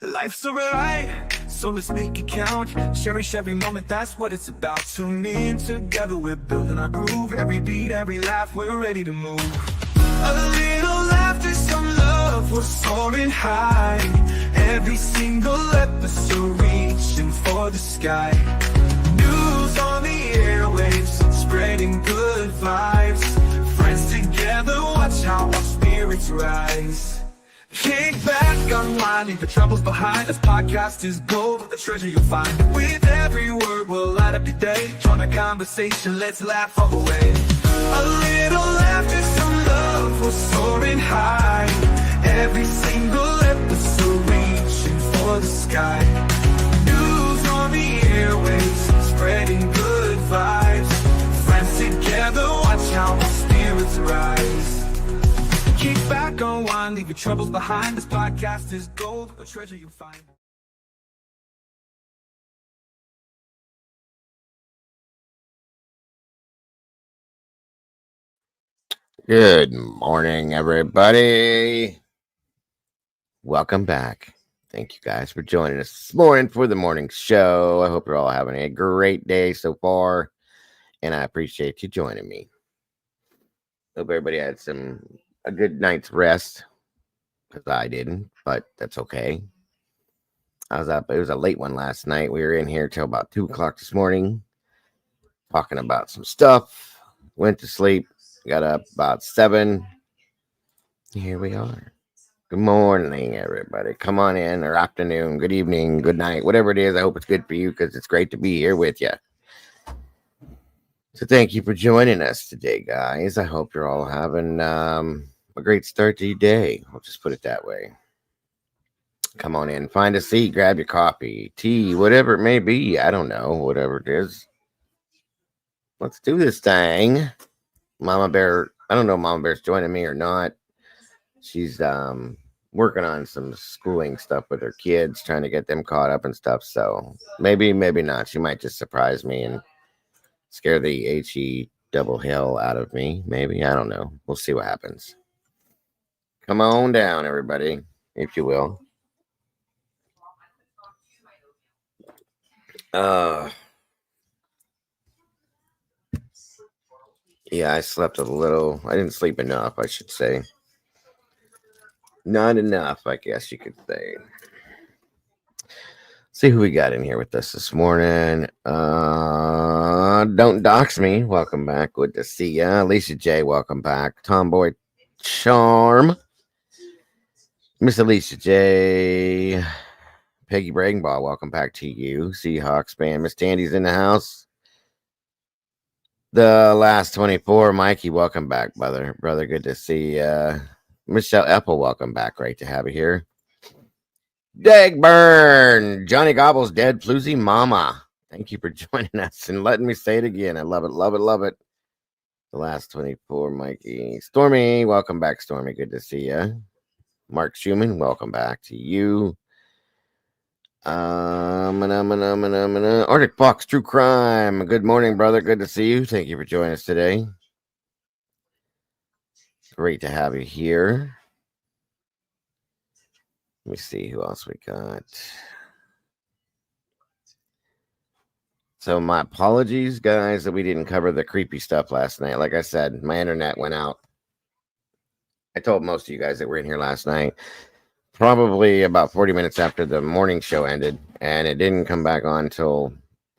Life's a ride, so let's make it count. Cherish every moment, that's what it's about. Tune in together, we're building our groove. Every beat, every laugh, we're ready to move. A little laughter, some love, we're soaring high. Every single episode reaching for the sky. News on the airwaves, spreading good vibes. Friends together, watch how our spirits rise. Kick back, unwind, leave the troubles behind. This podcast is gold, the treasure you'll find. With every word, we'll light up your day. Join the conversation, let's laugh all the way. A little laughter, some love, we're soaring high. Every single episode reaching for the sky. News on the airwaves, spreading good vibes. Friends together, watch how our spirits rise. Kick back, unwind, leave your troubles behind. This podcast is gold, a treasure you'll find. Good morning, everybody. Welcome back. Thank you guys for joining us this morning for the morning show. I hope you're all having a great day so far, and I appreciate you joining me. Hope everybody had a good night's rest, because I didn't, but that's okay. I was up. It was a late one last night. We were in here till about 2 o'clock this morning, talking about some stuff. Went to sleep. Got up about 7. Here we are. Good morning, everybody. Come on in, or afternoon, good evening, good night, whatever it is. I hope it's good for you, because it's great to be here with you. So thank you for joining us today, guys. I hope you're all having a great start to your day. I'll just put it that way. Come on in, find a seat, grab your coffee, tea, whatever it may be. I don't know, whatever it is. Let's do this thing. Mama Bear, I don't know if Mama Bear's joining me or not. She's working on some schooling stuff with her kids, trying to get them caught up and stuff. So maybe not. She might just surprise me and scare the HE double hell out of me. Maybe. I don't know. We'll see what happens. Come on down, everybody, if you will. Yeah, I slept a little. I didn't sleep enough, I should say. Not enough, I guess you could say. See who we got in here with us this morning. Don't dox me. Welcome back. Good to see ya. Alicia J, welcome back. Tomboy Charm. Miss Alicia J. Peggy Bragenball, welcome back to you. Seahawks fan. Miss Tandy's in the house. The last 24, Mikey, welcome back, brother. Good to see ya. Michelle Epple, welcome back. Great to have you here. Dagburn, Johnny Gobble's dead floozy mama. Thank you for joining us and letting me say it again. I love it. The last 24, Mikey. Stormy, welcome back, Stormy. Good to see you. Mark Schumann, welcome back to you. Arctic Fox, True Crime. Good morning, brother. Good to see you. Thank you for joining us today. Great to have you here. Let me see who else we got. So my apologies, guys, that we didn't cover the creepy stuff last night. Like I said, my internet went out. I told most of you guys that were in here last night, probably about 40 minutes after the morning show ended, and it didn't come back on until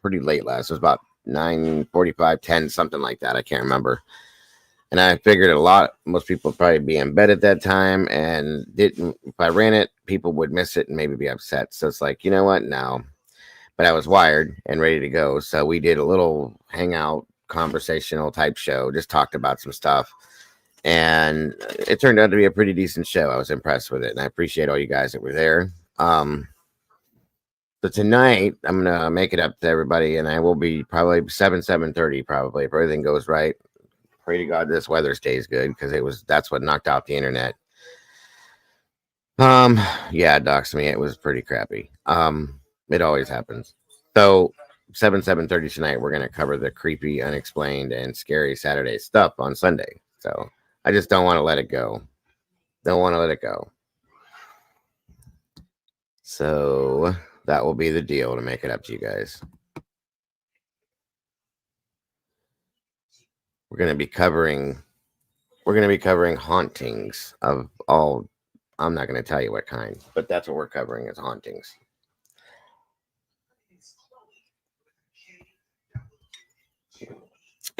pretty late last. It was about 9:45, 10, something like that. I can't remember. And I figured most people would probably be in bed at that time, and if I ran it, people would miss it and maybe be upset. So it's like, you know what? No. But I was wired and ready to go. So we did a little hangout, conversational type show, just talked about some stuff. And it turned out to be a pretty decent show. I was impressed with it, and I appreciate all you guys that were there. So tonight, I'm going to make it up to everybody, and I will be probably 7:30 probably, if everything goes right. Pray to God this weather stays good, because that's what knocked out the internet. Yeah, it doxed me. It was pretty crappy. It always happens. So 7:30 tonight, we're going to cover the creepy, unexplained, and scary Saturday stuff on Sunday. So I just don't want to let it go. So that will be the deal to make it up to you guys. We're going to be covering hauntings of all. I'm not going to tell you what kind, but that's what we're covering is hauntings.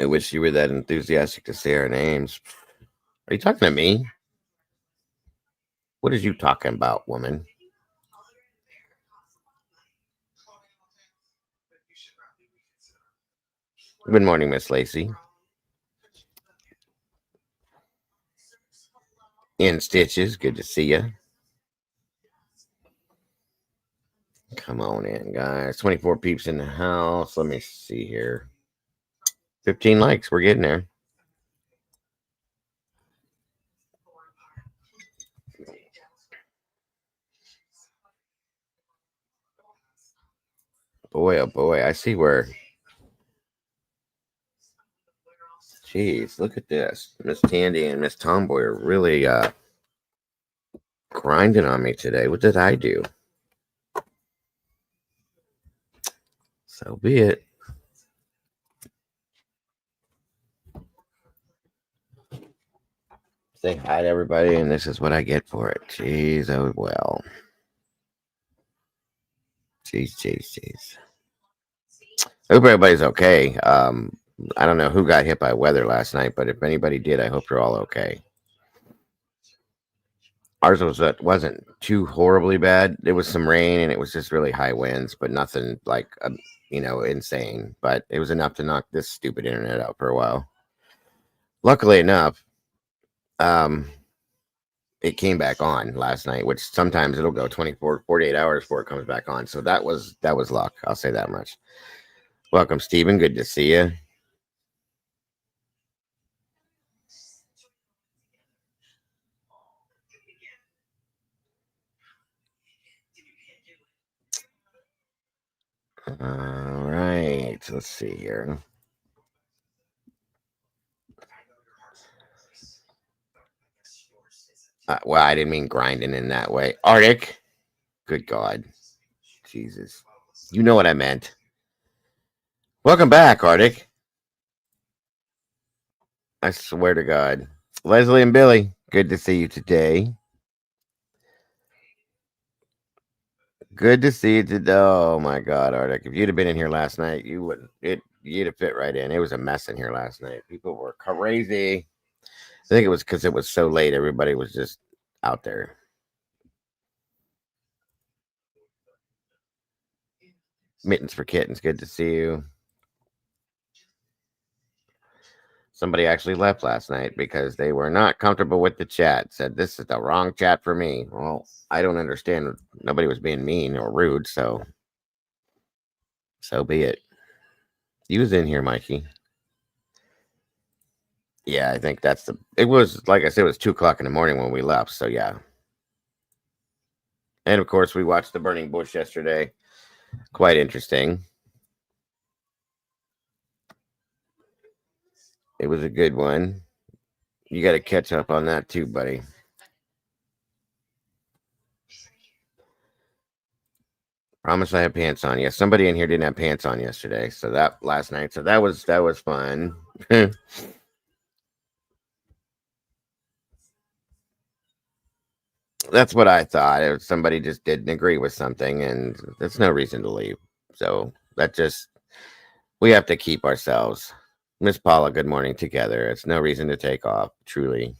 I wish you were that enthusiastic to say our names. Are you talking to me? What is you talking about, woman? Good morning, Miss Lacey. In stitches, good to see you. Come on in, guys. 24 peeps in the house. Let me see here. 15 likes. We're getting there. Boy, oh boy. I see where. Jeez, look at this. Miss Tandy and Miss Tomboy are really grinding on me today. What did I do? So be it. Say hi to everybody, and this is what I get for it. Jeez, oh well. Jeez. I hope everybody's okay. I don't know who got hit by weather last night, but if anybody did, I hope you're all okay. Ours wasn't too horribly bad. There was some rain and it was just really high winds, but nothing like insane. But it was enough to knock this stupid internet out for a while. Luckily enough, it came back on last night, which sometimes it'll go 24, 48 hours before it comes back on. So that was luck. I'll say that much. Welcome, Stephen. Good to see you. All right, let's see here. Well, I didn't mean grinding in that way. Arctic. Good God. Jesus. You know what I meant. Welcome back, Arctic. I swear to God. Leslie and Billy, good to see you today. Good to see you today. Oh my God, Arctic. If you'd have been in here last night, you'd have fit right in. It was a mess in here last night. People were crazy. I think it was because it was so late. Everybody was just out there. Mittens for Kittens, good to see you. Somebody actually left last night because they were not comfortable with the chat. Said this is the wrong chat for me. Well, I don't understand. Nobody was being mean or rude, so be it. You was in here, Mikey. Yeah, I think it was, like I said, it was 2:00 in the morning when we left. So yeah. And of course we watched The Burning Bush yesterday. Quite interesting. It was a good one. You got to catch up on that too, buddy. Promise I have pants on. Yes, somebody in here didn't have pants on yesterday. So that last night. So that was fun. That's what I thought. If somebody just didn't agree with something, and that's no reason to leave. So we have to keep ourselves. Miss Paula, good morning together. It's no reason to take off, truly.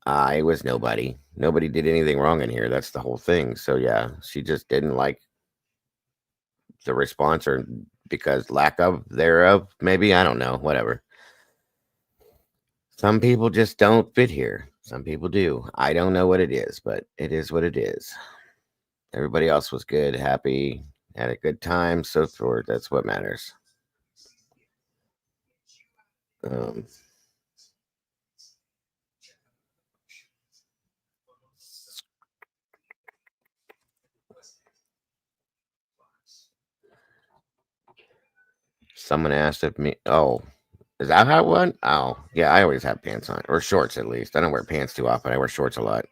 I was nobody. Nobody did anything wrong in here. That's the whole thing. So yeah, she just didn't like the response, or because lack of thereof, maybe. I don't know. Whatever. Some people just don't fit here. Some people do. I don't know what it is, but it is what it is. Everybody else was good, happy, had a good time, so forth. That's what matters. Someone asked if me. Oh, is that how it went? Oh, yeah. I always have pants on, or shorts at least. I don't wear pants too often. I wear shorts a lot.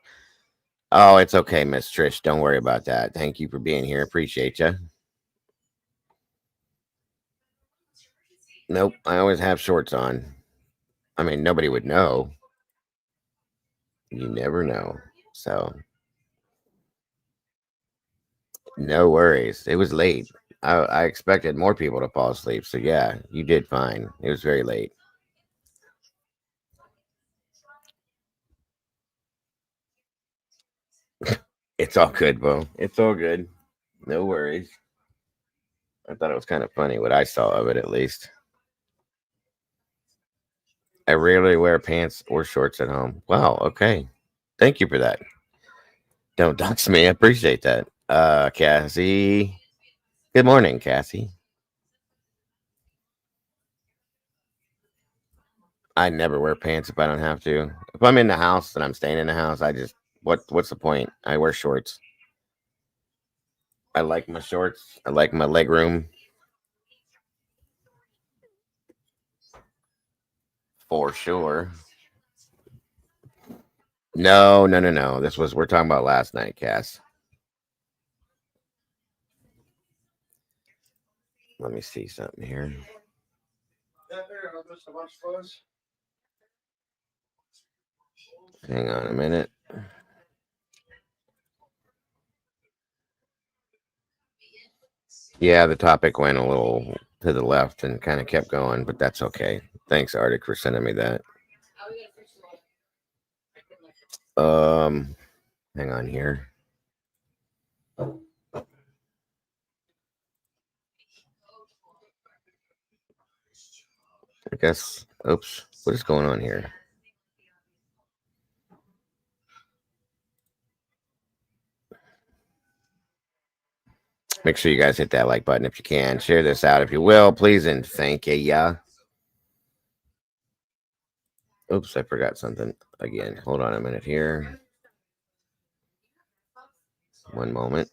Oh, it's okay, Miss Trish. Don't worry about that. Thank you for being here. Appreciate you. Nope, I always have shorts on. I mean, nobody would know. You never know. So, no worries. It was late. I expected more people to fall asleep. So, yeah, you did fine. It was very late. It's all good, Bo. It's all good. No worries. I thought it was kind of funny what I saw of it, at least. I rarely wear pants or shorts at home. Wow. Okay. Thank you for that. Don't dox me. I appreciate that. Cassie. Good morning, Cassie. I never wear pants if I don't have to. If I'm in the house and I'm staying in the house, I just what's the point? I wear shorts. I like my shorts. I like my leg room for sure. No, no, no, no. This was we're talking about last night, Cass. Let me see something here. Hang on a minute. Yeah, the topic went a little to the left and kind of kept going, but that's okay. Thanks, Arctic, for sending me that. Um, hang on here. I guess. Oops. What is going on here? Make sure you guys hit that like button if you can. Share this out if you will, please, and thank you. Yeah. Oops, I forgot something again. Hold on a minute here. One moment.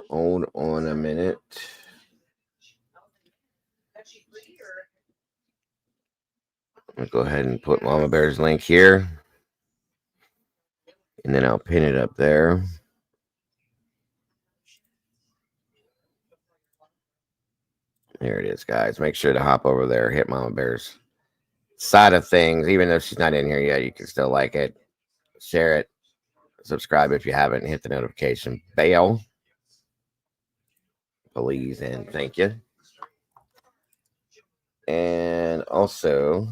Hold on a minute. I'll go ahead and put Mama Bear's link here. And then I'll pin it up there. There it is, guys. Make sure to hop over there, hit Mama Bear's side of things. Even though she's not in here yet, you can still like it, share it, subscribe if you haven't, and hit the notification bell. Please and thank you. And also,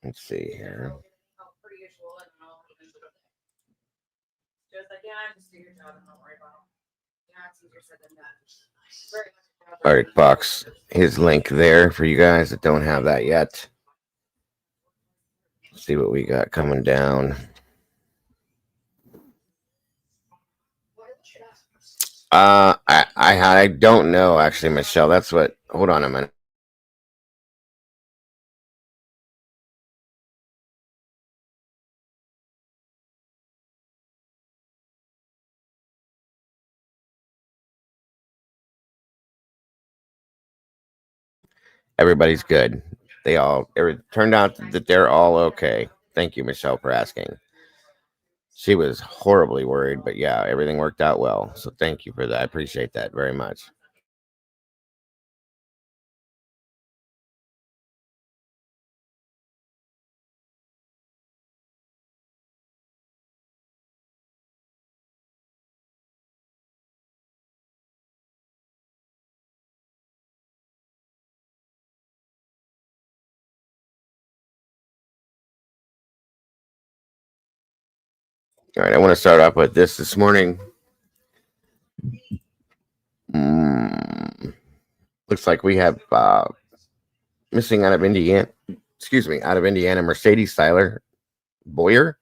let's see here. Arctic Box, his link there for you guys that don't have that yet. Let's see what we got coming down. I don't know actually, Michelle. That's what. Hold on a minute. Everybody's good. It turned out that they're all okay. Thank you, Michelle, for asking. She was horribly worried, but yeah, everything worked out well. So thank you for that. I appreciate that very much. All right, I want to start off with this morning. Looks like we have missing out of Indiana. Excuse me, out of Indiana, Mercedes Tyler Boyer.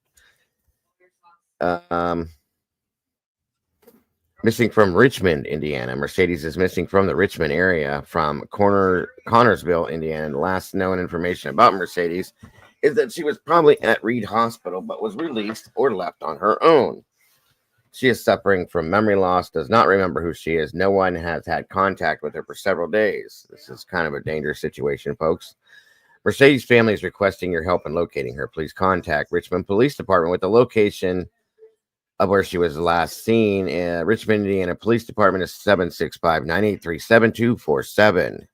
Missing from Richmond, Indiana. Mercedes is missing from the Richmond area from Connorsville, Indiana. The last known information about Mercedes is that she was probably at Reed Hospital but was released or left on her own. She is suffering from memory loss, does not remember who she is. No one has had contact with her for several days. This is kind of a dangerous situation, folks. Mercedes' family is requesting your help in locating her. Please contact Richmond Police Department with the location of where she was last seen. Richmond, Indiana Police Department is 765-983-7247.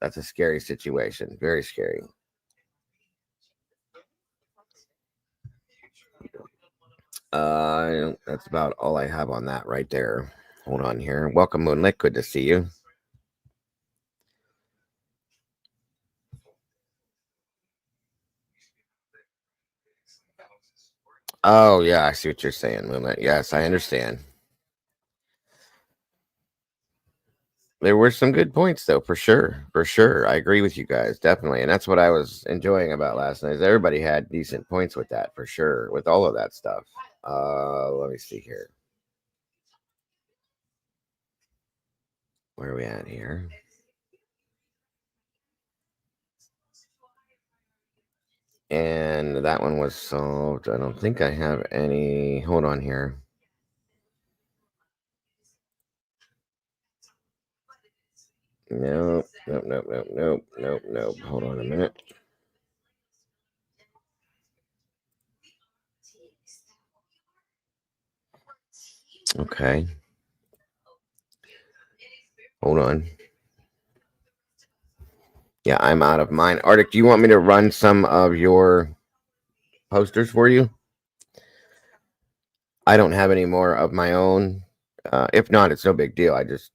That's a scary situation. Very scary. That's about all I have on that right there. Hold on here. Welcome, Moonlit. Good to see you. Oh, yeah, I see what you're saying, Moonlit. Yes, I understand. There were some good points, though, for sure. For sure. I agree with you guys, definitely. And that's what I was enjoying about last night. Is everybody had decent points with that, for sure, with all of that stuff. Let me see here. Where are we at here? And that one was solved. I don't think I have any. Hold on here. Nope. Hold on a minute. Okay. Hold on. Yeah, I'm out of mine. Arctic, do you want me to run some of your posters for you? I don't have any more of my own. If not, it's no big deal. I just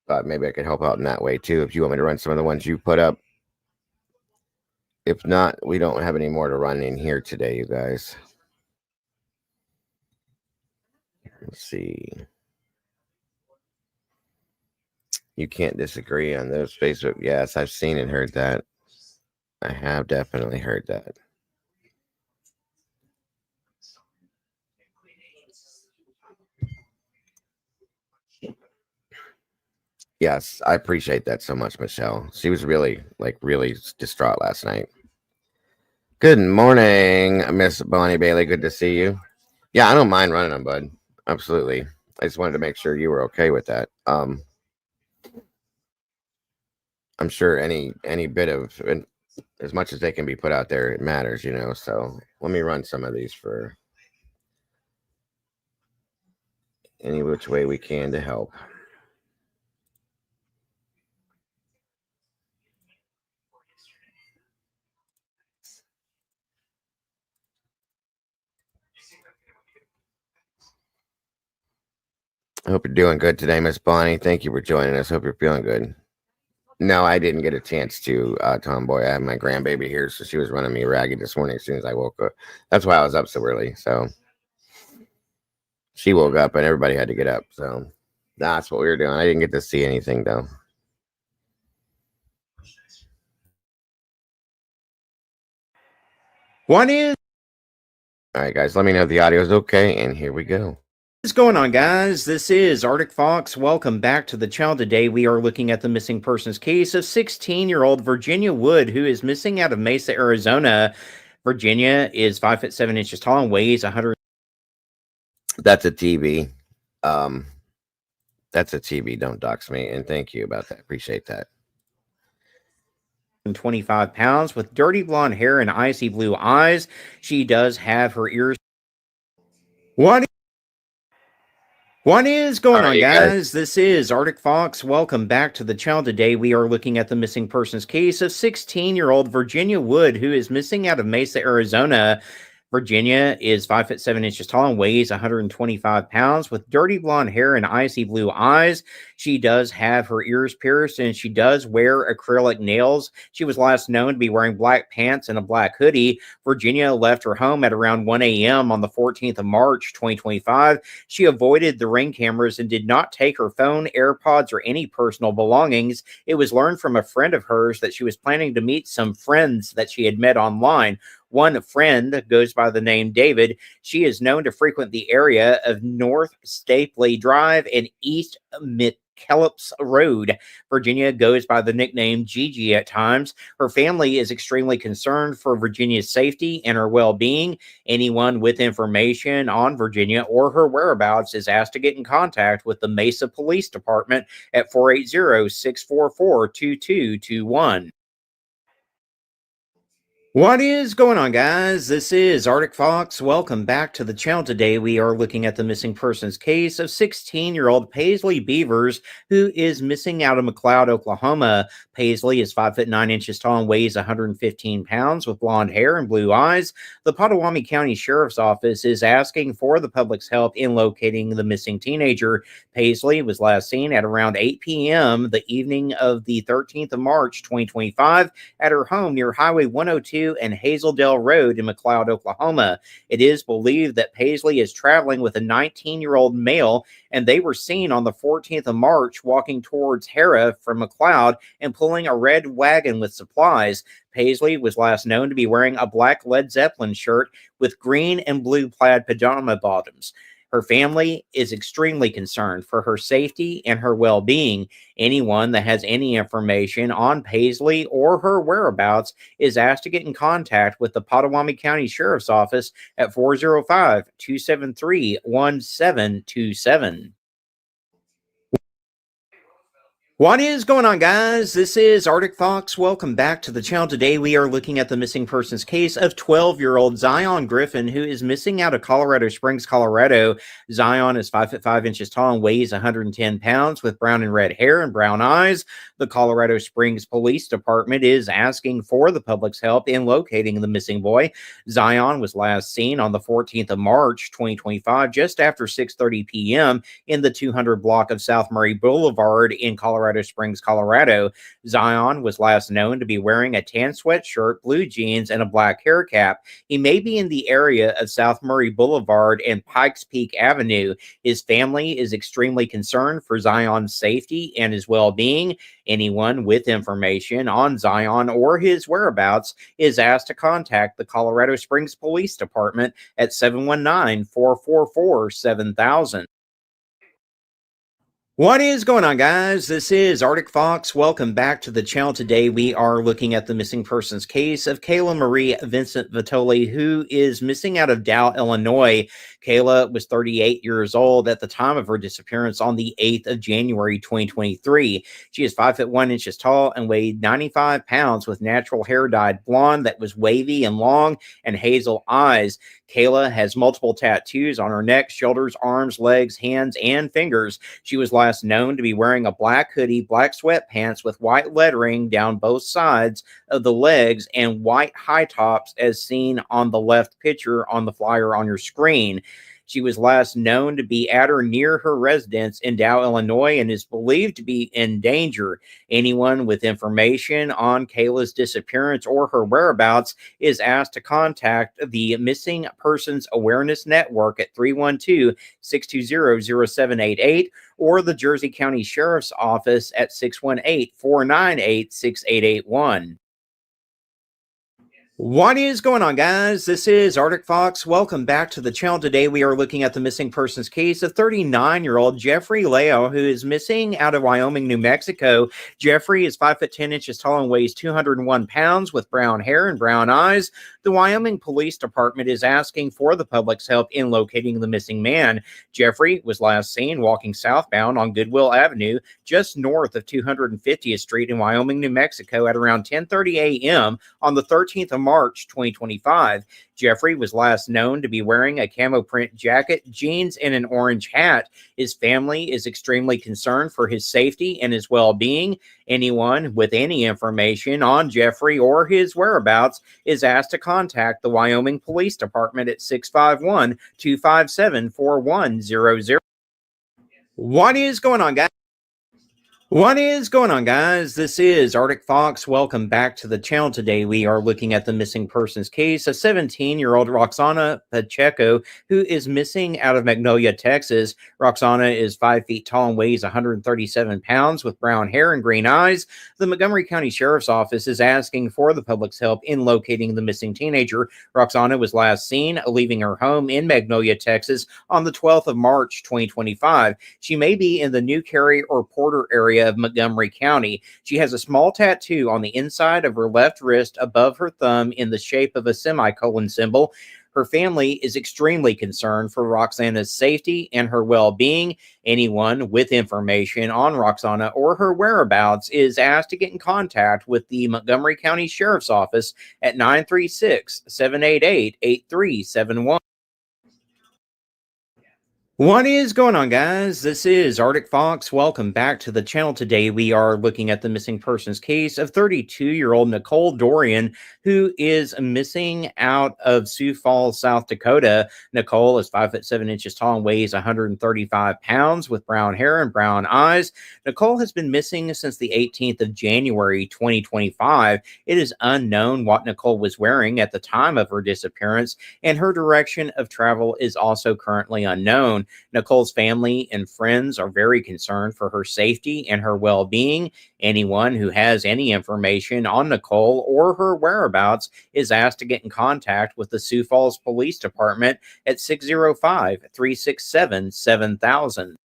thought maybe I could help out in that way too. If you want me to run some of the ones you put up. If not, we don't have any more to run in here today, you guys. Let's see. You can't disagree on those Facebook. Yes, I've seen and heard that. I have definitely heard that. Yes, I appreciate that so much, Michelle. She was really distraught last night. Good morning, Miss Bonnie Bailey. Good to see you. Yeah, I don't mind running them, bud. Absolutely. I just wanted to make sure you were okay with that. I'm sure any bit of, as much as they can be put out there, it matters, you know. So let me run some of these for any which way we can to help. I hope you're doing good today, Miss Bonnie. Thank you for joining us. Hope you're feeling good. No, I didn't get a chance to, Tomboy. I have my grandbaby here, so she was running me ragged this morning as soon as I woke up. That's why I was up so early. So she woke up and everybody had to get up. So that's what we were doing. I didn't get to see anything, though. What is All right, guys, let me know if the audio is okay, and here we go. What's going on, guys? This is Arctic Fox. Welcome back to the channel. Today we are looking at the missing persons case of 16-year-old Virginia Wood, who is missing out of Mesa, Arizona. Virginia is 5'7" tall and weighs 100. That's a TV. That's a TV. Don't dox me, and thank you about that. Appreciate that. 25 pounds with dirty blonde hair and icy blue eyes. She does have her ears. What is going on, guys? This is Arctic Fox. Welcome back to the channel. Today we are looking at the missing persons case of 16-year-old Virginia Wood, who is missing out of Mesa, Arizona. Virginia is 5'7" tall and weighs 125 pounds with dirty blonde hair and icy blue eyes. She does have her ears pierced and she does wear acrylic nails. She was last known to be wearing black pants and a black hoodie. Virginia left her home at around 1 a.m. on the 14th of March, 2025. She avoided the ring cameras and did not take her phone, AirPods, or any personal belongings. It was learned from a friend of hers that she was planning to meet some friends that she had met online. One friend goes by the name David. She is known to frequent the area of North Stapley Drive and East McKellips Road. Virginia goes by the nickname Gigi at times. Her family is extremely concerned for Virginia's safety and her well-being. Anyone with information on Virginia or her whereabouts is asked to get in contact with the Mesa Police Department at 480-644-2221. What is going on, guys? This is Arctic Fox. Welcome back to the channel. Today we are looking at the missing persons case of 16-year-old Paisley Beavers, who is missing out of McLeod, Oklahoma. Paisley is 5'9" tall and weighs 115 pounds with blonde hair and blue eyes. The Potawatomi County Sheriff's Office is asking for the public's help in locating the missing teenager. Paisley was last seen at around 8 p.m. the evening of the 13th of March, 2025 at her home near Highway 102 and Hazeldale Road in McLeod, Oklahoma. It is believed that Paisley is traveling with a 19-year-old male, and they were seen on the 14th of March walking towards Hera from McLeod and pulling a red wagon with supplies. Paisley was last known to be wearing a black Led Zeppelin shirt with green and blue plaid pajama bottoms. Her family is extremely concerned for her safety and her well-being. Anyone that has any information on Paisley or her whereabouts is asked to get in contact with the Potawatomi County Sheriff's Office at 405-273-1727. What is going on, guys? This is Arctic Fox. Welcome back to the channel. Today we are looking at the missing persons case of 12-year-old Zion Griffin, who is missing out of Colorado Springs, Colorado. Zion is 5'5" tall and weighs 110 pounds with brown and red hair and brown eyes. The Colorado Springs Police Department is asking for the public's help in locating the missing boy. Zion was last seen on the 14th of March, 2025, just after 6:30 p.m. in the 200 block of South Murray Boulevard in Colorado Springs, Colorado. Zion was last known to be wearing a tan sweatshirt, blue jeans, and a black hair cap. He may be in the area of South Murray Boulevard and Pikes Peak Avenue. His family is extremely concerned for Zion's safety and his well-being. Anyone with information on Zion or his whereabouts is asked to contact the Colorado Springs Police Department at 719-444-7000. What is going on, guys? This is Arctic Fox. Welcome back to the channel. Today we are looking at the missing persons case of Kayla Marie Vincent Vitoli, who is missing out of Dow, Illinois. Kayla was 38 years old at the time of her disappearance on the 8th of January, 2023. She is 5'1" tall and weighed 95 pounds with natural hair dyed blonde that was wavy and long and hazel eyes. Kayla has multiple tattoos on her neck, shoulders, arms, legs, hands, and fingers. She was last known to be wearing a black hoodie, black sweatpants with white lettering down both sides of the legs, and white high tops as seen on the left picture on the flyer on your screen. She was last known to be at or near her residence in Dow, Illinois, and is believed to be in danger. Anyone with information on Kayla's disappearance or her whereabouts is asked to contact the Missing Persons Awareness Network at 312-620-0788 or the Jersey County Sheriff's Office at 618-498-6881. What is going on, guys? This is Arctic Fox. Welcome back to the channel. Today we are looking at the missing persons case of 39-year-old Jeffrey Leo, who is missing out of Wyoming, New Mexico. Jeffrey is 5'10" tall and weighs 201 pounds with brown hair and brown eyes. The Wyoming Police Department is asking for the public's help in locating the missing man. Jeffrey was last seen walking southbound on Goodwill Avenue, just north of 250th Street in Wyoming, New Mexico at around 10:30 a.m. on the 13th of March, 2025. Jeffrey was last known to be wearing a camo print jacket, jeans, and an orange hat. His family is extremely concerned for his safety and his well-being. Anyone with any information on Jeffrey or his whereabouts is asked to contact the Wyoming Police Department at 651-257-4100. What is going on, guys? What is going on, guys? This is Arctic Fox. Welcome back to the channel. Today we are looking at the missing persons case of 17-year-old Roxana Pacheco, who is missing out of Magnolia, Texas. Roxana is 5 feet tall and weighs 137 pounds with brown hair and green eyes. The Montgomery County Sheriff's Office is asking for the public's help in locating the missing teenager. Roxana was last seen leaving her home in Magnolia, Texas on the 12th of March, 2025. She may be in the New Cary or Porter area of Montgomery County. She has a small tattoo on the inside of her left wrist above her thumb in the shape of a semicolon symbol. Her family is extremely concerned for Roxana's safety and her well-being. Anyone with information on Roxana or her whereabouts is asked to get in contact with the Montgomery County Sheriff's Office at 936-788-8371. What is going on, guys? This is Arctic Fox. Welcome back to the channel. Today we are looking at the missing persons case of 32-year-old Nicole Dorian, who is missing out of Sioux Falls, South Dakota. Nicole is 5'7" tall and weighs 135 pounds with brown hair and brown eyes. Nicole has been missing since the 18th of January, 2025. It is unknown what Nicole was wearing at the time of her disappearance, and her direction of travel is also currently unknown. Nicole's family and friends are very concerned for her safety and her well-being. Anyone who has any information on Nicole or her whereabouts is asked to get in contact with the Sioux Falls Police Department at 605-367-7000.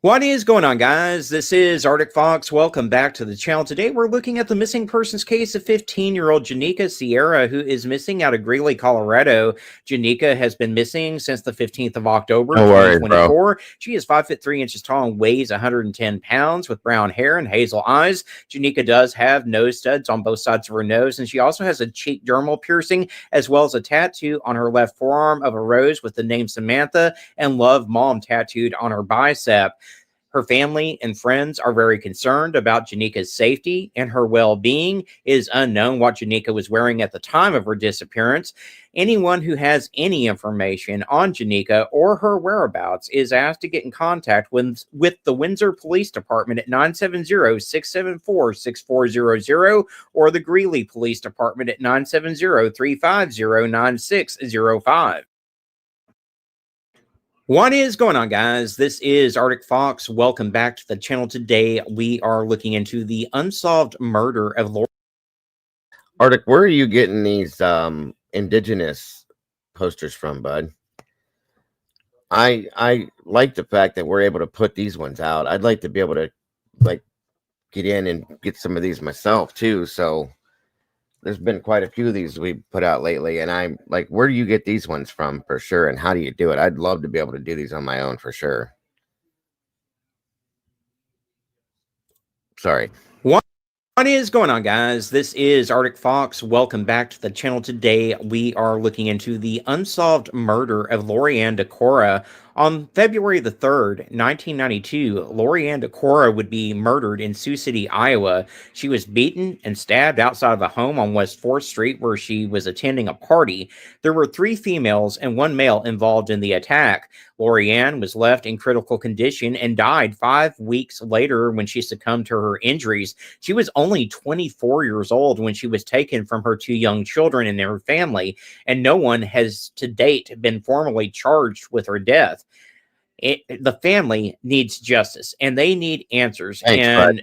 What is going on, guys? This is Arctic Fox. Welcome back to the channel. Today we're looking at the missing persons case of 15-year-old Janika Sierra, who is missing out of Greeley, Colorado. Janika has been missing since the 15th of October, 2024. She is 5'3" tall and weighs 110 pounds with brown hair and hazel eyes. Janika does have nose studs on both sides of her nose, and she also has a cheek dermal piercing as well as a tattoo on her left forearm of a rose with the name Samantha and Love Mom tattooed on her bicep. Her family and friends are very concerned about Janika's safety and her well-being. It is unknown what Janika was wearing at the time of her disappearance. Anyone who has any information on Janika or her whereabouts is asked to get in contact with the Windsor Police Department at 970-674-6400 or the Greeley Police Department at 970-350-9605. What is going on, guys? This is Arctic Fox. Welcome back to the channel. Today we are looking into the unsolved murder of Lori. Arctic, where are you getting these indigenous posters from, bud? I like the fact that we're able to put these ones out. I'd like to be able to like get in and get some of these myself too. So there's been quite a few of these we put out lately, and I'm like, where do you get these ones from for sure, and how do you do it? I'd love to be able to do these on my own for sure. Sorry. What is going on, guys? This is Arctic Fox. Welcome back to the channel. Today we are looking into the unsolved murder of Lorianne Decora. On February the 3rd, 1992, Lorianne Decora would be murdered in Sioux City, Iowa. She was beaten and stabbed outside of a home on West 4th Street where she was attending a party. There were 3 females and 1 male involved in the attack. Lorianne was left in critical condition and died 5 weeks later when she succumbed to her injuries. She was only 24 years old when she was taken from her 2 young children and their family, and no one has to date been formally charged with her death. The family needs justice and they need answers. Thanks, and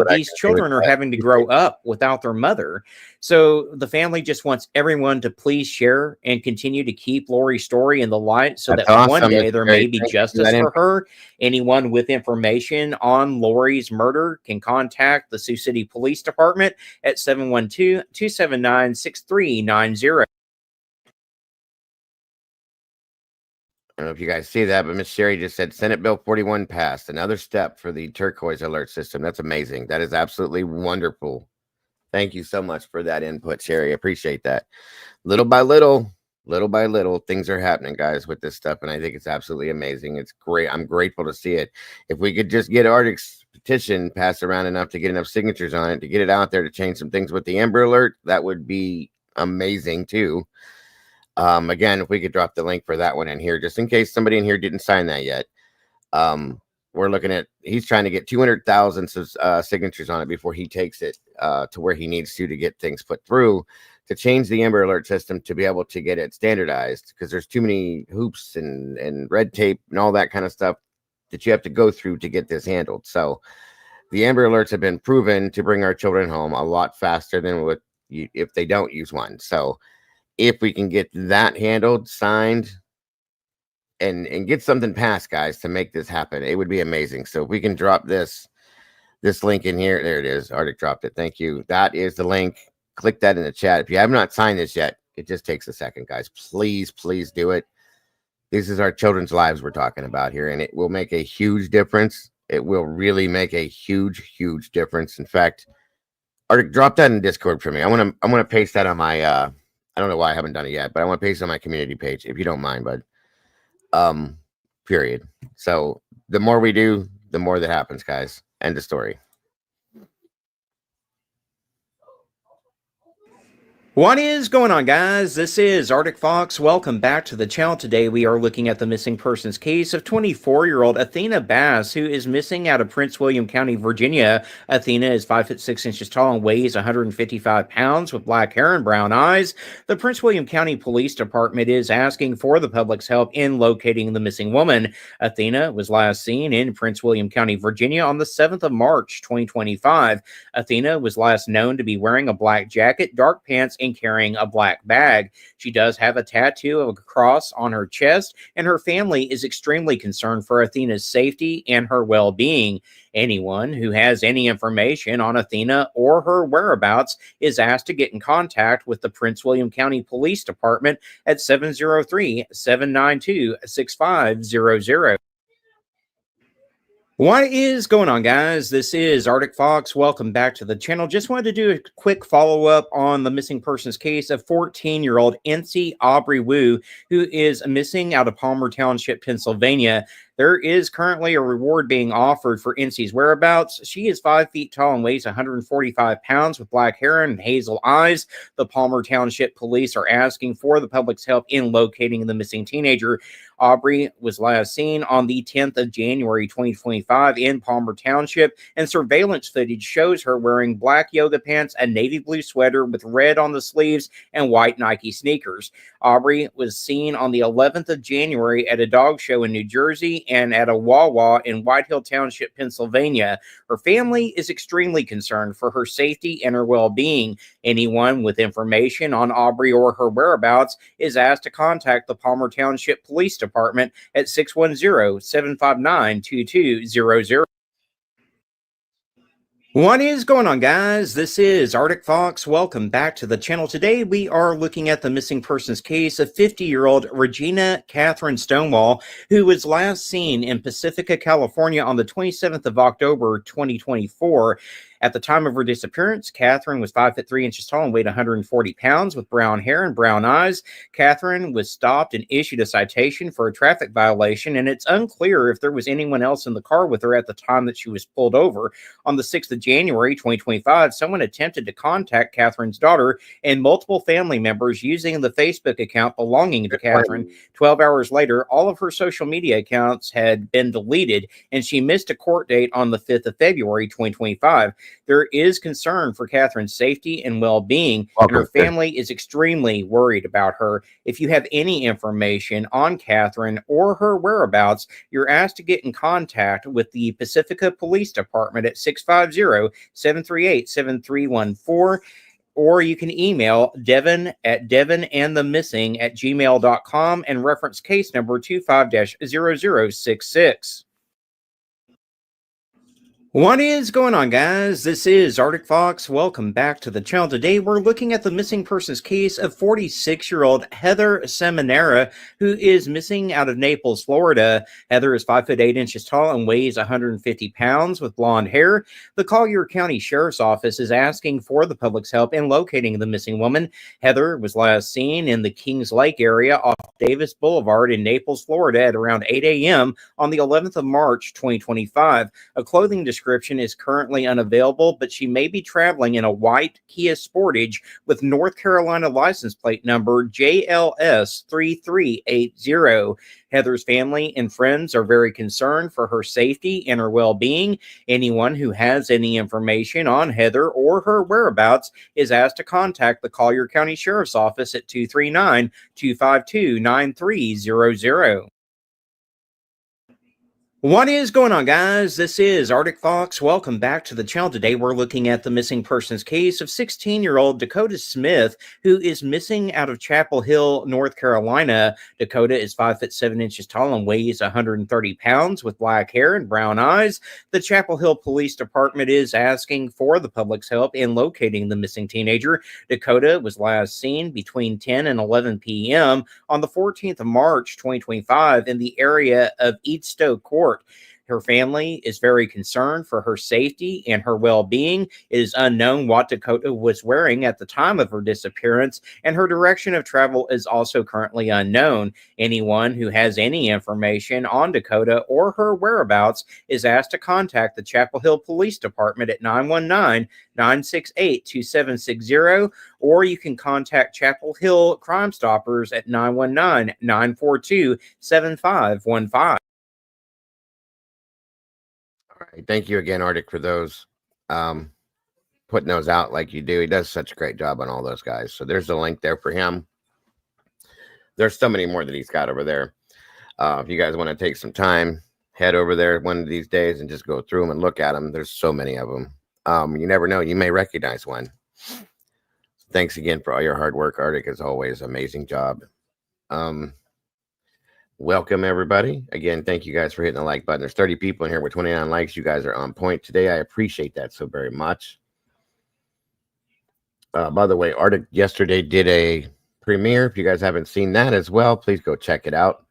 these children are having to grow up without their mother. So the family just wants everyone to please share and continue to keep Lori's story in the light so that awesome. one day there may be justice for her. Anyone with information on Lori's murder can contact the Sioux City Police Department at 712-279-6390. I don't know if you guys see that, but Miss Sherry just said Senate Bill 41 passed. Another step for the turquoise alert system. That's amazing. That is absolutely wonderful. Thank you so much for that input, Sherry. Appreciate that. Little by little, things are happening, guys, with this stuff, and I think it's absolutely amazing. It's great. I'm grateful to see it. If we could just get Arctic's petition passed around enough to get enough signatures on it, to get it out there to change some things with the Amber Alert, that would be amazing too. Again, if we could drop the link for that one in here, just in case somebody in here didn't sign that yet. we're looking at, he's trying to get 200,000 signatures on it before he takes it to where he needs to get things put through to change the Amber Alert system to be able to get it standardized, because there's too many hoops and red tape and all that kind of stuff that you have to go through to get this handled. So the Amber Alerts have been proven to bring our children home a lot faster than if they don't use one. So if we can get that handled, signed, and get something passed, guys, to make this happen, it would be amazing. So if we can drop this link in here, there it is. Arctic dropped it. Thank you. That is the link. Click that in the chat. If you have not signed this yet, it just takes a second, guys. Please do it. This is our children's lives we're talking about here, and it will make a huge difference. It will really make a huge difference. In fact, Arctic, drop that in Discord for me. I want to paste that on my I don't know why I haven't done it yet, but I want to paste it on my community page, if you don't mind, bud. Period. So the more we do, the more that happens, guys. End of story. What is going on, guys? This is Arctic Fox. Welcome back to the channel. Today we are looking at the missing persons case of 24-year-old Athena Bass, who is missing out of Prince William County, Virginia. Athena is 5'6" tall and weighs 155 pounds with black hair and brown eyes. The Prince William County Police Department is asking for the public's help in locating the missing woman. Athena was last seen in Prince William County, Virginia on the 7th of March, 2025. Athena was last known to be wearing a black jacket, dark pants, and carrying a black bag. She does have a tattoo of a cross on her chest, and her family is extremely concerned for Athena's safety and her well-being. Anyone who has any information on Athena or her whereabouts is asked to get in contact with the Prince William County Police Department at 703-792-6500. What is going on, guys? This is Arctic Fox. Welcome back to the channel. Just wanted to do a quick follow-up on the missing persons case of 14-year-old NC Aubrey Wu, who is missing out of Palmer Township, Pennsylvania. There is currently a reward being offered for NC's whereabouts. She is 5 feet tall and weighs 145 pounds with black hair and hazel eyes. The Palmer Township police are asking for the public's help in locating the missing teenager. Aubrey was last seen on the 10th of January, 2025 in Palmer Township, and surveillance footage shows her wearing black yoga pants, a navy blue sweater with red on the sleeves, and white Nike sneakers. Aubrey was seen on the 11th of January at a dog show in New Jersey and at a Wawa in White Hill Township, Pennsylvania. Her family is extremely concerned for her safety and her well-being. Anyone with information on Aubrey or her whereabouts is asked to contact the Palmer Township Police Department at 610-759-2200. What is going on, guys? This is Arctic Fox. Welcome back to the channel. Today we are looking at the missing persons case of 50-year-old Regina Catherine Stonewall, who was last seen in Pacifica, California on the 27th of October, 2024. At the time of her disappearance, Catherine was 5'3" tall and weighed 140 pounds with brown hair and brown eyes. Catherine was stopped and issued a citation for a traffic violation, and it's unclear if there was anyone else in the car with her at the time that she was pulled over. On the 6th of January, 2025, someone attempted to contact Catherine's daughter and multiple family members using the Facebook account belonging to Catherine. 12 hours later, all of her social media accounts had been deleted, and she missed a court date on the 5th of February, 2025. There is concern for Catherine's safety and well-being, and her family is extremely worried about her. If you have any information on Catherine or her whereabouts, you're asked to get in contact with the Pacifica Police Department at 650-738-7314, or you can email Devin at devinandthemissing@gmail.com and reference case number 25-0066. What is going on, guys? This is Arctic Fox. Welcome back to the channel. Today we're looking at the missing persons case of 46-year-old Heather Seminara, who is missing out of Naples, Florida. Heather is 5'8" tall and weighs 150 pounds with blonde hair. The Collier County Sheriff's Office is asking for the public's help in locating the missing woman. Heather was last seen in the Kings Lake area off Davis Boulevard in Naples, Florida at around 8 a.m. on the 11th of March, 2025. A clothing description description is currently unavailable, but she may be traveling in a white Kia Sportage with North Carolina license plate number JLS3380. Heather's family and friends are very concerned for her safety and her well-being. Anyone who has any information on Heather or her whereabouts is asked to contact the Collier County Sheriff's Office at 239-252-9300. What is going on, guys? This is Arctic Fox. Welcome back to the channel. Today we're looking at the missing persons case of 16-year-old Dakota Smith, who is missing out of Chapel Hill, North Carolina. Dakota is 5'7" tall and weighs 130 pounds with black hair and brown eyes. The Chapel Hill Police Department is asking for the public's help in locating the missing teenager. Dakota was last seen between 10 and 11 p.m. on the 14th of March, 2025 in the area of Eadstow Court. Her family is very concerned for her safety and her well-being. It is unknown what Dakota was wearing at the time of her disappearance, and her direction of travel is also currently unknown. Anyone who has any information on Dakota or her whereabouts is asked to contact the Chapel Hill Police Department at 919-968-2760, or you can contact Chapel Hill Crime Stoppers at 919-942-7515. All right. Thank you again, Arctic, for those putting those out like you do. He does such a great job on all those guys. So there's the link there for him. There's so many more that he's got over there. If you guys want to take some time, head over there one of these days and just go through them and look at them. There's so many of them. You never know. You may recognize one. Thanks again for all your hard work, Arctic, as always. Amazing job. Welcome, everybody. Again, thank you guys for hitting the like button. There's 30 people in here with 29 likes. You guys are on point today. I appreciate that so very much. By the way, Arctic yesterday did a premiere. If you guys haven't seen that as well, please go check it out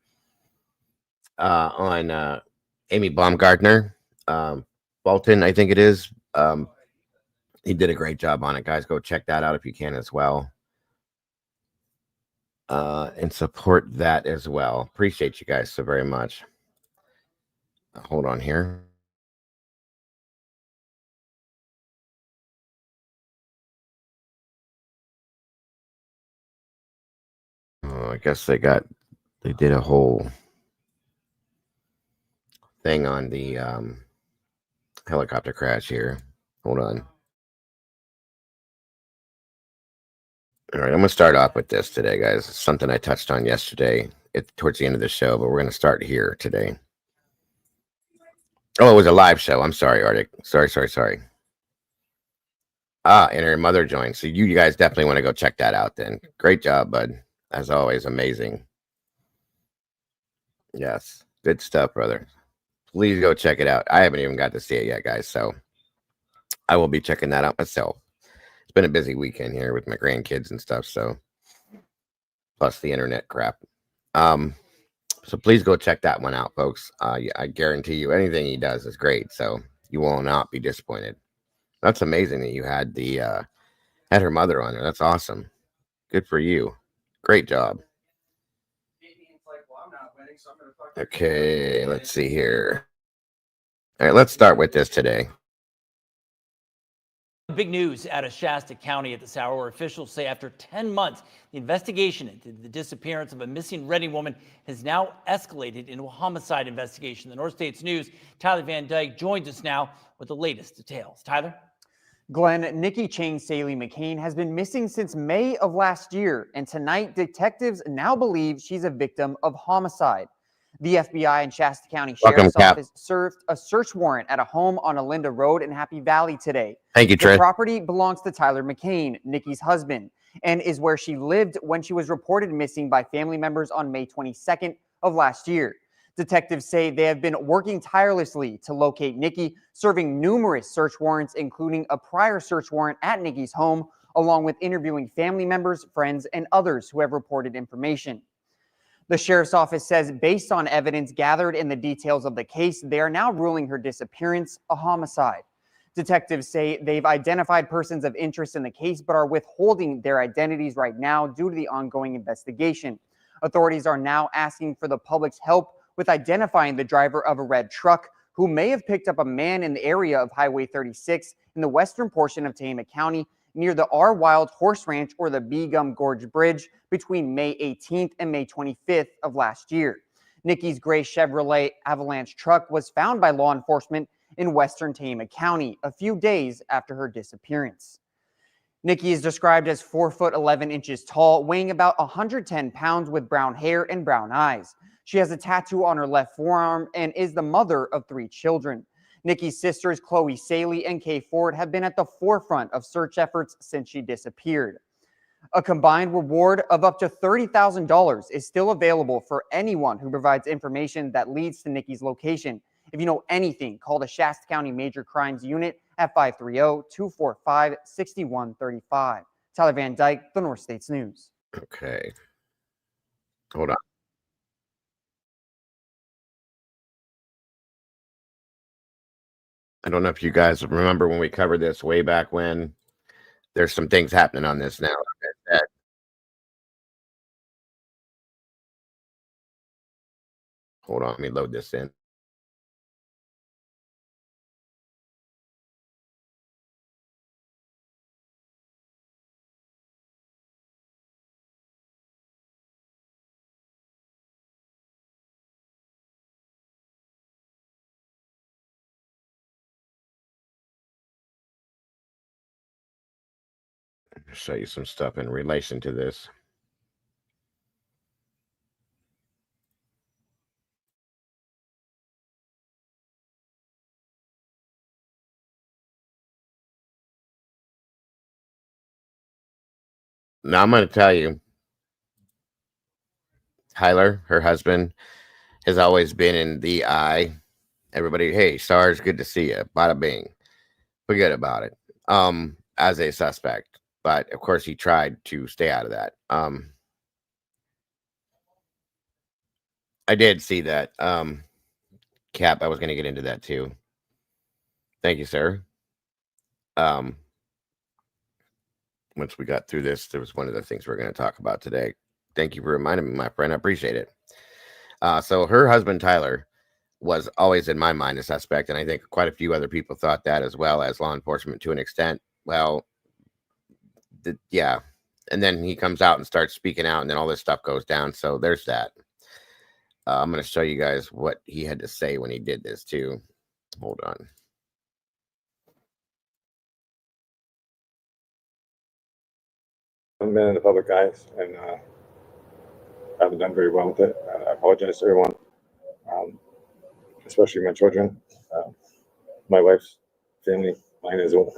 on Amy Baumgartner. Bolton, I think it is. He did a great job on it, guys. Go check that out if you can as well. And support that as well. Appreciate you guys so very much. Hold on here. Oh, I guess they did a whole thing on the helicopter crash here. Hold on. All right, I'm going to start off with this today, guys. It's something I touched on yesterday towards the end of the show, but we're going to start here today. Oh, it was a live show. I'm sorry, Arctic. Sorry. And her mother joined. So you guys definitely want to go check that out then. Great job, bud. As always, amazing. Yes, good stuff, brother. Please go check it out. I haven't even got to see it yet, guys, so I will be checking that out myself. It's been a busy weekend here with my grandkids and stuff, so plus the internet crap. So please go check that one out, folks. I guarantee you anything he does is great, so you will not be disappointed. That's amazing that you had had her mother on there. That's awesome. Good for you. Great job. Okay, let's see here. All right, let's start with this today. Big news out of Shasta County at this hour, where officials say after 10 months, the investigation into the disappearance of a missing Reading woman has now escalated into a homicide investigation. The North States News, Tyler Van Dyke joins us now with the latest details. Tyler? Glenn, Nikki Chang Saley McCain has been missing since May of last year, and tonight detectives now believe she's a victim of homicide. The FBI and Shasta County Sheriff's Office served a search warrant at a home on Alinda Road in Happy Valley today. Thank you, Trish. The property belongs to Tyler McCain, Nikki's husband, and is where she lived when she was reported missing by family members on May 22nd of last year. Detectives say they have been working tirelessly to locate Nikki, serving numerous search warrants, including a prior search warrant at Nikki's home, along with interviewing family members, friends, and others who have reported information. The sheriff's office says based on evidence gathered in the details of the case, they are now ruling her disappearance a homicide. Detectives say they've identified persons of interest in the case, but are withholding their identities right now due to the ongoing investigation. Authorities are now asking for the public's help with identifying the driver of a red truck who may have picked up a man in the area of Highway 36 in the western portion of Tehama County near the R. Wild Horse Ranch or the Bee Gum Gorge Bridge between May 18th and May 25th of last year. Nikki's gray Chevrolet Avalanche truck was found by law enforcement in western Tehama County a few days after her disappearance. Nikki is described as 4 foot 11 inches tall, weighing about 110 pounds with brown hair and brown eyes. She has a tattoo on her left forearm and is the mother of 3 children. Nikki's sisters, Chloe Saley and Kay Ford, have been at the forefront of search efforts since she disappeared. A combined reward of up to $30,000 is still available for anyone who provides information that leads to Nikki's location. If you know anything, call the Shasta County Major Crimes Unit at 530-245-6135. Tyler Van Dyke, the North States News. Okay. Hold on. I don't know if you guys remember when we covered this way back when. There's some things happening on this now. Like I said. Hold on, let me load this in. Show you some stuff in relation to this. Now I'm going to tell you, Tyler, her husband, has always been in the eye. Everybody, hey, Stars, good to see you. Bada bing. Forget about it. As a suspect. But of course he tried to stay out of that. I did see that. Cap, I was going to get into that too. Thank you, sir. Once we got through this, there was one of the things we're going to talk about today. Thank you for reminding me, my friend. I appreciate it. So her husband, Tyler, was always in my mind a suspect, and I think quite a few other people thought that as well as law enforcement to an extent. Well, yeah. And then he comes out and starts speaking out, and then all this stuff goes down. So there's that. I'm going to show you guys what he had to say when he did this too. Hold on. I've been in the public eyes, and I haven't done very well with it. I apologize to everyone, especially my children, my wife's family, mine as well.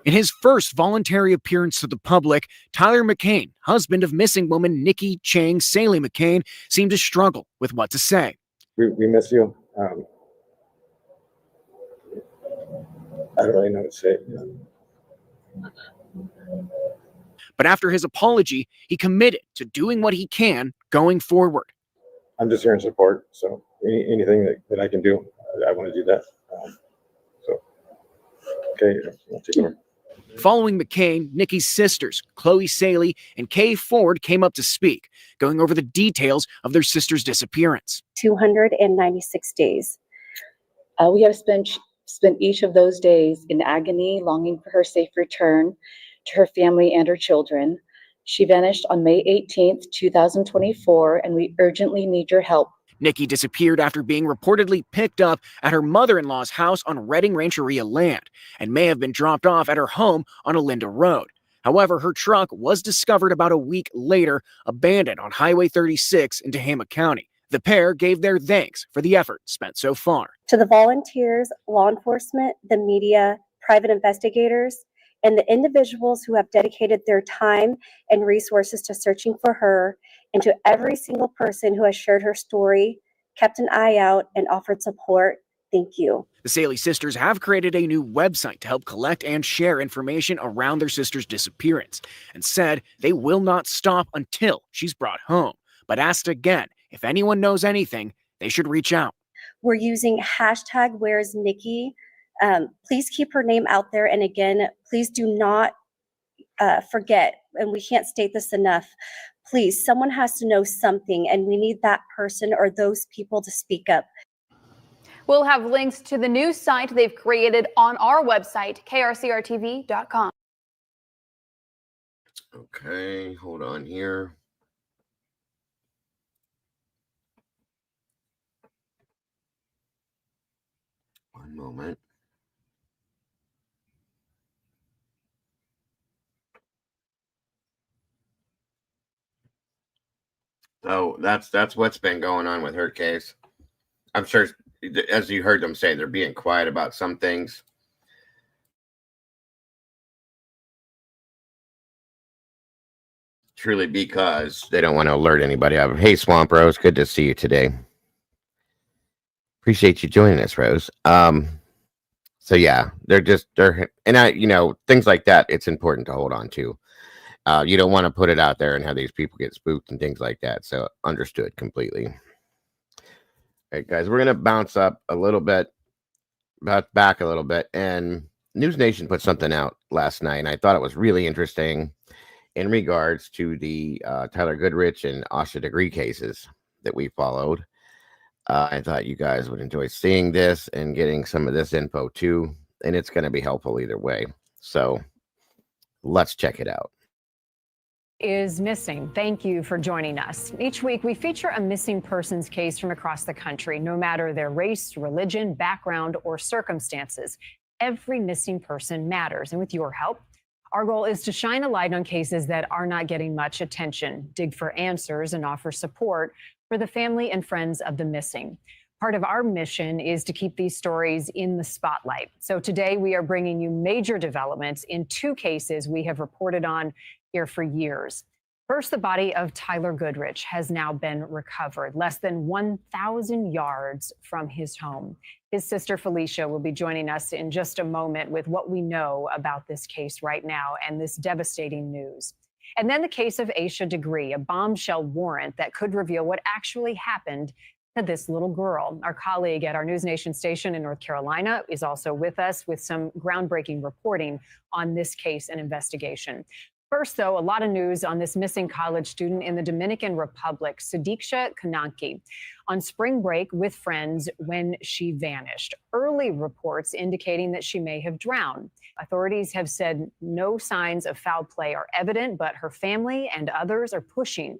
In his first voluntary appearance to the public, Tyler McCain, husband of missing woman Nikki Chang Saley McCain, seemed to struggle with what to say. We miss you. I don't really know what to say. But after his apology, he committed to doing what he can going forward. I'm just here in support, so anything that I can do, I want to do that. Okay, I'll take over. Following McCain, Nikki's sisters, Chloe Saley and Kay Ford, came up to speak, going over the details of their sister's disappearance. 296 days. We have spent each of those days in agony, longing for her safe return to her family and her children. She vanished on May 18th, 2024, and we urgently need your help. Nikki disappeared after being reportedly picked up at her mother-in-law's house on Redding Rancheria land and may have been dropped off at her home on Olinda Road. However, her truck was discovered about a week later, abandoned on Highway 36 in Tehama County. The pair gave their thanks for the effort spent so far. To the volunteers, law enforcement, the media, private investigators, and the individuals who have dedicated their time and resources to searching for her, and to every single person who has shared her story, kept an eye out, and offered support, thank you. The Saley sisters have created a new website to help collect and share information around their sister's disappearance, and said they will not stop until she's brought home, but asked again if anyone knows anything, they should reach out. We're using hashtag Where's Nikki. Please keep her name out there. And again, please do not forget, and we can't state this enough, Please, someone has to know something, and we need that person or those people to speak up. We'll have links to the news site they've created on our website, krcrtv.com. Okay, hold on here. One moment. So that's what's been going on with her case. I'm sure, as you heard them say, they're being quiet about some things. Truly because they don't want to alert anybody of it. Hey, Swamp Rose, good to see you today. Appreciate you joining us, Rose. So yeah, things like that, it's important to hold on to. You don't want to put it out there and have these people get spooked and things like that. So understood completely. All right, guys, we're gonna bounce up a little bit, back a little bit, and News Nation put something out last night, and I thought it was really interesting in regards to the Tyler Goodrich and Asha Degree cases that we followed. I thought you guys would enjoy seeing this and getting some of this info too, and it's going to be helpful either way. So let's check it out. Is missing. Thank you for joining us. Each week, we feature a missing persons case from across the country, no matter their race, religion, background, or circumstances. Every missing person matters, and with your help, our goal is to shine a light on cases that are not getting much attention, dig for answers, and offer support for the family and friends of the missing. Part of our mission is to keep these stories in the spotlight. So today we are bringing you major developments in two cases we have reported on here for years. First, the body of Tyler Goodrich has now been recovered less than 1,000 yards from his home. His sister Felicia will be joining us in just a moment with what we know about this case right now and this devastating news. And then the case of Asha Degree, a bombshell warrant that could reveal what actually happened to this little girl. Our colleague at our News Nation station in North Carolina is also with us with some groundbreaking reporting on this case and investigation. First, though, a lot of news on this missing college student in the Dominican Republic, Sadiksha Kananki, on spring break with friends when she vanished. Early reports indicating that she may have drowned. Authorities have said no signs of foul play are evident, but her family and others are pushing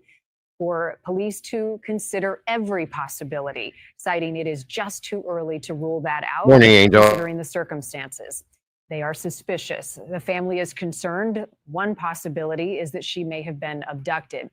for police to consider every possibility, citing it is just too early to rule that out, considering the circumstances. They are suspicious. The family is concerned. One possibility is that she may have been abducted.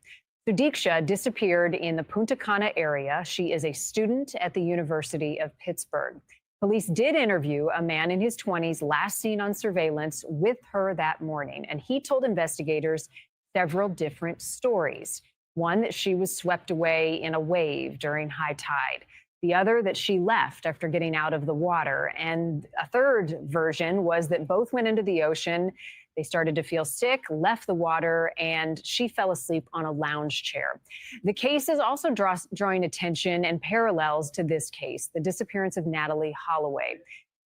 Sadiksha disappeared in the Punta Cana area. She is a student at the University of Pittsburgh. Police did interview a man in his 20s last seen on surveillance with her that morning, and he told investigators several different stories. One, that she was swept away in a wave during high tide. The other, that she left after getting out of the water. And a third version was that both went into the ocean. They started to feel sick, left the water, and she fell asleep on a lounge chair. The case is also drawing attention and parallels to this case, the disappearance of Natalie Holloway.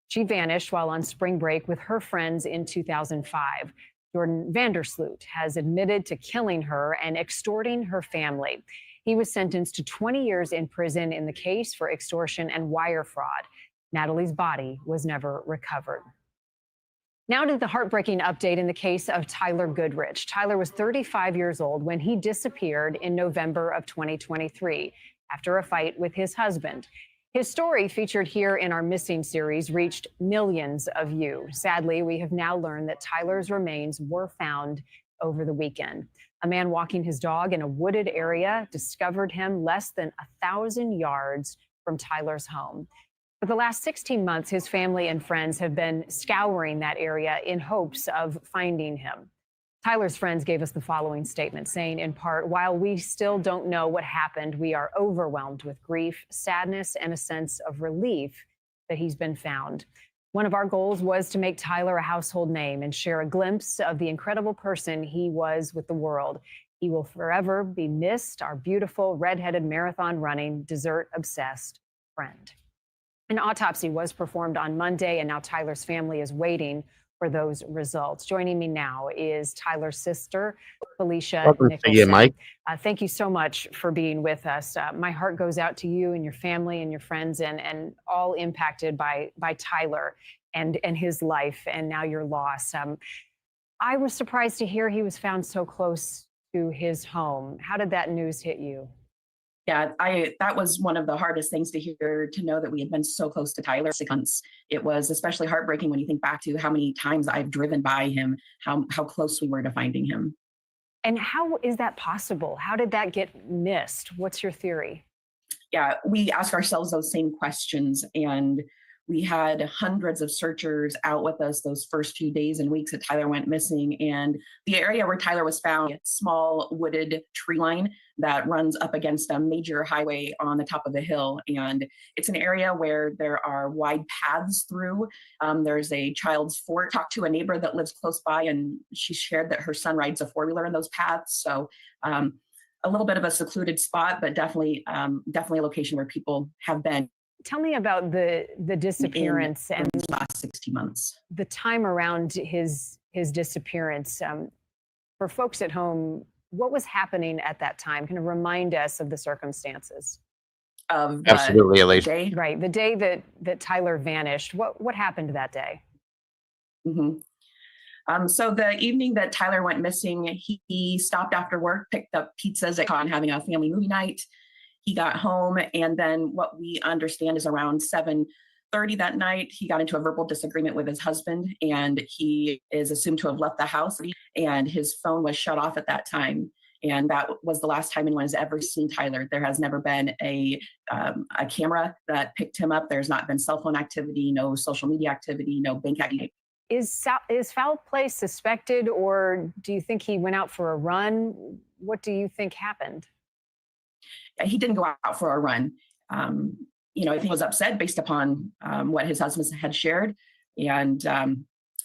She vanished while on spring break with her friends in 2005. Jordan Vandersloot has admitted to killing her and extorting her family. He was sentenced to 20 years in prison in the case for extortion and wire fraud. Natalie's body was never recovered. Now to the heartbreaking update in the case of Tyler Goodrich. Tyler was 35 years old when he disappeared in November of 2023 after a fight with his husband. His story, featured here in our Missing series, reached millions of views. Sadly, we have now learned that Tyler's remains were found over the weekend. A man walking his dog in a wooded area discovered him less than 1,000 yards from Tyler's home. For the last 16 months, his family and friends have been scouring that area in hopes of finding him. Tyler's friends gave us the following statement, saying in part, "While we still don't know what happened, we are overwhelmed with grief, sadness, and a sense of relief that he's been found. One of our goals was to make Tyler a household name and share a glimpse of the incredible person he was with the world. He will forever be missed, our beautiful, redheaded, marathon-running, dessert-obsessed friend." An autopsy was performed on Monday, and now Tyler's family is waiting for those results. Joining me now is Tyler's sister, Felicia Welcome to Nicholson. you, Mike. Thank you so much for being with us. My heart goes out to you and your family and your friends and all impacted by Tyler and his life and now your loss. I was surprised to hear he was found so close to his home. How did that news hit you? Yeah, that was one of the hardest things to hear, to know that we had been so close to Tyler 6 months. It was especially heartbreaking when you think back to how many times I've driven by him, how close we were to finding him. And how is that possible? How did that get missed? What's your theory? Yeah, we ask ourselves those same questions, and we had hundreds of searchers out with us those first few days and weeks that Tyler went missing. And the area where Tyler was found, a small wooded tree line that runs up against a major highway on the top of a hill. And it's an area where there are wide paths through. There's a child's fort. Talked to a neighbor that lives close by, and she shared that her son rides a four-wheeler in those paths. So a little bit of a secluded spot, but definitely a location where people have been. Tell me about the disappearance and the last 60 months. The time around his disappearance. For folks at home, what was happening at that time? Can you remind us of the circumstances? Absolutely, Alicia. Right, the day that Tyler vanished. What happened that day? Mm-hmm. So the evening that Tyler went missing, he stopped after work, picked up pizzas at Con, having a family movie night. He got home, and then what we understand is around 7:30 that night, he got into a verbal disagreement with his husband, and he is assumed to have left the house, and his phone was shut off at that time. And that was the last time anyone has ever seen Tyler. There has never been a camera that picked him up. There's not been cell phone activity, no social media activity, no bank activity. Is foul play suspected, or do you think he went out for a run? What do you think happened? He didn't go out for a run. He was upset based upon what his husband had shared. And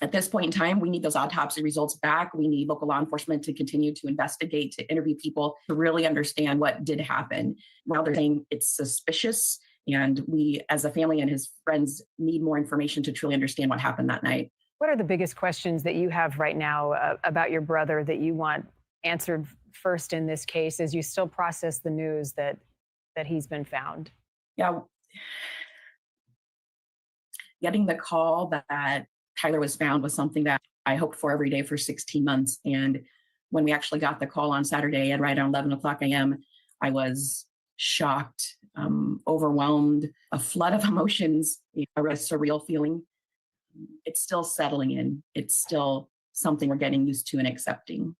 at this point in time, we need those autopsy results back. We need local law enforcement to continue to investigate, to interview people, to really understand what did happen. Now they're saying it's suspicious, and we, as a family and his friends, need more information to truly understand what happened that night. What are the biggest questions that you have right now about your brother that you want answered first in this case, as you still process the news that he's been found? Yeah. Getting the call that Tyler was found was something that I hoped for every day for 16 months. And when we actually got the call on Saturday at right around 11 o'clock a.m., I was shocked, overwhelmed, a flood of emotions, a really surreal feeling. It's still settling in. It's still something we're getting used to and accepting.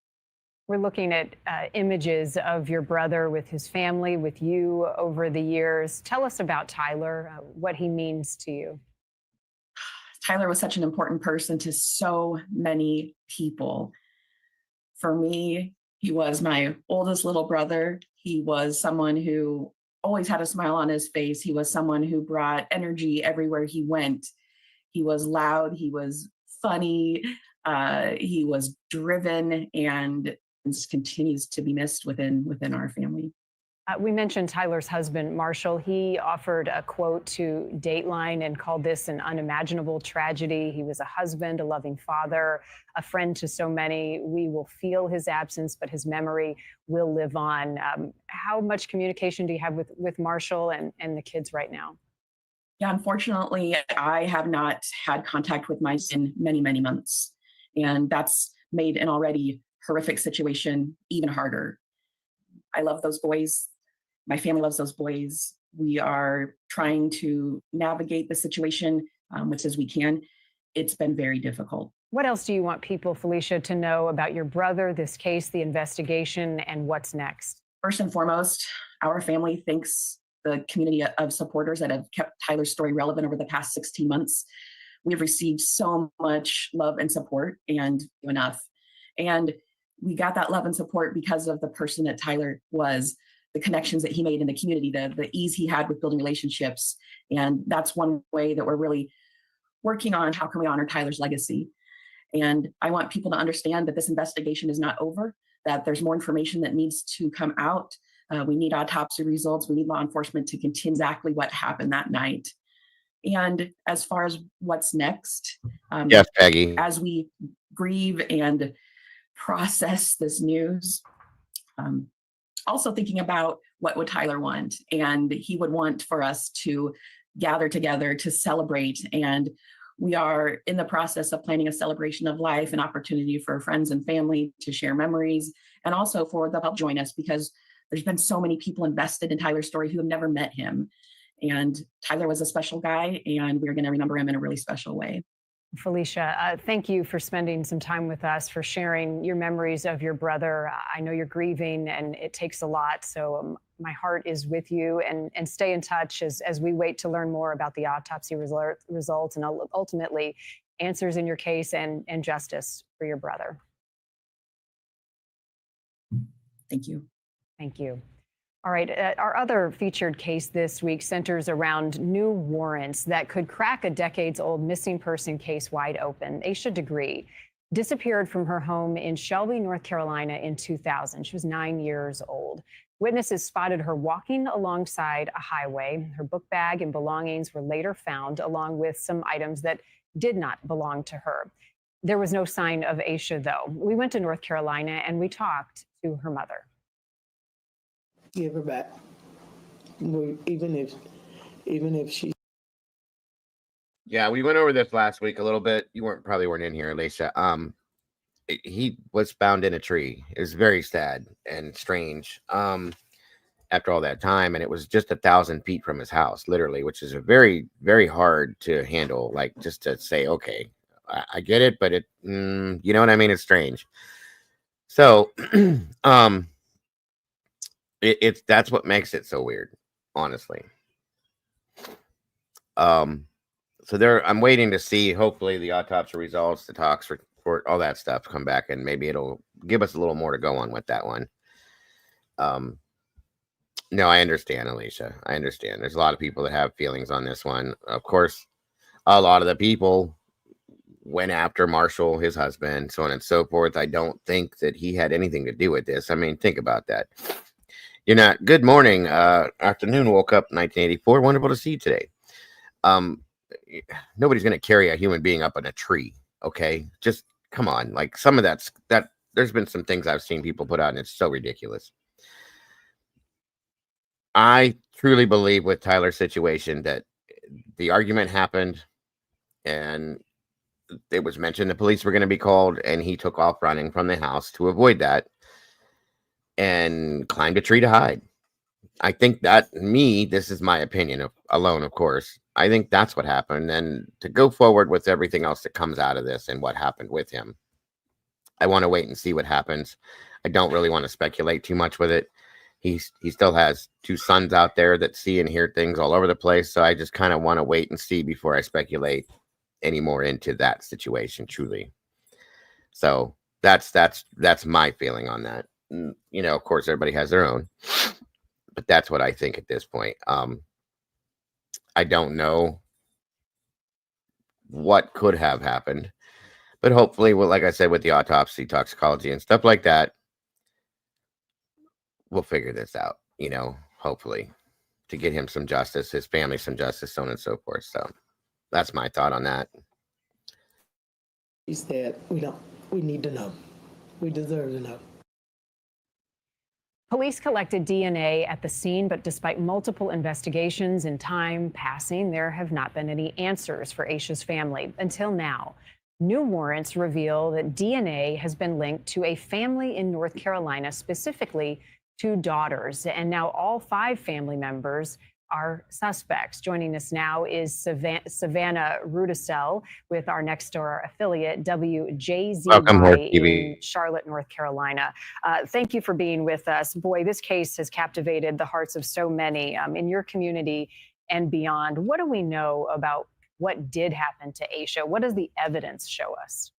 We're looking at images of your brother with his family, with you over the years. Tell us about Tyler, what he means to you. Tyler was such an important person to so many people. For me, he was my oldest little brother. He was someone who always had a smile on his face. He was someone who brought energy everywhere he went. He was loud. He was funny. He was driven, and continues to be missed within our family. We mentioned Tyler's husband, Marshall. He offered a quote to Dateline and called this an unimaginable tragedy. He was a husband, a loving father, a friend to so many. We will feel his absence, but his memory will live on. How much communication do you have with Marshall and the kids right now? Yeah, unfortunately, I have not had contact with my son in many, many months. And that's made an already horrific situation even harder. I love those boys. My family loves those boys. We are trying to navigate the situation much as we can. It's been very difficult. What else do you want people, Felicia, to know about your brother, this case, the investigation, and what's next? First and foremost, our family thanks the community of supporters that have kept Tyler's story relevant over the past 16 months. We've received so much love and support, and enough. And we got that love and support because of the person that Tyler was, the connections that he made in the community, the ease he had with building relationships. And that's one way that we're really working on how can we honor Tyler's legacy. And I want people to understand that this investigation is not over, that there's more information that needs to come out. We need autopsy results. We need law enforcement to continue exactly what happened that night. And as far as what's next, Yes, Peggy. as we grieve and process this news, also thinking about what would Tyler want, and he would want for us to gather together to celebrate. And we are in the process of planning a celebration of life, an opportunity for friends and family to share memories, and also for the help join us, because there's been so many people invested in Tyler's story who have never met him. And Tyler was a special guy, and we're going to remember him in a really special way. Felicia, thank you for spending some time with us, for sharing your memories of your brother. I know you're grieving and it takes a lot. So my heart is with you, and stay in touch as we wait to learn more about the autopsy results and ultimately answers in your case and justice for your brother. Thank you. Thank you. All right, our other featured case this week centers around new warrants that could crack a decades-old missing person case wide open. Aisha Degree disappeared from her home in Shelby, North Carolina in 2000. She was 9 years old. Witnesses spotted her walking alongside a highway. Her book bag and belongings were later found, along with some items that did not belong to her. There was no sign of Aisha, though. We went to North Carolina and we talked to her mother. Give her back. Even if she. Yeah, we went over this last week a little bit. You probably weren't in here, Alicia. He was found in a tree. It was very sad and strange. After all that time, and it was just 1,000 feet from his house, literally, which is a very, very hard to handle. Like, just to say, okay, I get it, but you know what I mean? It's strange. So, it's that's what makes it so weird, honestly. So I'm waiting to see, hopefully, the autopsy results, the tox report, all that stuff come back, and maybe it'll give us a little more to go on with that one. No, I understand, Alicia. I understand. There's a lot of people that have feelings on this one. Of course, a lot of the people went after Marshall, his husband, so on and so forth. I don't think that he had anything to do with this. I mean, think about that. You're not. Good morning, afternoon. Woke up 1984. Wonderful to see you today. Nobody's going to carry a human being up in a tree. Okay, just come on. Like, some of that. There's been some things I've seen people put out, and it's so ridiculous. I truly believe with Tyler's situation that the argument happened, and it was mentioned the police were going to be called, and he took off running from the house to avoid that and climbed a tree to hide. I think that this is my opinion alone, of course. I think that's what happened. And to go forward with everything else that comes out of this and what happened with him, I want to wait and see what happens. I don't really want to speculate too much with it. He still has 2 sons out there that see and hear things all over the place. So I just kind of want to wait and see before I speculate any more into that situation, truly. So that's my feeling on that. You know, of course, everybody has their own, but that's what I think at this point. I don't know what could have happened, but hopefully, well, like I said, with the autopsy, toxicology, and stuff like that, we'll figure this out, you know, hopefully, to get him some justice, his family some justice, so on and so forth. So that's my thought on that. He said, we need to know. We deserve to know. Police collected DNA at the scene, but despite multiple investigations and time passing, there have not been any answers for Aisha's family until now. New warrants reveal that DNA has been linked to a family in North Carolina, specifically 2 daughters, and now all 5 family members are suspects. Joining us now is Savannah Rudisell with our Next Door affiliate, WJZY in Charlotte, North Carolina. Thank you for being with us. Boy, this case has captivated the hearts of so many in your community and beyond. What do we know about what did happen to Aisha? What does the evidence show us?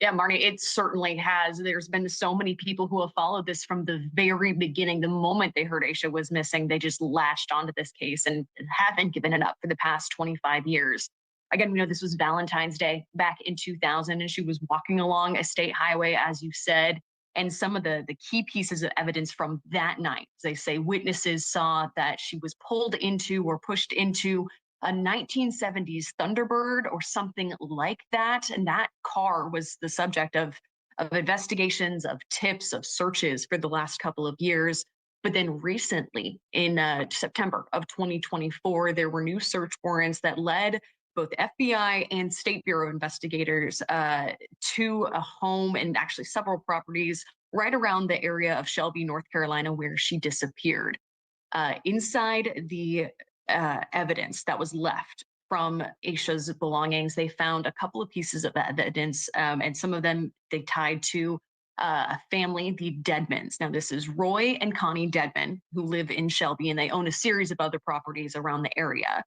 Yeah, Marnie, it certainly has. There's been so many people who have followed this from the very beginning. The moment they heard Aisha was missing, they just latched onto this case and haven't given it up for the past 25 years. Again, we know this was Valentine's Day back in 2000, and she was walking along a state highway, as you said. And some of the key pieces of evidence from that night, they say witnesses saw that she was pulled into or pushed into a 1970s Thunderbird or something like that. And that car was the subject of investigations, of tips, of searches for the last couple of years. But then recently, in September of 2024, there were new search warrants that led both FBI and State Bureau investigators to a home and actually several properties right around the area of Shelby, North Carolina, where she disappeared. Inside the evidence that was left from Aisha's belongings, they found a couple of pieces of evidence, and some of them they tied to a family, the Deadmans. Now, this is Roy and Connie Deadman, who live in Shelby, and they own a series of other properties around the area.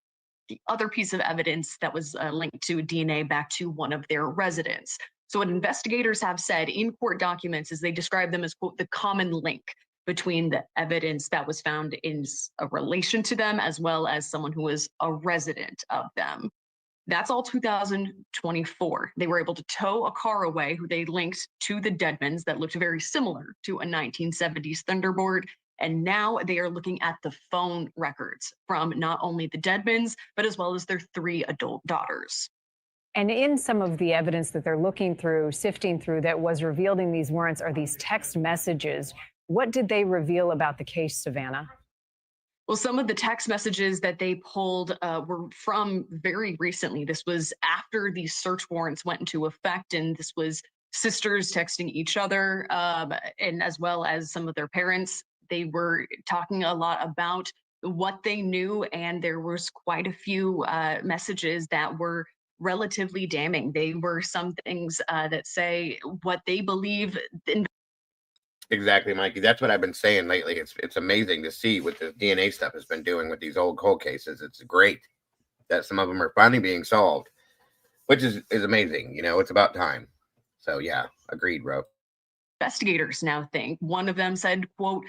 The other piece of evidence that was linked to DNA back to one of their residents. So what investigators have said in court documents is they describe them as, quote, the common link between the evidence that was found in a relation to them, as well as someone who was a resident of them. That's all 2024. They were able to tow a car away who they linked to the Deadmans that looked very similar to a 1970s Thunderbird. And now they are looking at the phone records from not only the Deadmans, but as well as their 3 adult daughters. And in some of the evidence that they're looking through, sifting through, that was revealed in these warrants are these text messages. What did they reveal about the case, Savannah? Well, some of the text messages that they pulled were from very recently. This was after these search warrants went into effect, and this was sisters texting each other, and as well as some of their parents. They were talking a lot about what they knew, and there was quite a few messages that were relatively damning. They were some things that say what they believe. Exactly, Mikey. That's what I've been saying lately. It's amazing to see what the DNA stuff has been doing with these old cold cases. It's great that some of them are finally being solved, which is amazing. You know, it's about time. So yeah, agreed, bro. Investigators now think. One of them said, quote,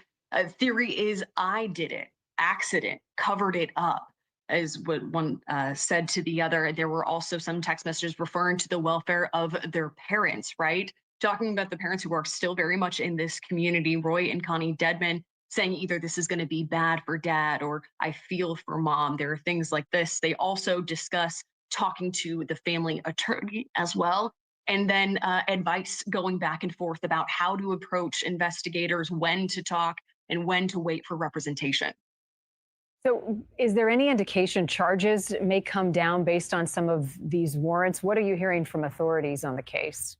theory is I did it, accident, covered it up, is what one said to the other. There were also some text messages referring to the welfare of their parents, right? Talking about the parents who are still very much in this community, Roy and Connie Deadman, saying either this is going to be bad for dad or I feel for mom. There are things like this. They also discuss talking to the family attorney as well. And then advice going back and forth about how to approach investigators, when to talk and when to wait for representation. So is there any indication charges may come down based on some of these warrants? What are you hearing from authorities on the case?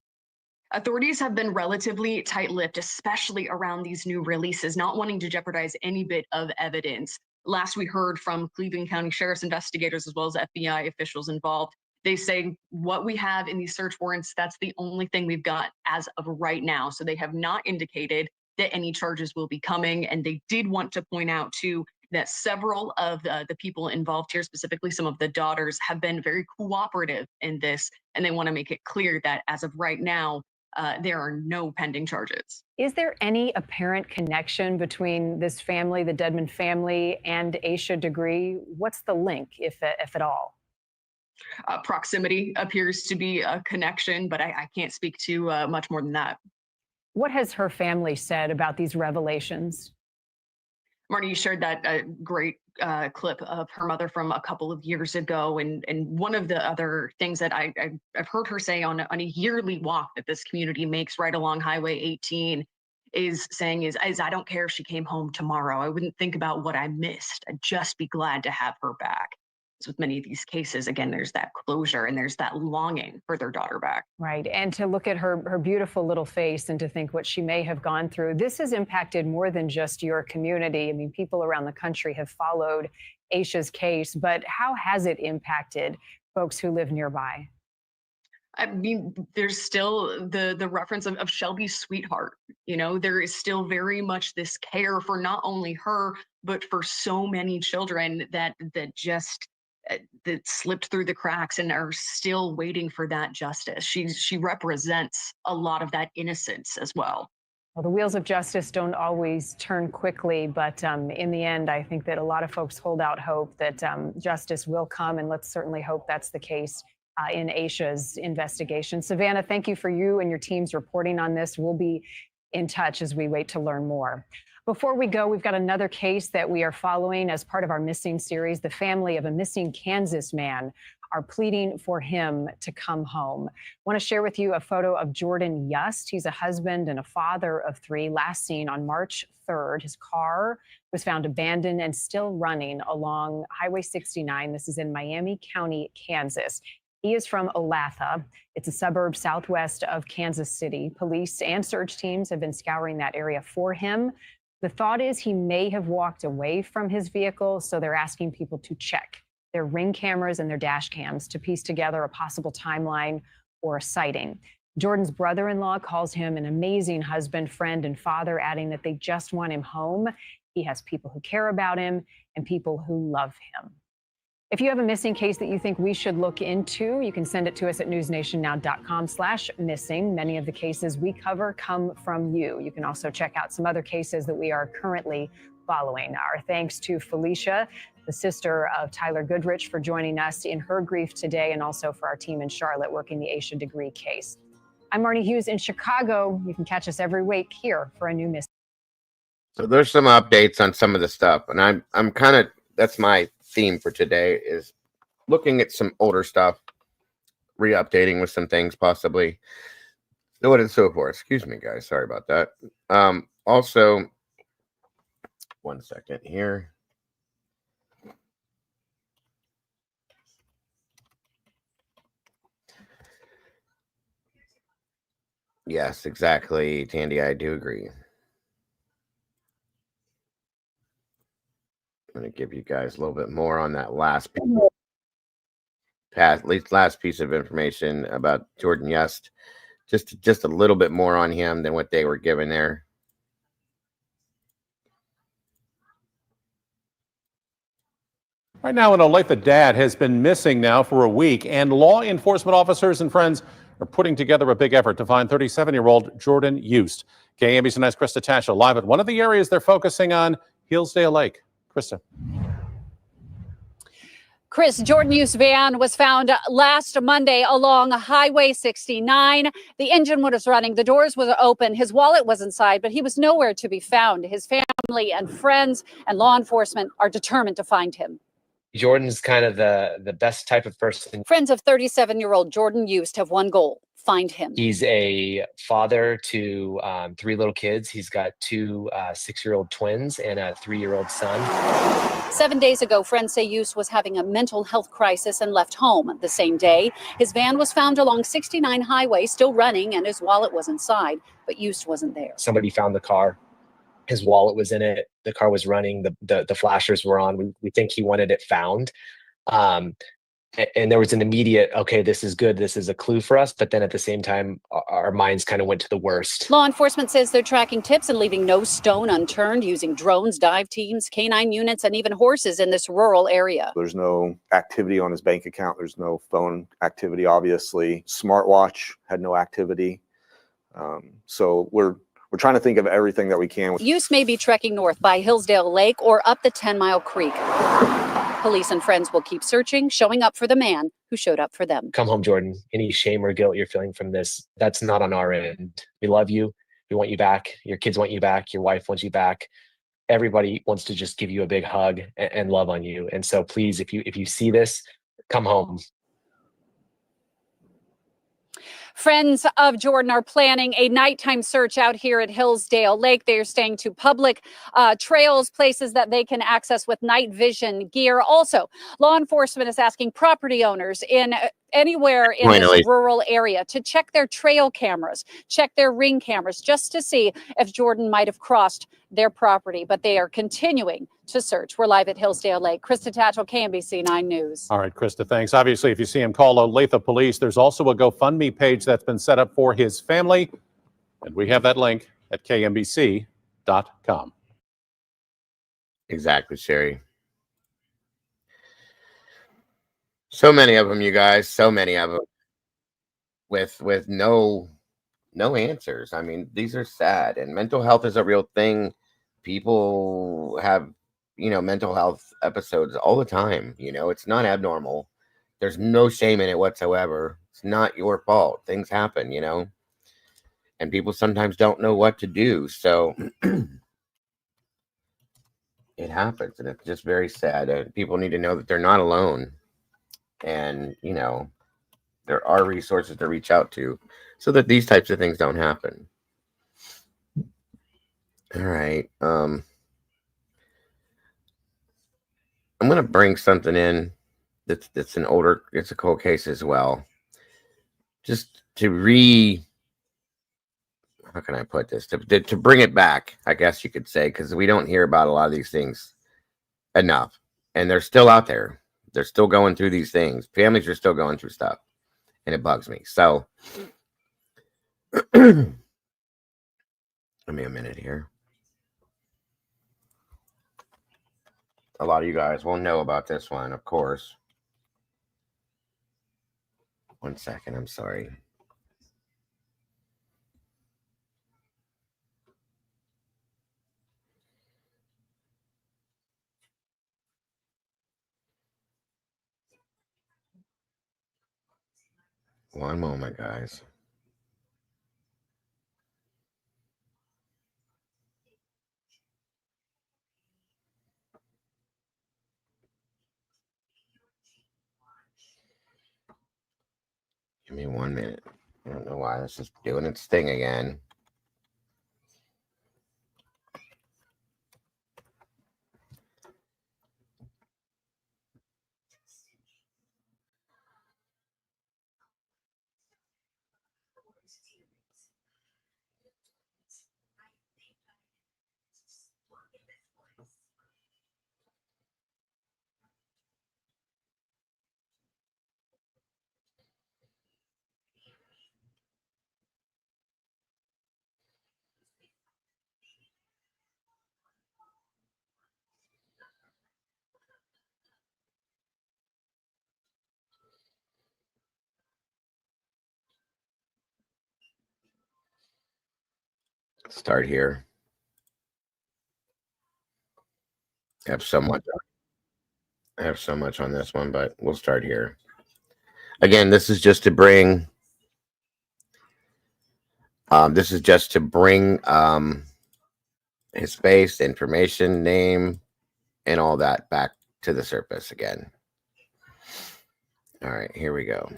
Authorities have been relatively tight-lipped, especially around these new releases, not wanting to jeopardize any bit of evidence. Last we heard from Cleveland County Sheriff's investigators, as well as FBI officials involved, they say what we have in these search warrants, that's the only thing we've got as of right now. So they have not indicated that any charges will be coming. And they did want to point out, too, that several of the people involved here, specifically some of the daughters, have been very cooperative in this. And they want to make it clear that as of right now, there are no pending charges. Is there any apparent connection between this family, the Deadman family, and Aisha Degree? What's the link, if at all? Proximity appears to be a connection, but I can't speak to much more than that. What has her family said about these revelations? Marty, you shared that great clip of her mother from a couple of years ago. And one of the other things that I've heard her say on a yearly walk that this community makes right along Highway 18 is saying is I don't care if she came home tomorrow. I wouldn't think about what I missed. I'd just be glad to have her back. So with many of these cases, again, there's that closure and there's that longing for their daughter back. Right. And to look at her beautiful little face and to think what she may have gone through. This has impacted more than just your community. I mean, people around the country have followed Aisha's case, but how has it impacted folks who live nearby? I mean, there's still the reference of Shelby's sweetheart. You know, there is still very much this care for not only her, but for so many children that just that slipped through the cracks and are still waiting for that justice. She represents a lot of that innocence as well. Well, the wheels of justice don't always turn quickly, but in the end, I think that a lot of folks hold out hope that justice will come, and let's certainly hope that's the case in Aisha's investigation. Savannah, thank you for you and your team's reporting on this. We'll be in touch as we wait to learn more. Before we go, we've got another case that we are following as part of our missing series. The family of a missing Kansas man are pleading for him to come home. I want to share with you a photo of Jordan Yust. He's a husband and a father of 3, last seen on March 3rd. His car was found abandoned and still running along Highway 69. This is in Miami County, Kansas. He is from Olathe. It's a suburb southwest of Kansas City. Police and search teams have been scouring that area for him. The thought is he may have walked away from his vehicle, so they're asking people to check their Ring cameras and their dash cams to piece together a possible timeline or a sighting. Jordan's brother-in-law calls him an amazing husband, friend, and father, adding that they just want him home. He has people who care about him and people who love him. If you have a missing case that you think we should look into, you can send it to us at newsnationnow.com/missing. Many of the cases we cover come from you. You can also check out some other cases that we are currently following. Our thanks to Felicia, the sister of Tyler Goodrich, for joining us in her grief today, and also for our team in Charlotte working the Aisha Degree case. I'm Marnie Hughes in Chicago. You can catch us every week here for a new missing. So there's some updates on some of the stuff, and I'm kind of, that's my theme for today, is looking at some older stuff, re-updating with some things possibly, so on and so forth. Excuse me, guys, sorry about that. Also, one second here. Yes, exactly, Tandy, I do agree. I'm going to give you guys a little bit more on that last piece of information about Jordan Yust. Just a little bit more on him than what they were given there. Right now in Olathe, dad has been missing now for a week, and law enforcement officers and friends are putting together a big effort to find 37-year-old Jordan Yust. KMBC Night's Krista Tasha live at one of the areas they're focusing on, Hillsdale Lake. Krista. Chris, Jordan Yust's van was found last Monday along Highway 69. The engine was running, the doors were open, his wallet was inside, but he was nowhere to be found. His family and friends and law enforcement are determined to find him. Jordan's kind of the best type of person. Friends of 37-year-old Jordan Yust have one goal: find him. He's a father to 3 little kids. He's got 2 6-year-old twins and a 3-year-old son. 7 days ago, friends say Yust was having a mental health crisis and left home. The same day, his van was found along 69 Highway, still running, and his wallet was inside, but Yust wasn't there. Somebody found the car. His wallet was in it. The car was running. The flashers were on. We think he wanted it found. And there was an immediate, okay, this is good. This is a clue for us. But then at the same time, our minds kind of went to the worst. Law enforcement says they're tracking tips and leaving no stone unturned, using drones, dive teams, canine units, and even horses in this rural area. There's no activity on his bank account. There's no phone activity, obviously. Smartwatch had no activity. So we're trying to think of everything that we can. Yust may be trekking north by Hillsdale Lake or up the 10-mile creek. Police and friends will keep searching, showing up for the man who showed up for them. Come home, Jordan. Any shame or guilt you're feeling from this, that's not on our end. We love you. We want you back. Your kids want you back. Your wife wants you back. Everybody wants to just give you a big hug and love on you. And so please, if you see this, come home. Friends of Jordan are planning a nighttime search out here at Hillsdale Lake. They are staying to public trails, places that they can access with night vision gear. Also, law enforcement is asking property owners in anywhere in this rural area to check their trail cameras, check their Ring cameras, just to see if Jordan might have crossed their property. But they are continuing to search. We're live at Hillsdale Lake. Krista Tatchell, KMBC 9 News. All right, Krista, thanks. Obviously, if you see him, call Olathe Police. There's also a GoFundMe page that's been set up for his family, and we have that link at kmbc.com. Exactly, Sherry. So many of them, you guys, so many of them with no answers. I mean, these are sad, and mental health is a real thing. People have, mental health episodes all the time. It's not abnormal. There's no shame in it whatsoever. It's not your fault. Things happen, and people sometimes don't know what to do. So it happens, and it's just very sad. People need to know that they're not alone, and you know, there are resources to reach out to so that these types of things don't happen. All right. I'm going to bring something in that's it's a cold case as well. Just to how can I put this? To bring it back, I guess you could say, because we don't hear about a lot of these things enough. And they're still out there. They're still going through these things. Families are still going through stuff. And it bugs me. So give me a minute here. A lot of you guys will know about this one, of course. 1 second, I'm sorry. One moment, guys. Give me 1 minute. I don't know why this is doing its thing again. Start here. I have so much on this one, but we'll start here. Again, this is just to bring his face, information, name, and all that back to the surface again. All right, here we go.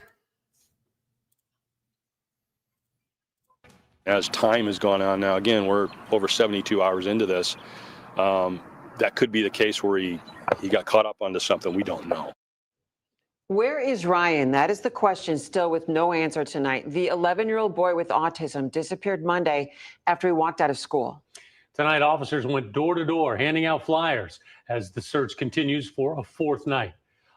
As time has gone on now, again, we're over 72 hours into this. That could be the case where he got caught up onto something we don't know. Where is Ryan? That is the question, still with no answer tonight. The 11-year-old boy with autism disappeared Monday after he walked out of school. Tonight, officers went door to door handing out flyers as the search continues for a fourth night.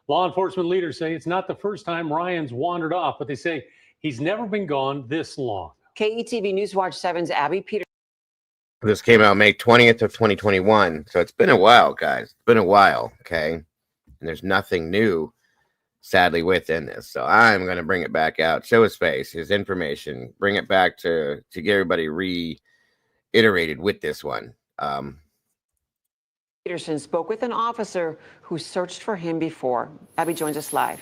Law enforcement leaders say it's not the first time Ryan's wandered off, but they say he's never been gone this long. KETV Newswatch 7's Abby Peter. This came out May 20th of 2021. So it's been a while, guys. It's been a while, okay? And there's nothing new, sadly, within this. So I'm going to bring it back out, show his face, his information, bring it back to get everybody reiterated with this one. Peterson spoke with an officer who searched for him before. Abby joins us live.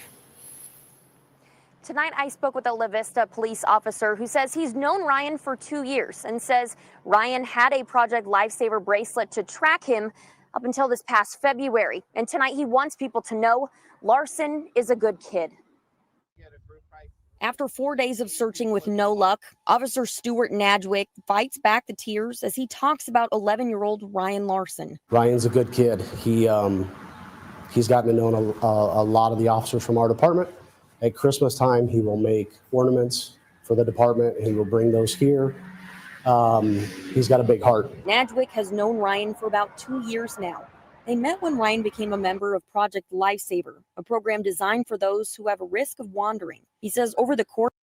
Tonight, I spoke with a La Vista police officer who says he's known Ryan for 2 years and says Ryan had a Project Lifesaver bracelet to track him up until this past February. And tonight, he wants people to know Larson is a good kid. After 4 days of searching with no luck, Officer Stuart Nadwick fights back the tears as he talks about 11-year-old Ryan Larson. Ryan's a good kid. He's gotten to know a lot of the officers from our department. At Christmas time, he will make ornaments for the department. He will bring those here. He's got a big heart. Nadwick has known Ryan for about 2 years now. They met when Ryan became a member of Project Lifesaver, a program designed for those who have a risk of wandering. He says over the course...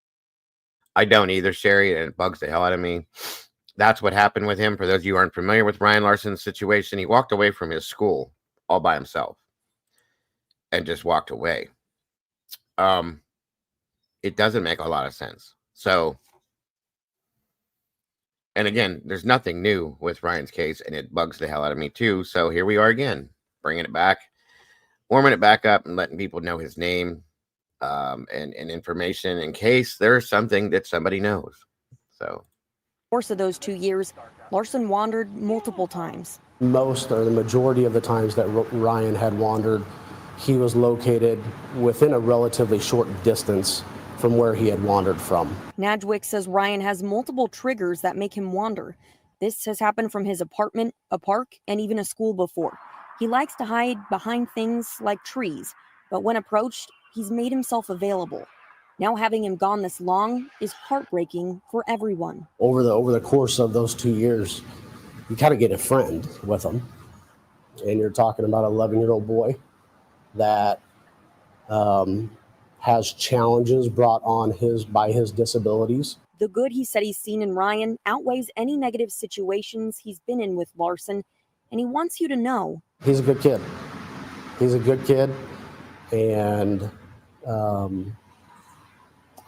I don't either, Sherry, and it bugs the hell out of me. That's what happened with him. For those of you who aren't familiar with Ryan Larson's situation, he walked away from his school all by himself and just walked away. It doesn't make a lot of sense. So, and again, there's nothing new with Ryan's case, and it bugs the hell out of me too. So here we are again, bringing it back, warming it back up, and letting people know his name and information in case there's something that somebody knows. So, course of those 2 years, Larson wandered multiple times. Most or the majority of the times that Ryan had wandered, he was located within a relatively short distance from where he had wandered from. Najwick says Ryan has multiple triggers that make him wander. This has happened from his apartment, a park, and even a school before. He likes to hide behind things like trees, but when approached, he's made himself available. Now having him gone this long is heartbreaking for everyone. Over the course of those 2 years, you kind of get a friend with him. And you're talking about an 11-year-old boy that has challenges brought on by his disabilities. The good he said he's seen in Ryan outweighs any negative situations he's been in with Larson, and he wants you to know. He's a good kid. He's a good kid, and I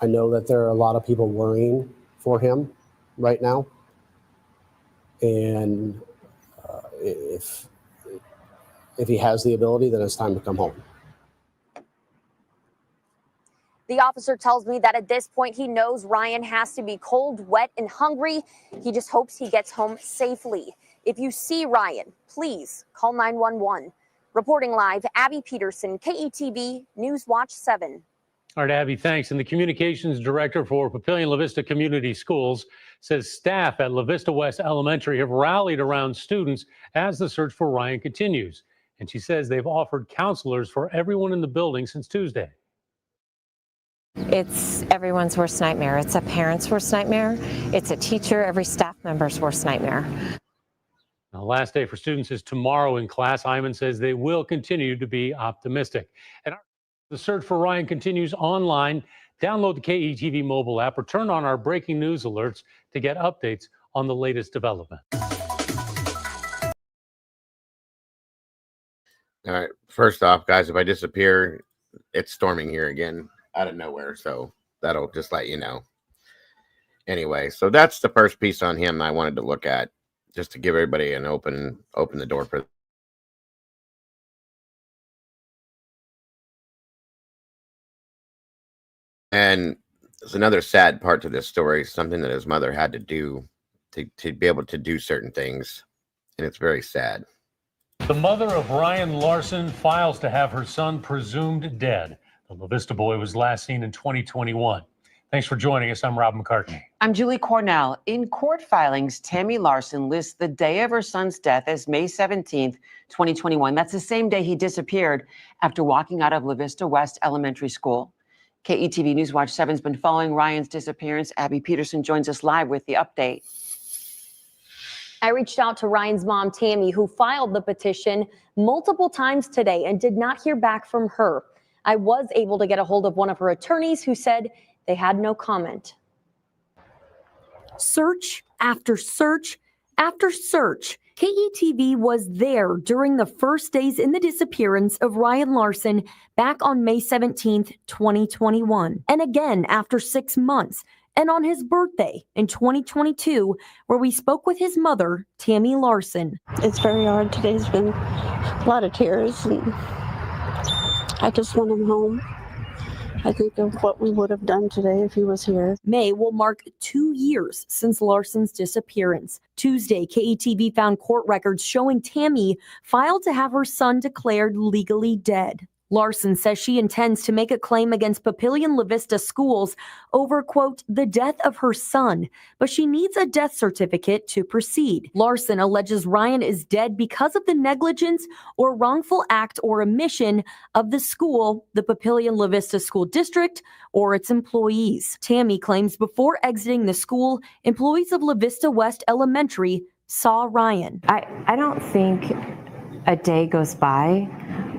know that there are a lot of people worrying for him right now. And if he has the ability, then it's time to come home. The officer tells me that at this point, he knows Ryan has to be cold, wet, and hungry. He just hopes he gets home safely. If you see Ryan, please call 911. Reporting live, Abby Peterson, KETV News Watch 7. All right, Abby, thanks. And the communications director for Papillion La Vista Community Schools says staff at La Vista West Elementary have rallied around students as the search for Ryan continues. And she says they've offered counselors for everyone in the building since Tuesday. It's everyone's worst nightmare. It's a parent's worst nightmare. It's a teacher, every staff member's worst nightmare. The last day for students is tomorrow in class. Hyman says they will continue to be optimistic. And the search for Ryan continues online. Download the KETV mobile app or turn on our breaking news alerts to get updates on the latest development. All right. First off, guys, if I disappear, it's storming here again out of nowhere. So that'll just let you know. Anyway, so that's the first piece on him I wanted to look at, just to give everybody an open the door for. And there's another sad part to this story, something that his mother had to do to be able to do certain things. And it's very sad. The mother of Ryan Larson files to have her son presumed dead. The La Vista boy was last seen in 2021. Thanks for joining us. I'm Rob McCartney. I'm Julie Cornell. In court filings, Tammy Larson lists the day of her son's death as May 17th, 2021. That's the same day he disappeared after walking out of La Vista West Elementary School. KETV News Watch 7's been following Ryan's disappearance. Abby Peterson joins us live with the update. I reached out to Ryan's mom, Tammy, who filed the petition multiple times today and did not hear back from her. I was able to get a hold of one of her attorneys who said they had no comment. Search after search after search. KETV was there during the first days in the disappearance of Ryan Larson back on May 17th, 2021. And again after 6 months and on his birthday in 2022, where we spoke with his mother, Tammy Larson. It's very hard. Today's been a lot of tears, and I just want him home. I think of what we would have done today if he was here. May will mark 2 years since Larson's disappearance. Tuesday, KETV found court records showing Tammy filed to have her son declared legally dead. Larson says she intends to make a claim against Papillion La Vista schools over, quote, the death of her son, but she needs a death certificate to proceed. Larson alleges Ryan is dead because of the negligence or wrongful act or omission of the school, the Papillion La Vista School District, or its employees. Tammy claims before exiting the school, employees of La Vista West Elementary saw Ryan. I don't think a day goes by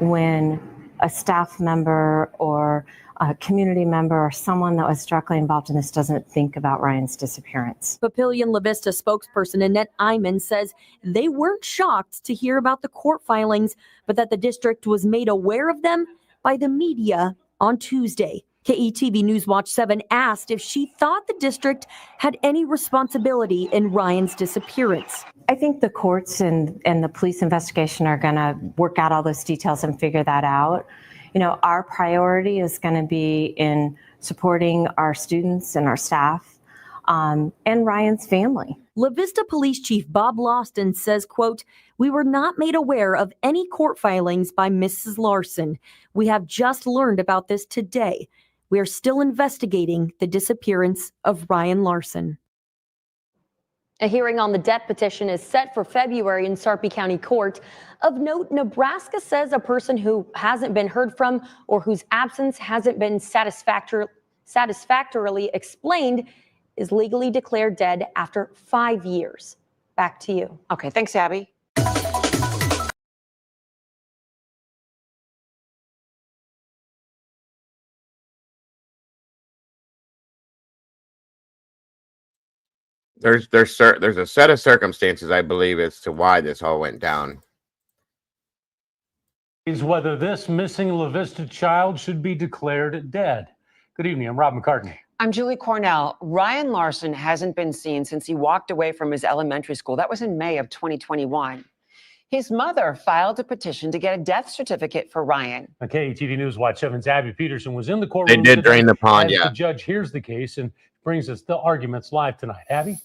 when a staff member or a community member or someone that was directly involved in this doesn't think about Ryan's disappearance. Papillion La Vista spokesperson Annette Iman says they weren't shocked to hear about the court filings, but that the district was made aware of them by the media on Tuesday. KETV News Watch 7 asked if she thought the district had any responsibility in Ryan's disappearance. I think the courts and the police investigation are going to work out all those details and figure that out. You know, our priority is going to be in supporting our students and our staff and Ryan's family. La Vista Police Chief Bob Lawston says, quote, "We were not made aware of any court filings by Mrs. Larson. We have just learned about this today. We are still investigating the disappearance of Ryan Larson." A hearing on the death petition is set for February in Sarpy County Court. Of note, Nebraska says a person who hasn't been heard from or whose absence hasn't been satisfactorily explained is legally declared dead after 5 years. Back to you. Okay, thanks, Abby. There's a set of circumstances, I believe, as to why this all went down. Is whether this missing La Vista child should be declared dead. Good evening, I'm Rob McCartney. I'm Julie Cornell. Ryan Larson hasn't been seen since he walked away from his elementary school. That was in May of 2021. His mother filed a petition to get a death certificate for Ryan. Okay, KETV News Watch 7's Abby Peterson was in the courtroom. They did drain the pond, as yeah. The judge hears the case and brings us the arguments live tonight. Abby?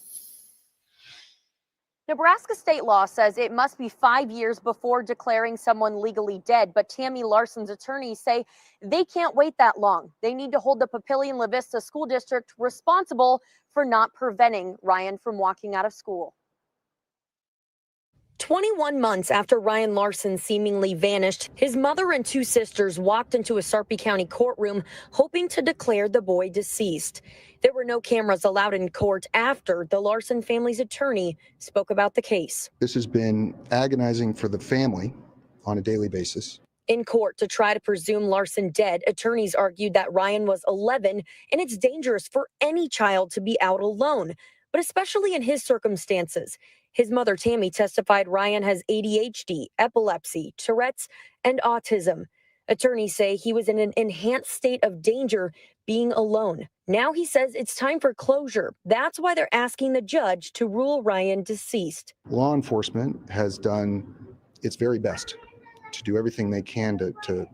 Nebraska state law says it must be 5 years before declaring someone legally dead, but Tammy Larson's attorneys say they can't wait that long. They need to hold the Papillion La Vista School District responsible for not preventing Ryan from walking out of school. 21 months after Ryan Larson seemingly vanished, his mother and 2 sisters walked into a Sarpy County courtroom hoping to declare the boy deceased. There were no cameras allowed in court after the Larson family's attorney spoke about the case. This has been agonizing for the family on a daily basis. In court, to try to presume Larson dead, attorneys argued that Ryan was 11 and it's dangerous for any child to be out alone, but especially in his circumstances. His mother, Tammy, testified Ryan has ADHD, epilepsy, Tourette's, and autism. Attorneys say he was in an enhanced state of danger being alone. Now he says it's time for closure. That's why they're asking the judge to rule Ryan deceased. Law enforcement has done its very best to do everything they can to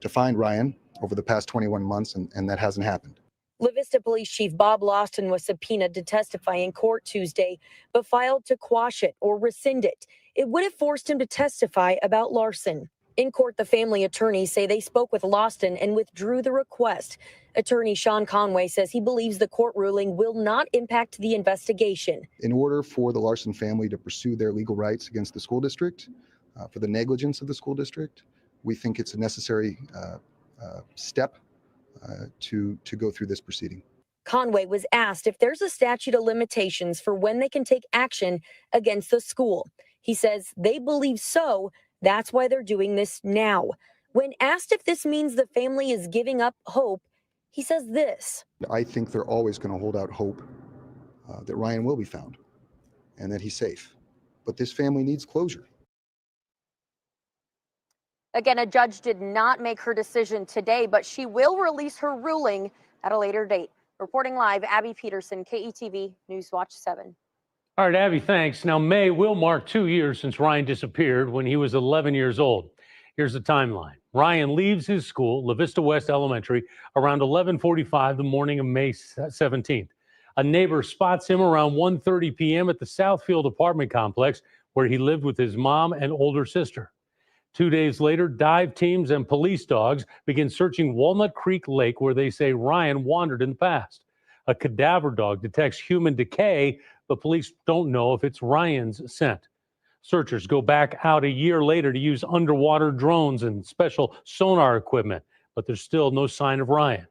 find Ryan over the past 21 months, and that hasn't happened. La Vista Police Chief Bob Lawston was subpoenaed to testify in court Tuesday, but filed to quash it or rescind it. It would have forced him to testify about Larson. In court, the family attorneys say they spoke with Lawston and withdrew the request. Attorney Sean Conway says he believes the court ruling will not impact the investigation. In order for the Larson family to pursue their legal rights against the school district, for the negligence of the school district, we think it's a necessary step to go through this proceeding. Conway was asked if there's a statute of limitations for when they can take action against the school. He says they believe so. That's why they're doing this now. When asked if this means the family is giving up hope, he says this. I think they're always going to hold out hope that Ryan will be found and that he's safe. But this family needs closure. Again, a judge did not make her decision today, but she will release her ruling at a later date. Reporting live, Abby Peterson, KETV News Watch 7. All right, Abby, thanks. Now, May will mark 2 years since Ryan disappeared when he was 11 years old. Here's the timeline. Ryan leaves his school, La Vista West Elementary, around 11:45 the morning of May 17th. A neighbor spots him around 1:30 p.m. at the Southfield apartment complex where he lived with his mom and older sister. 2 days later, dive teams and police dogs begin searching Walnut Creek Lake where they say Ryan wandered in the past. A cadaver dog detects human decay, but police don't know if it's Ryan's scent. Searchers go back out a year later to use underwater drones and special sonar equipment, but there's still no sign of Ryan.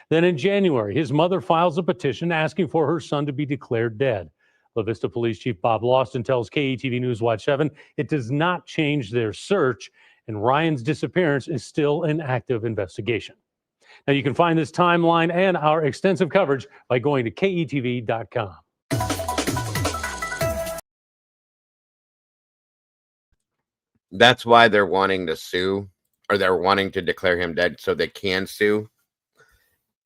Then in January, his mother files a petition asking for her son to be declared dead. La Vista Police Chief Bob Lawston tells KETV News Watch 7 it does not change their search, and Ryan's disappearance is still an active investigation. Now, you can find this timeline and our extensive coverage by going to KETV.com. That's why they're wanting to sue, or they're wanting to declare him dead so they can sue.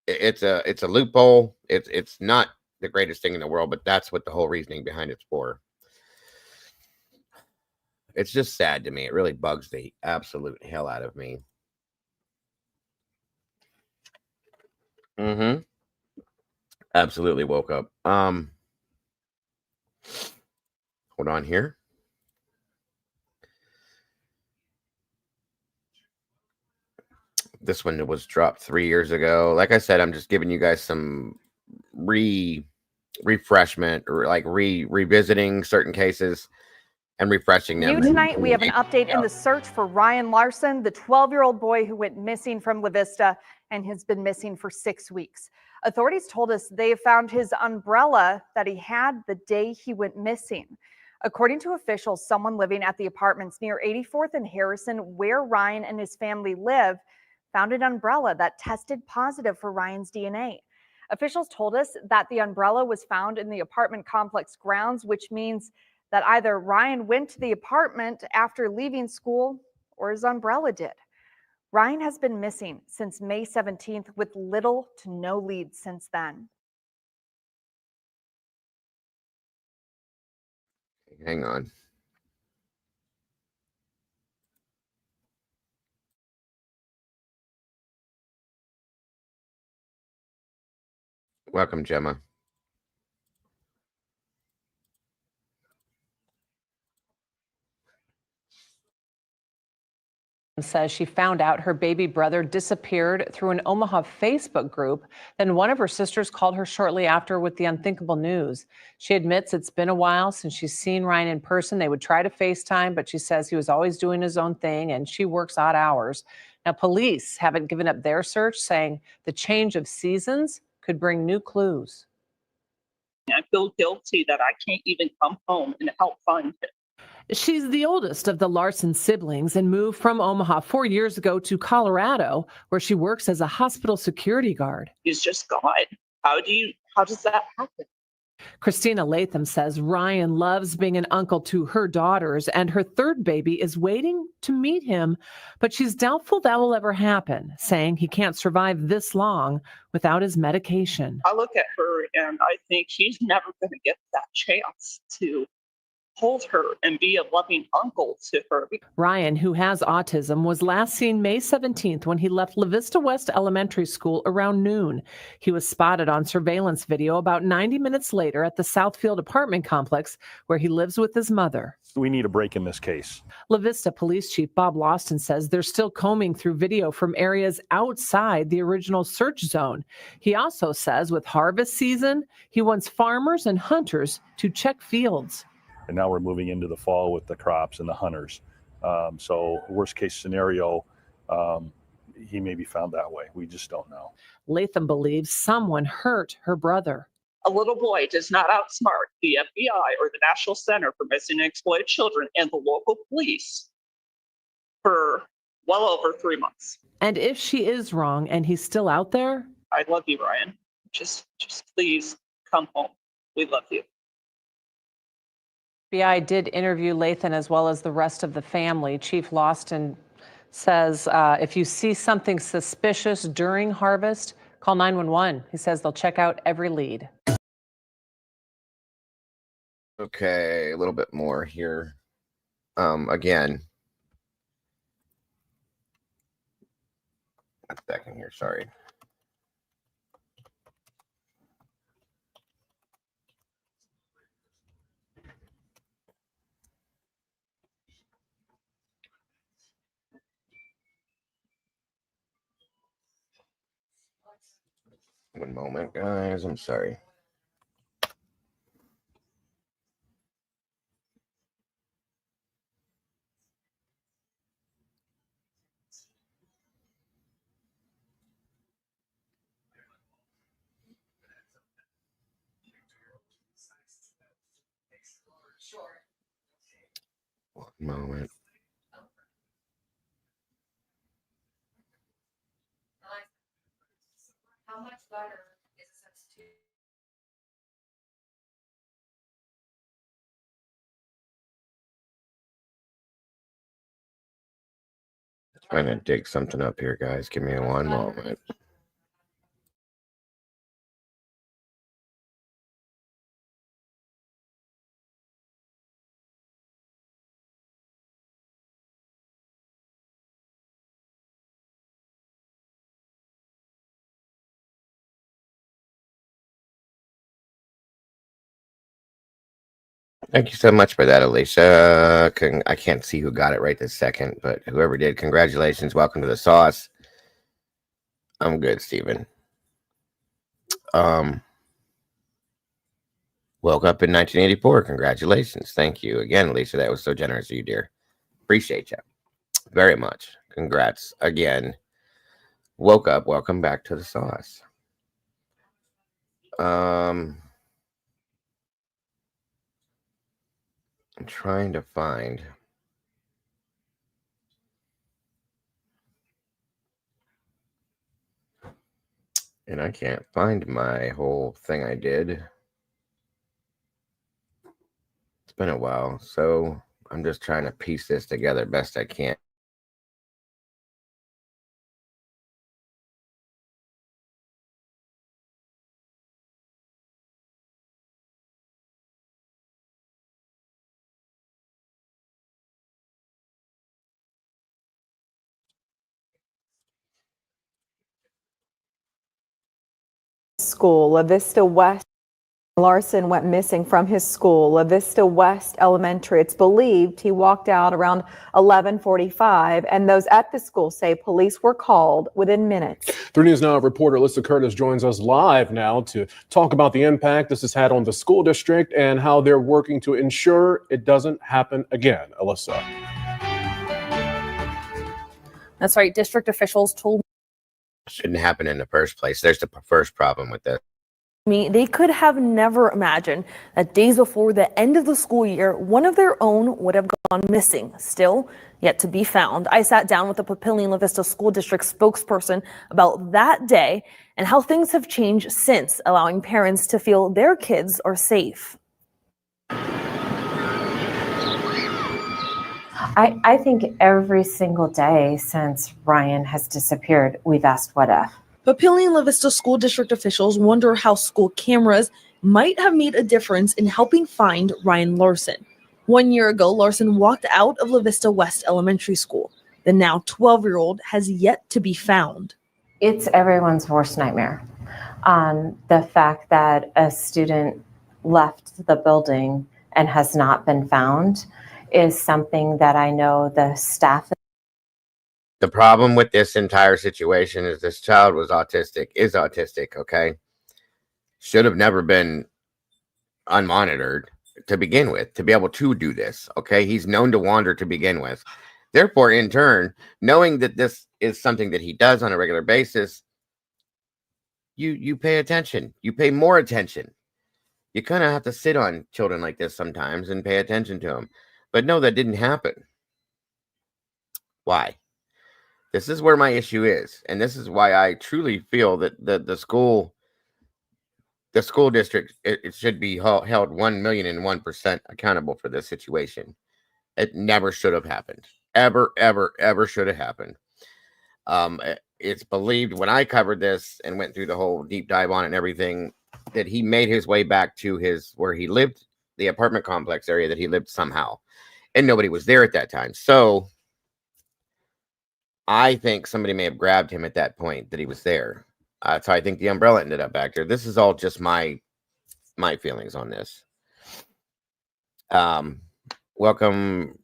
It's a loophole. It's not the greatest thing in the world, but that's what the whole reasoning behind it's for. It's just sad to me. It really bugs the absolute hell out of me. Absolutely woke up. Hold on here. This one was dropped 3 years ago. Like I said, I'm just giving you guys some refreshment, or like revisiting certain cases and refreshing them. New tonight, we have an update in the search for Ryan Larson, the 12-year-old boy who went missing from La Vista and has been missing for 6 weeks. Authorities told us they have found his umbrella that he had the day he went missing. According to officials, someone living at the apartments near 84th and Harrison, where Ryan and his family live, found an umbrella that tested positive for Ryan's DNA. Officials told us that the umbrella was found in the apartment complex grounds, which means that either Ryan went to the apartment after leaving school or his umbrella did. Ryan has been missing since May 17th with little to no leads since then. Hang on. Welcome, Gemma. Says she found out her baby brother disappeared through an Omaha Facebook group. Then one of her sisters called her shortly after with the unthinkable news. She admits it's been a while since she's seen Ryan in person. They would try to FaceTime, but she says he was always doing his own thing and she works odd hours. Now, police haven't given up their search, saying the change of seasons could bring new clues. I feel guilty that I can't even come home and help find him. She's the oldest of the Larson siblings and moved from Omaha 4 years ago to Colorado, where she works as a hospital security guard. He's just gone. How does that happen? Christina Latham says Ryan loves being an uncle to her daughters, and her third baby is waiting to meet him, but she's doubtful that will ever happen, saying he can't survive this long without his medication. I look at her and I think he's never going to get that chance to hold her and be a loving uncle to her. Ryan, who has autism, was last seen May 17th when he left La Vista West Elementary School around noon. He was spotted on surveillance video about 90 minutes later at the Southfield apartment complex where he lives with his mother. We need a break in this case. La Vista Police Chief Bob Lawston says they're still combing through video from areas outside the original search zone. He also says with harvest season, he wants farmers and hunters to check fields. And now we're moving into the fall with the crops and the hunters. So worst case scenario, he may be found that way. We just don't know. Latham believes someone hurt her brother. A little boy does not outsmart the FBI or the National Center for Missing and Exploited Children and the local police for well over 3 months. And if she is wrong and he's still out there? I love you, Ryan. Just please come home. We love you. FBI did interview Latham as well as the rest of the family. Chief Lawston says if you see something suspicious during harvest, call 911. He says they'll check out every lead. Okay, a little bit more here. Again. A second here, sorry. One moment, guys. I'm sorry. One moment. How much butter is a substitute? Trying to dig something up here, guys. Give me one moment. Thank you so much for that, Alicia. I can't see who got it right this second, but whoever did, congratulations. Welcome to the sauce. I'm good, Steven. Woke up in 1984. Congratulations. Thank you again, Alicia. That was so generous of you, dear. Appreciate you very much. Congrats again. Woke up. Welcome back to the sauce. I'm trying to find. And I can't find my whole thing I did. It's been a while, so I'm just trying to piece this together best I can. School, La Vista West. Larson went missing from his school, La Vista West Elementary. It's believed he walked out around 11:45, and those at the school say police were called within minutes. 3 News Now reporter Alyssa Curtis joins us live now to talk about the impact this has had on the school district and how they're working to ensure it doesn't happen again. Alyssa. That's right. District officials told Shouldn't happen in the first place. There's the first problem with this. me they could have never imagined that days before the end of the school year, one of their own would have gone missing, still yet to be found. I sat down with the Papillion La Vista School District spokesperson about that day and how things have changed since, allowing parents to feel their kids are safe. I think every single day since Ryan has disappeared, we've asked what if. Papillion La Vista School District officials wonder how school cameras might have made a difference in helping find Ryan Larson. 1 year ago, Larson walked out of La Vista West Elementary School. The now 12-year-old has yet to be found. It's everyone's worst nightmare. The fact that a student left the building and has not been found is something that I know the staff. The problem with this entire situation is this child is autistic, okay? Should have never been unmonitored to begin with, to be able to do this, okay? He's known to wander to begin with. Therefore, in turn, knowing that this is something that he does on a regular basis, you pay attention. You pay more attention. You kind of have to sit on children like this sometimes and pay attention to them. But no, that didn't happen. Why? This is where my issue is, and this is why I truly feel that the school district it should be held 1,001% accountable for this situation. It never should have happened. Ever should have happened. It's believed when I covered this and went through the whole deep dive on it and everything that he made his way back to where he lived, the apartment complex area that he lived somehow, and nobody was there at that time. So I think somebody may have grabbed him at that point that he was there. So I think the umbrella ended up back there. This is all just my feelings on this. Welcome,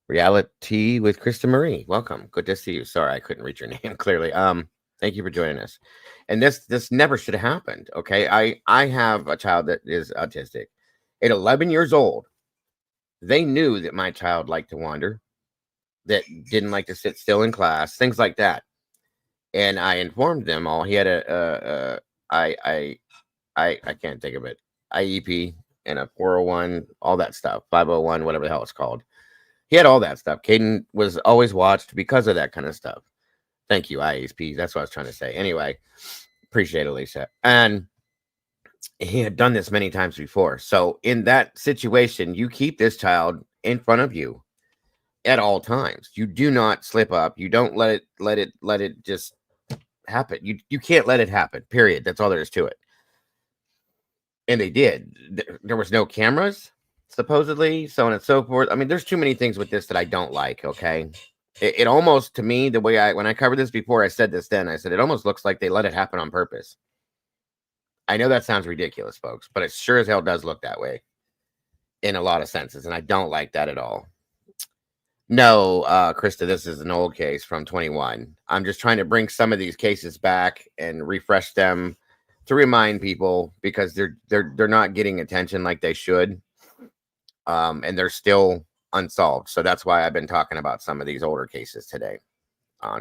Reality with Krista Marie. Welcome. Good to see you. Sorry, I couldn't read your name clearly. Thank you for joining us. And this never should have happened. Okay, I have a child that is autistic. At 11 years old, they knew that my child liked to wander, that didn't like to sit still in class, things like that. And I informed them all. He had I can't think of it, IEP and a 401, all that stuff, 501, whatever the hell it's called. He had all that stuff. Caden was always watched because of that kind of stuff. Thank you, IEP. That's what I was trying to say. Anyway, appreciate it, Lisa. And he had done this many times before. So in that situation, you keep this child in front of you at all times. You do not slip up. You don't let it just happen. You can't let it happen, period. That's all there is to it. And they did. There was no cameras, supposedly, so on and so forth. I mean, there's too many things with this that I don't like, okay? It almost, to me, the way when I covered this before, I said this then, I said, it almost looks like they let it happen on purpose. I know that sounds ridiculous, folks, but it sure as hell does look that way in a lot of senses, and I don't like that at all. No, Krista, this is an old case from 21. I'm just trying to bring some of these cases back and refresh them to remind people, because they're not getting attention like they should, and they're still unsolved. So that's why I've been talking about some of these older cases today,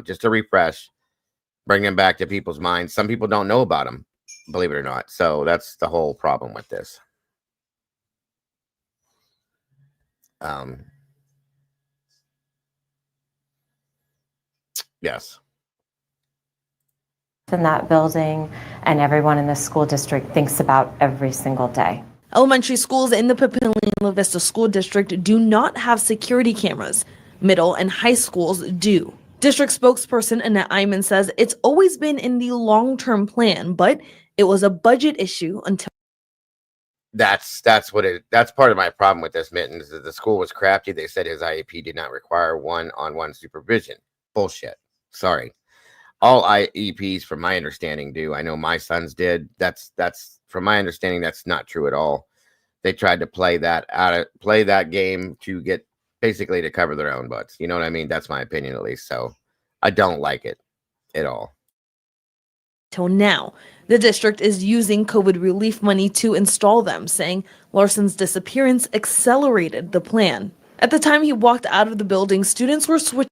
just to refresh, bring them back to people's minds. Some people don't know about them, believe it or not. So that's the whole problem with this. Yes. In that building, and everyone in the school district thinks about every single day. Elementary schools in the Papillion La Vista School District do not have security cameras. Middle and high schools do. District spokesperson Annette Iman says it's always been in the long-term plan, but it was a budget issue until. That's part of my problem with this, Mitten, is that the school was crafty. They said his IEP did not require one-on-one supervision. Bullshit. Sorry. All IEPs, from my understanding, do. I know my sons did. That's from my understanding, that's not true at all. They tried to play that game to get basically to cover their own butts. You know what I mean? That's my opinion, at least. So I don't like it at all. Till now, the district is using COVID relief money to install them, saying Larson's disappearance accelerated the plan. At the time he walked out of the building, students were switching.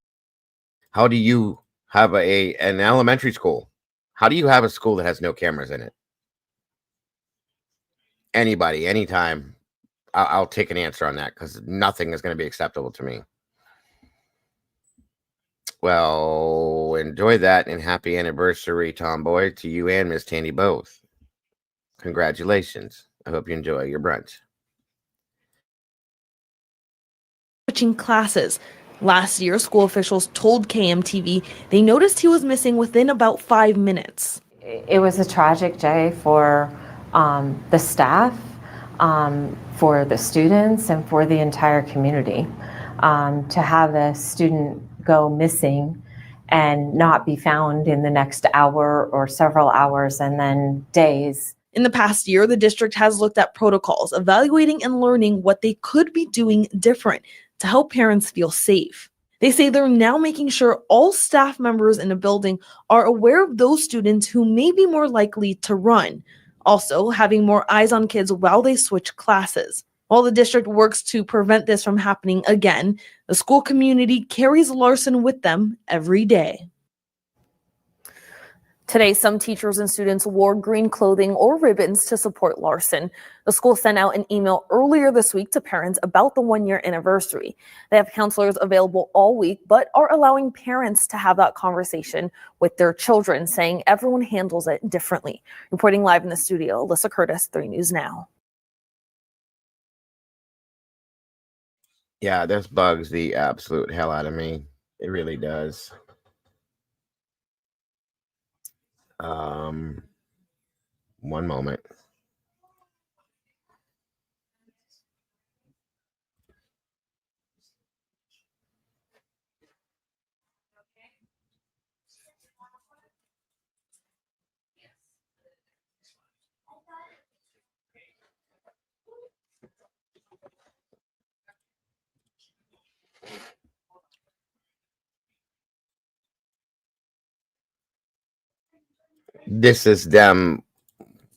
How do you have an elementary school? How do you have a school that has no cameras in it? Anybody, anytime, I'll take an answer on that, because nothing is going to be acceptable to me. Well, enjoy that, and happy anniversary, Tomboy, to you and Miss Tandy both. Congratulations. I hope you enjoy your brunch. Switching classes. Last year, school officials told KMTV they noticed he was missing within about 5 minutes. It was a tragic day for the staff, for the students, and for the entire community. To have a student go missing and not be found in the next hour or several hours and then days. In the past year, the district has looked at protocols, evaluating and learning what they could be doing different to help parents feel safe. They say they're now making sure all staff members in a building are aware of those students who may be more likely to run. Also, having more eyes on kids while they switch classes. While the district works to prevent this from happening again, the school community carries Larson with them every day. Today, some teachers and students wore green clothing or ribbons to support Larson. The school sent out an email earlier this week to parents about the one-year anniversary. They have counselors available all week, but are allowing parents to have that conversation with their children, saying everyone handles it differently. Reporting live in the studio, Alyssa Curtis, 3 News Now. Yeah, this bugs the absolute hell out of me. It really does. One moment. This is them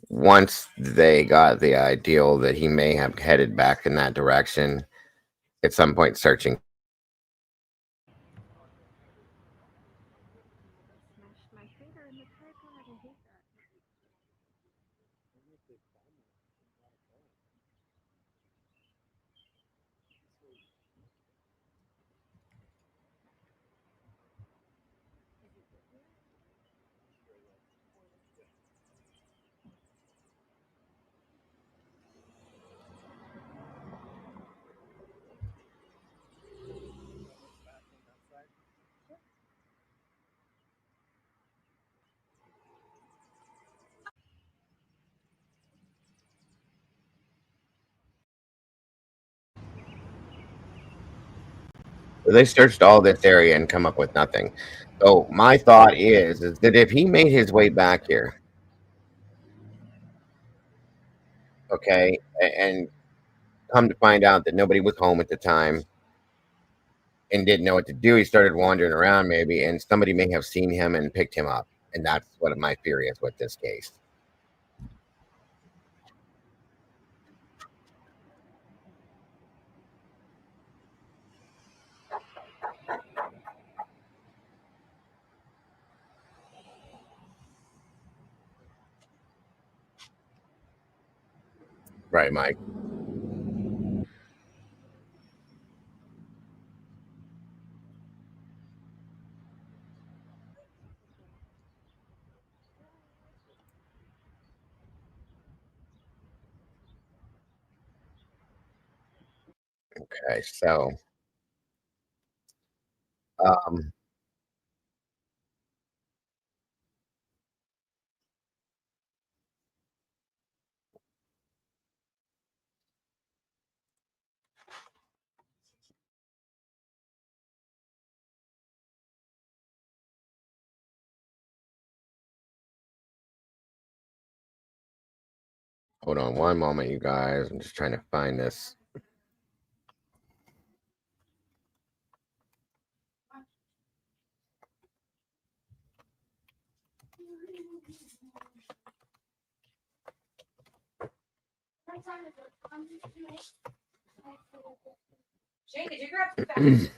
once they got the ideal that he may have headed back in that direction at some point, searching. They searched all this area and come up with nothing. So my thought is that if he made his way back here, Okay. And come to find out that nobody was home at the time and didn't know what to do. He started wandering around maybe, and somebody may have seen him and picked him up. And that's what my theory is with this case. Right, Mike. Okay, so um hold on one moment, you guys. I'm just trying to find this. Shane, did you grab some facts?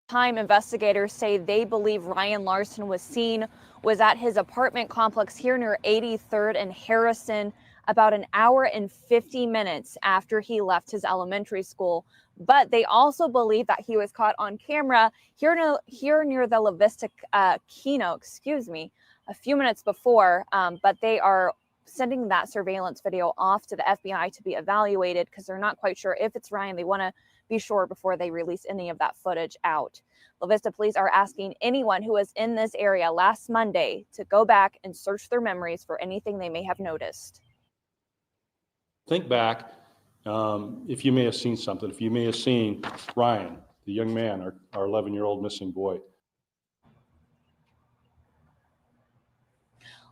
Time investigators say they believe Ryan Larson was at his apartment complex here near 83rd and Harrison about an hour and 50 minutes after he left his elementary school. But they also believe that he was caught on camera here near the La Vista Kino, a few minutes before. But they are sending that surveillance video off to the FBI to be evaluated because they're not quite sure if it's Ryan. They want to be sure before they release any of that footage out. La Vista police are asking anyone who was in this area last Monday to go back and search their memories for anything they may have noticed. Think back, if you may have seen something, if you may have seen Ryan, the young man, our 11-year-old missing boy.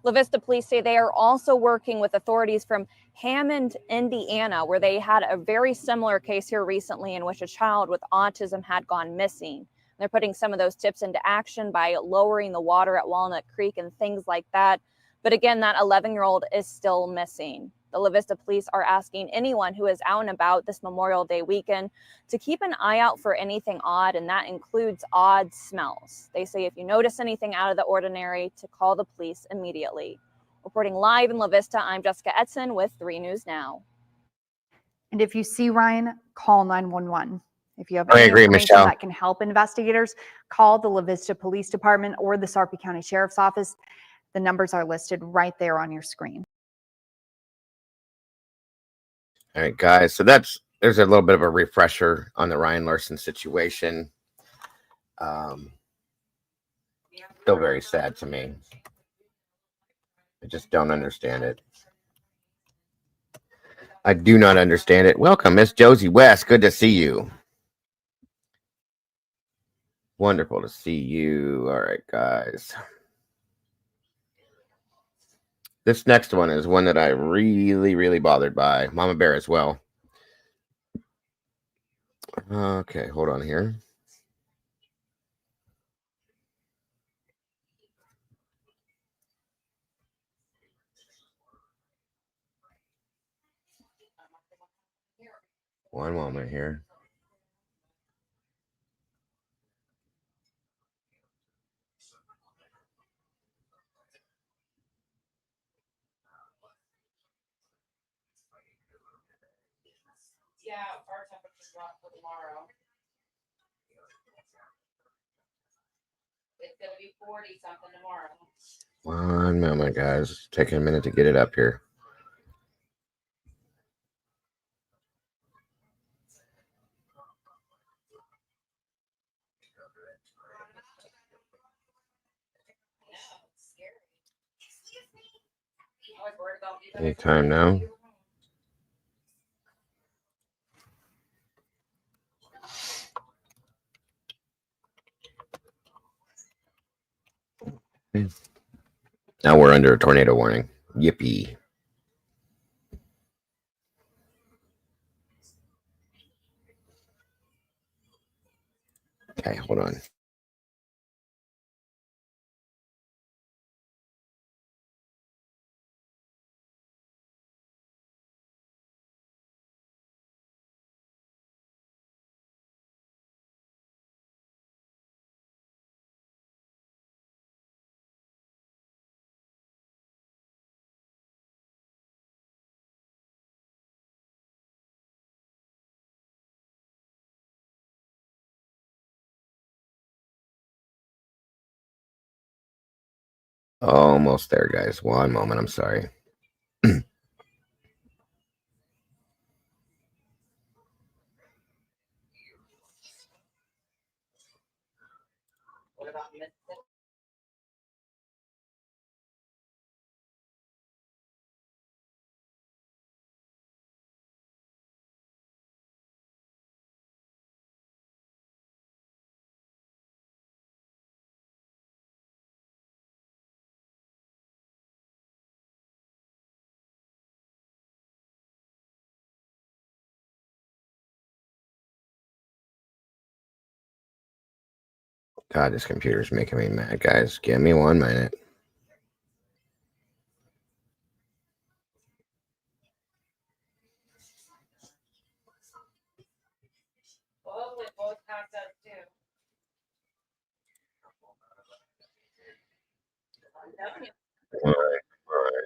La Vista police say they are also working with authorities from Hammond, Indiana, where they had a very similar case here recently in which a child with autism had gone missing. They're putting some of those tips into action by lowering the water at Walnut Creek and things like that. But again, that 11-year-old is still missing. The La Vista police are asking anyone who is out and about this Memorial Day weekend to keep an eye out for anything odd, and that includes odd smells. They say if you notice anything out of the ordinary, to call the police immediately. Reporting live in La Vista, I'm Jessica Edson with 3 News Now. And if you see Ryan, call 911. If you have I any agree, information Michelle. that can help investigators, call the La Vista Police Department or the Sarpy County Sheriff's Office. The numbers are listed right there on your screen. All right, guys. So there's a little bit of a refresher on the Ryan Larson situation. Still very sad to me. I just don't understand it. I do not understand it. Welcome, Miss Josie West. Good to see you. Wonderful to see you. All right, guys. This next one is one that I really bothered by. Mama Bear as well. Okay, hold on here. One moment here. Yeah, our temperature dropped for tomorrow. It's gonna be 40 something tomorrow. One moment, guys. Taking a minute to get it up here. Anytime now. Now we're under a tornado warning. Yippee. Okay, hold on. Almost there, guys. One moment. I'm sorry. God, this computer's making me mad, guys. Give me 1 minute. Well, it both counts out too. I'm telling you. All right. All right.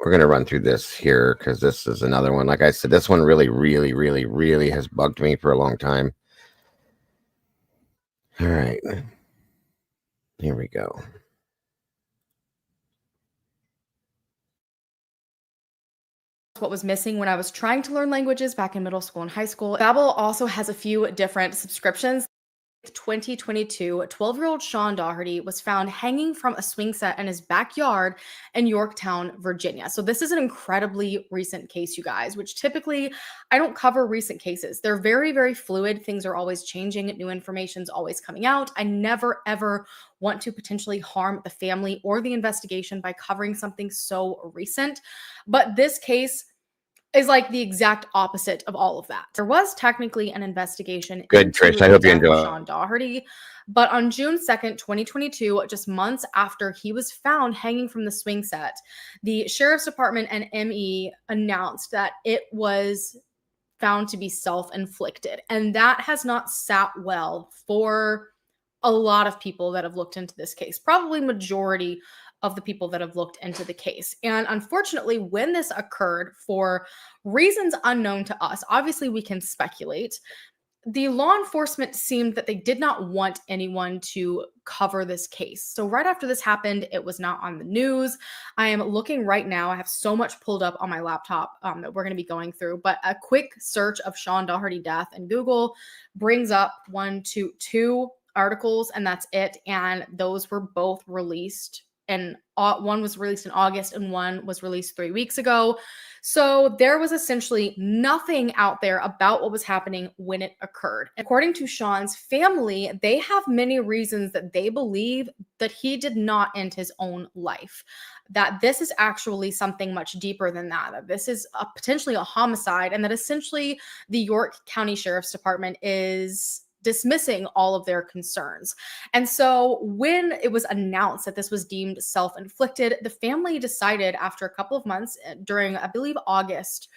We're going to run through this here because this is another one. Like I said, this one really has bugged me for a long time. All right. Here we go. What was missing when I was trying to learn languages back in middle school and high school. Babbel also has a few different subscriptions. 2022, 12-year-old Sean Daugherty was found hanging from a swing set in his backyard in Yorktown, Virginia. So this is an incredibly recent case, you guys, which typically I don't cover recent cases. They're very fluid. Things are always changing. New information's always coming out. I never, ever want to potentially harm the family or the investigation by covering something so recent. But this case is like the exact opposite of all of that. There was technically an investigation. Good, Trish. I hope you enjoy. Sean Daugherty, but on June 2nd, 2022, just months after he was found hanging from the swing set, the Sheriff's Department and ME announced that it was found to be self-inflicted. And that has not sat well for a lot of people that have looked into this case, probably majority of the people that have looked into the case. And unfortunately, when this occurred, for reasons unknown to us, obviously we can speculate, the law enforcement seemed that they did not want anyone to cover this case. So right after this happened, it was not on the news. I am looking right now. I have so much pulled up on my laptop that we're going to be going through, but a quick search of Sean Daugherty death in Google brings up two articles, and that's it. And those were both released and one was released in August and one was released 3 weeks ago. So there was essentially nothing out there about what was happening when it occurred. According to Sean's family, they have many reasons that they believe that he did not end his own life, that this is actually something much deeper than that this is potentially a homicide, and that essentially the York County Sheriff's Department is dismissing all of their concerns. And so when it was announced that this was deemed self-inflicted, the family decided after a couple of months during, I believe, August,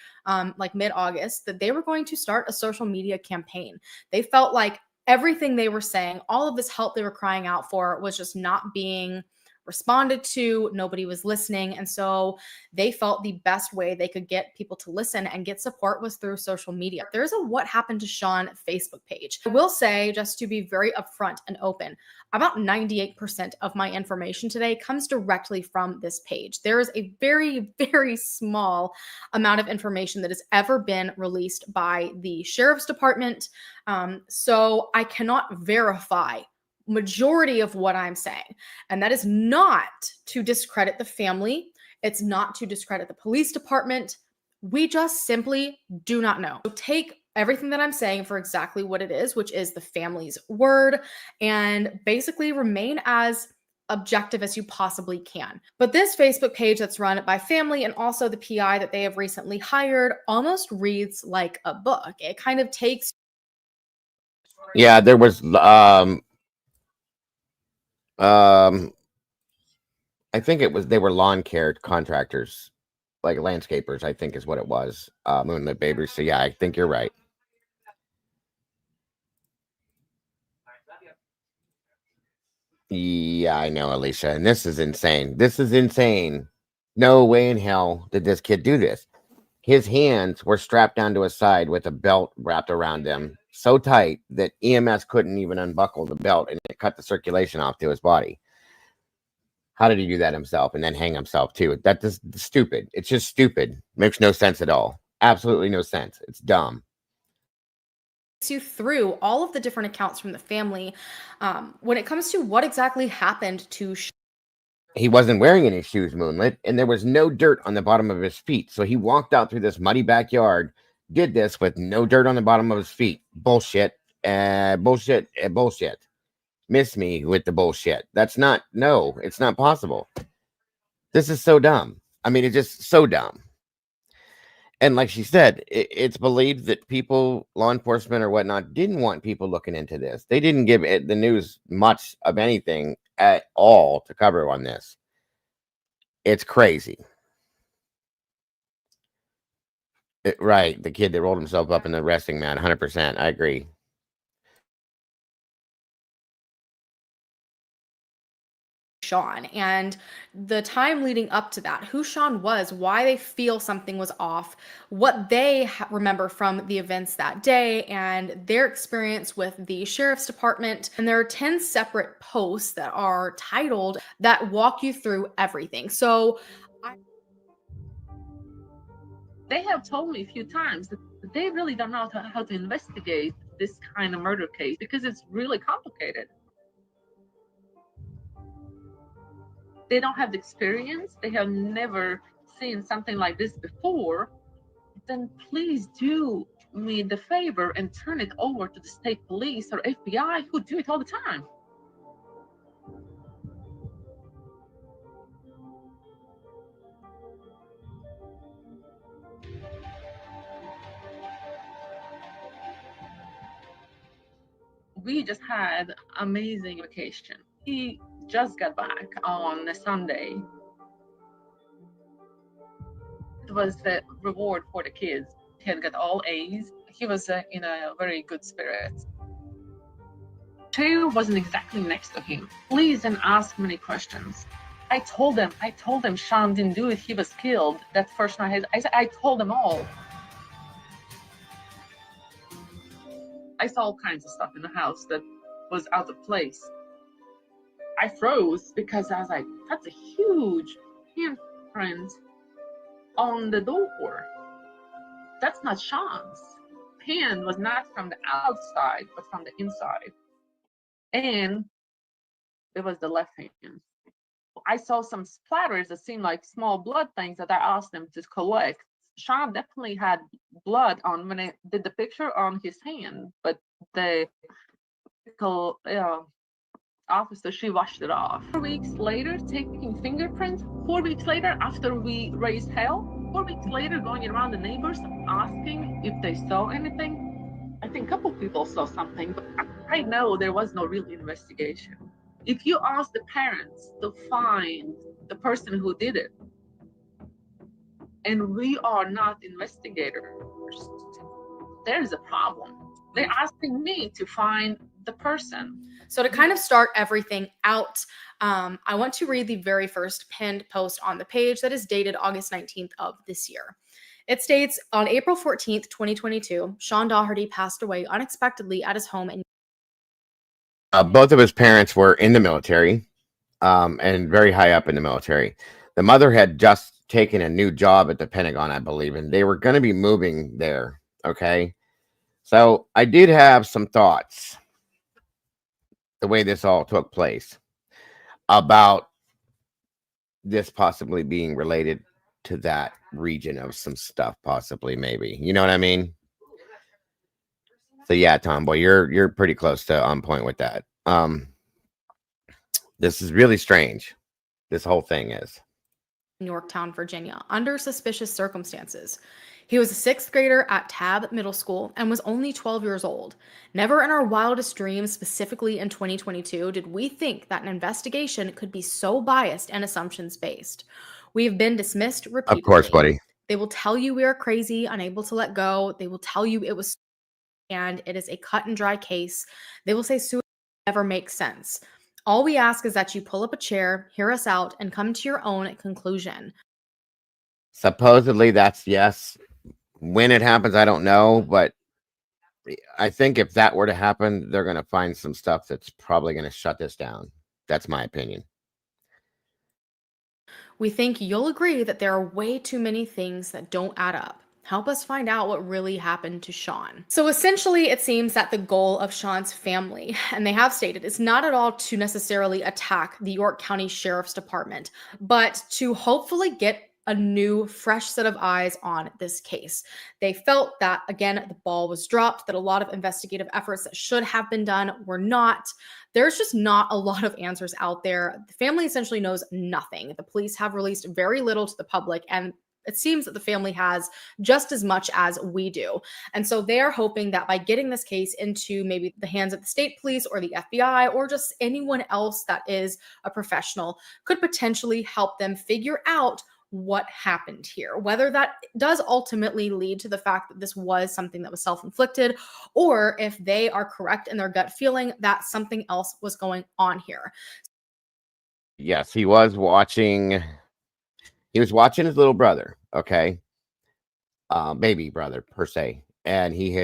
like mid-August, that they were going to start a social media campaign. They felt like everything they were saying, all of this help they were crying out for, was just not being responded to. Nobody was listening. And so they felt the best way they could get people to listen and get support was through social media. There's a What Happened to Sean Facebook page. I will say, just to be very upfront and open, about 98% of my information today comes directly from this page. There is a very, very small amount of information that has ever been released by the Sheriff's Department. So I cannot verify majority of what I'm saying. And that is not to discredit the family. It's not to discredit the police department. We just simply do not know. So take everything that I'm saying for exactly what it is, which is the family's word, and basically remain as objective as you possibly can. But this Facebook page that's run by family and also the PI that they have recently hired almost reads like a book. It kind of takes. Yeah, there was I think it was they were lawn care contractors, like landscapers, I think is what it was. Moonlit Babies. So yeah, I think you're right. Yeah, I know, Alicia. And this is insane. This is insane. No way in hell did this kid do this. His hands were strapped down to his side with a belt wrapped around them so tight that EMS couldn't even unbuckle the belt, and it cut the circulation off to his body. How did he do that himself and then hang himself too? That is stupid. It's just stupid. Makes no sense at all. Absolutely no sense. It's dumb. You through all of the different accounts from the family when it comes to what exactly happened to He wasn't wearing any shoes, Moonlit, and there was no dirt on the bottom of his feet. So he walked out through this muddy backyard, did this with no dirt on the bottom of his feet. Bullshit. Bullshit. Bullshit. Miss me with the bullshit. That's not, no, it's not possible. This is so dumb. I mean, it's just so dumb. And like she said, it's believed that people, law enforcement or whatnot, didn't want people looking into this. They didn't give it the news much of anything at all to cover on this. It's crazy. Right. The kid that rolled himself up in the wrestling mat, 100%. I agree. Sean and the time leading up to that, who Sean was, why they feel something was off, what they remember from the events that day, and their experience with the Sheriff's Department. And there are 10 separate posts that are titled that walk you through everything. So they have told me a few times that they really don't know how to investigate this kind of murder case because it's really complicated. They don't have the experience. They have never seen something like this before. Then please do me the favor and turn it over to the state police or FBI who do it all the time. We just had amazing vacation. He just got back on a Sunday. It was the reward for the kids. He had got all A's. He was in a very good spirit. Taylor wasn't exactly next to him. Please didn't ask many questions. I told him Sean didn't do it. He was killed that first night. I told them all. I saw all kinds of stuff in the house that was out of place. I froze because I was like, that's a huge handprint on the door. That's not Sean's. Hand was not from the outside, but from the inside. And it was the left hand. I saw some splatters that seemed like small blood things that I asked them to collect. Sean definitely had blood on when I did the picture on his hand, but the officer, she washed it off. 4 weeks later, taking fingerprints. 4 weeks later, after we raised hell. 4 weeks later, going around the neighbors asking if they saw anything. I think a couple people saw something, but I know there was no real investigation. If you ask the parents to find the person who did it, and we are not investigators, there's a problem. They're asking me to find the person. So to kind of start everything out, I want to read the very first pinned post on the page that is dated August 19th of this year. It states, on April 14th, 2022, Sean Daugherty passed away unexpectedly at his home in Both of his parents were in the military, and very high up in the military. The mother had just taken a new job at the Pentagon, I believe, and they were going to be moving there. Okay. So I did have some thoughts, the way this all took place, about this possibly being related to that region of some stuff, possibly, maybe. You know what I mean? So yeah, Tomboy, you're pretty close to on point with that. This is really strange. This whole thing is. Yorktown, Virginia, under suspicious circumstances. He was a sixth grader at Tab Middle School and was only 12 years old. Never in our wildest dreams, specifically in 2022, did we think that an investigation could be so biased and assumptions-based. We have been dismissed repeatedly. Of course, buddy. They will tell you we are crazy, unable to let go. They will tell you it was and it is a cut and dry case. They will say suicide never makes sense. All we ask is that you pull up a chair, hear us out, and come to your own conclusion. Supposedly that's yes. When it happens, I don't know, but I think if that were to happen, they're going to find some stuff that's probably going to shut this down. That's my opinion. We think you'll agree that there are way too many things that don't add up. Help us find out what really happened to Sean. So essentially, it seems that the goal of Sean's family, and they have stated, is not at all to necessarily attack the York County Sheriff's Department, but to hopefully get a new, fresh set of eyes on this case. They felt that, again, the ball was dropped, that a lot of investigative efforts that should have been done were not. There's just not a lot of answers out there. The family essentially knows nothing. The police have released very little to the public, and it seems that the family has just as much as we do. And so they are hoping that by getting this case into maybe the hands of the state police or the FBI or just anyone else that is a professional could potentially help them figure out what happened here, whether that does ultimately lead to the fact that this was something that was self-inflicted, or if they are correct in their gut feeling that something else was going on here. Yes, he was watching his little brother, okay? Baby brother, per se. And he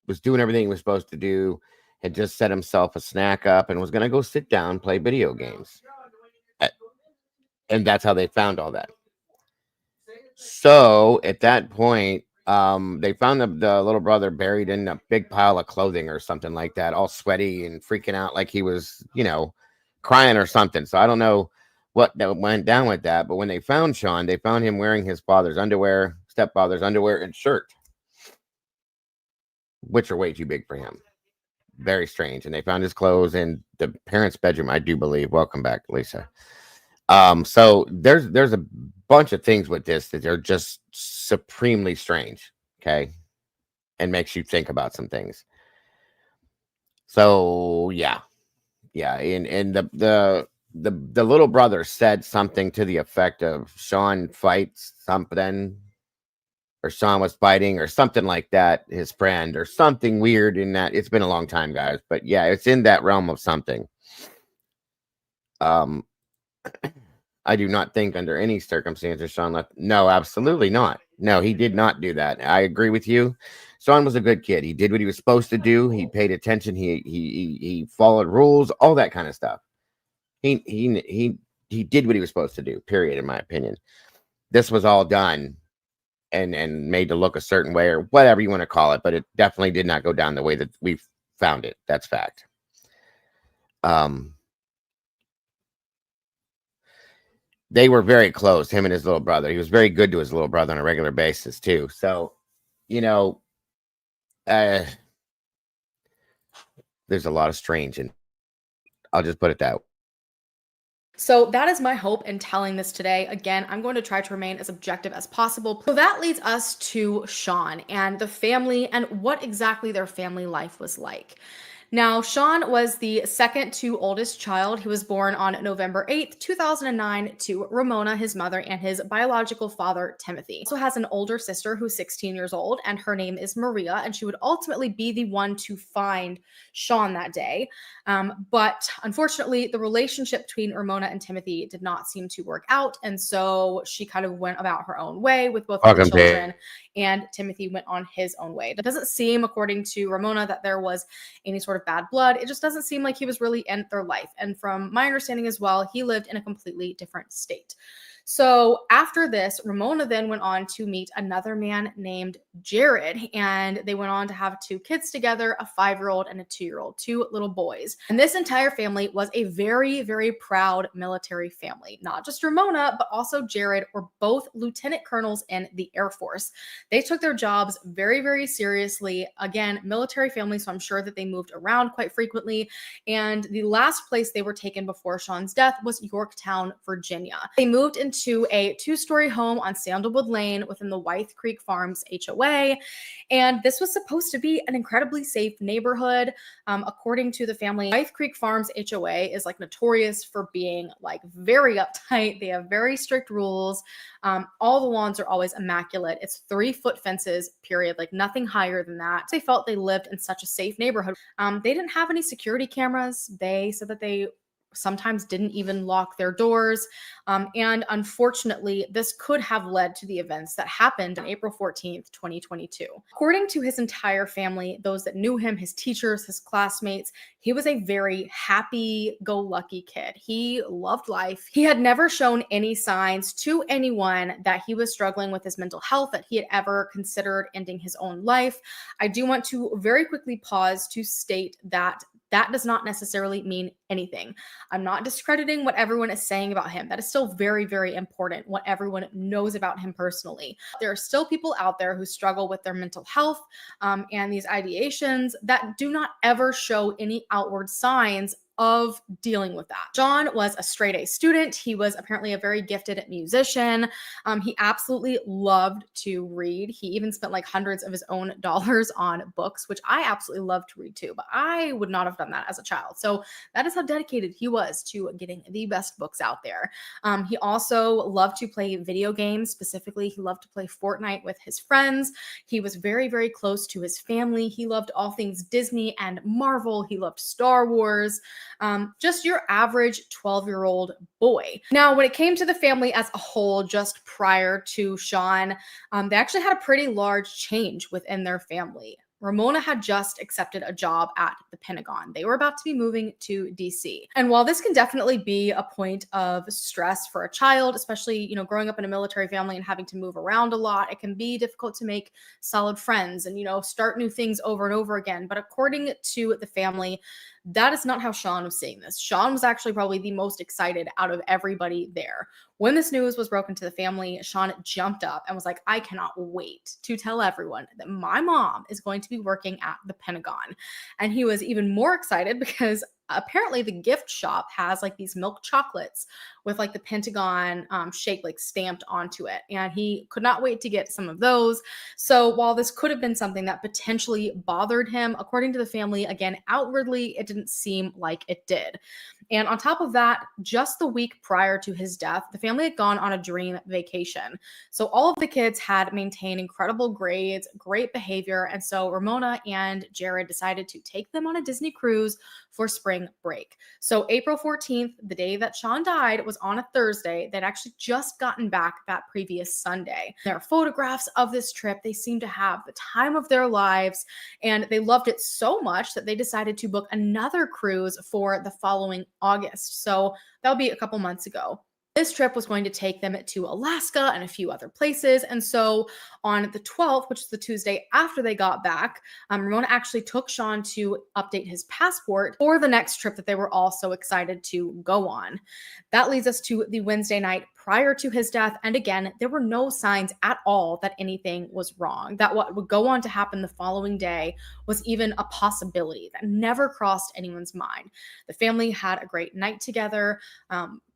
was doing everything he was supposed to do, had just set himself a snack up and was going to go sit down, play video games. And that's how they found all that. So at that point, they found the little brother buried in a big pile of clothing or something like that, all sweaty and freaking out like he was, crying or something. So I don't know what that went down with that. But when they found Sean, they found him wearing his father's underwear, stepfather's underwear, and shirt, which are way too big for him. Very strange. And they found his clothes in the parents' bedroom, I do believe. Welcome back, Lisa. So there's a bunch of things with this that are just supremely strange, okay, and makes you think about some things. So yeah, and the little brother said something to the effect of Sean fights something, or Sean was fighting, or something like that, his friend, or something weird in that. It's been a long time, guys, but yeah, it's in that realm of something. I do not think under any circumstances Sean left. No, absolutely not. No, he did not do that. I agree with you. Sean was a good kid. He did what he was supposed to do. He paid attention. He followed rules, all that kind of stuff. He did what he was supposed to do, period, in my opinion. This was all done and made to look a certain way, or whatever you want to call it, but it definitely did not go down the way that we found it. That's fact. they were very close, him and his little brother. He was very good to his little brother on a regular basis too. So, you know, there's a lot of strange, and I'll just put it that way. So that is my hope in telling this today. Again, I'm going to try to remain as objective as possible. So that leads us to Sean and the family and what exactly their family life was like. Now, Sean was the second to oldest child. He was born on November 8th, 2009 to Ramona, his mother, and his biological father, Timothy. He also has an older sister who's 16 years old, and her name is Maria, and she would ultimately be the one to find Sean that day. But unfortunately, the relationship between Ramona and Timothy did not seem to work out, and so she kind of went about her own way with both of the children, and Timothy went on his own way. It doesn't seem, according to Ramona, that there was any sort of bad blood. It just doesn't seem like he was really in their life. And from my understanding as well, he lived in a completely different state. So after this, Ramona then went on to meet another man named Jared, and they went on to have 2 kids together, a 5-year-old and a 2-year-old, 2 little boys. And this entire family was a very, very proud military family. Not just Ramona, but also Jared were both lieutenant colonels in the Air Force. They took their jobs very, very seriously. Again, military family, so I'm sure that they moved around quite frequently. And the last place they were taken before Sean's death was Yorktown, Virginia. They moved into a 2-story home on Sandalwood Lane within the Wythe Creek Farms HOA. And this was supposed to be an incredibly safe neighborhood. According to the family, Wythe Creek Farms HOA is like notorious for being like very uptight. They have very strict rules. All the lawns are always immaculate. It's 3-foot fences, period, like nothing higher than that. They felt they lived in such a safe neighborhood. They didn't have any security cameras. They said that they sometimes didn't even lock their doors. And unfortunately, this could have led to the events that happened on April 14th, 2022. According to his entire family, those that knew him, his teachers, his classmates, he was a very happy-go-lucky kid. He loved life. He had never shown any signs to anyone that he was struggling with his mental health, that he had ever considered ending his own life. I do want to very quickly pause to state that that does not necessarily mean anything. I'm not discrediting what everyone is saying about him. That is still very, very important, what everyone knows about him personally. There are still people out there who struggle with their mental health and these ideations that do not ever show any outward signs of dealing with that. John was a straight A student. He was apparently a very gifted musician. He absolutely loved to read. He even spent like hundreds of his own dollars on books, which I absolutely love to read too, but I would not have done that as a child. So that is how dedicated he was to getting the best books out there. He also loved to play video games. Specifically, he loved to play Fortnite with his friends. He was very, very close to his family. He loved all things Disney and Marvel. He loved Star Wars. Just your average 12-year-old boy. Now, when it came to the family as a whole, just prior to Sean, they actually had a pretty large change within their family. Ramona had just accepted a job at the Pentagon. They were about to be moving to DC. And while this can definitely be a point of stress for a child, especially, you know, growing up in a military family and having to move around a lot, it can be difficult to make solid friends and, you know, start new things over and over again. But according to the family, that is not how Sean was seeing this. Sean was actually probably the most excited out of everybody there. When this news was broken to the family, Sean jumped up and was like, I cannot wait to tell everyone that my mom is going to be working at the Pentagon. And he was even more excited because apparently the gift shop has like these milk chocolates with like the Pentagon shape like stamped onto it. And he could not wait to get some of those. So while this could have been something that potentially bothered him, according to the family, again, outwardly, it didn't seem like it did. And on top of that, just the week prior to his death, the family had gone on a dream vacation. So all of the kids had maintained incredible grades, great behavior. And so Ramona and Jared decided to take them on a Disney cruise for spring break. So April 14th, the day that Sean died, was on a Thursday. They'd actually just gotten back that previous Sunday. There are photographs of this trip. They seem to have the time of their lives, and they loved it so much that they decided to book another cruise for the following August. So that'll be a couple months ago. This trip was going to take them to Alaska and a few other places. And so on the 12th, which is the Tuesday after they got back, Ramona actually took Sean to update his passport for the next trip that they were all so excited to go on. That leads us to the Wednesday night prior to his death. And again, there were no signs at all that anything was wrong, that what would go on to happen the following day was even a possibility. That never crossed anyone's mind. The family had a great night together.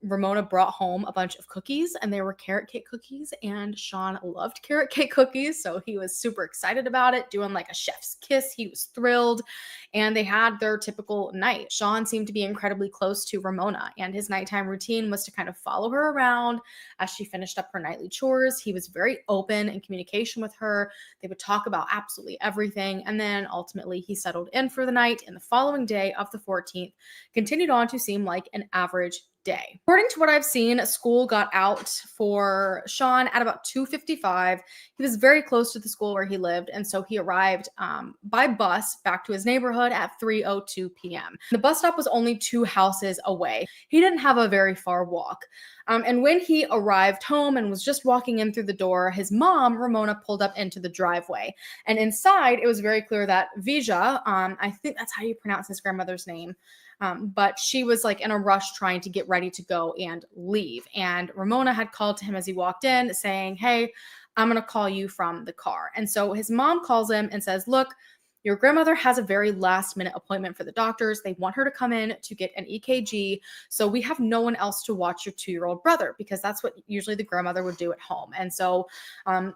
Ramona brought home a bunch of cookies, and they were carrot cake cookies, and Sean loved carrot cake cookies, so he was super excited about it, doing like a chef's kiss. He was thrilled, and they had their typical night. Sean seemed to be incredibly close to Ramona, and his nighttime routine was to kind of follow her around as she finished up her nightly chores. He was very open in communication with her. They would talk about absolutely everything, and then ultimately he settled in for the night, and the following day of the 14th continued on to seem like an average day. According to what I've seen, school got out for Sean at about 2:55. He was very close to the school where he lived, and so he arrived by bus back to his neighborhood at 3:02 p.m. The bus stop was only 2 houses away. He didn't have a very far walk. And when he arrived home and was just walking in through the door, his mom, Ramona, pulled up into the driveway. And inside, it was very clear that Vija, I think that's how you pronounce his grandmother's name, but she was like in a rush trying to get ready to go and leave. And Ramona had called to him as he walked in saying, "Hey, I'm going to call you from the car." And so his mom calls him and says, "Look, your grandmother has a very last minute appointment for the doctors. They want her to come in to get an EKG. So we have no one else to watch your 2-year-old brother," because that's what usually the grandmother would do at home. And so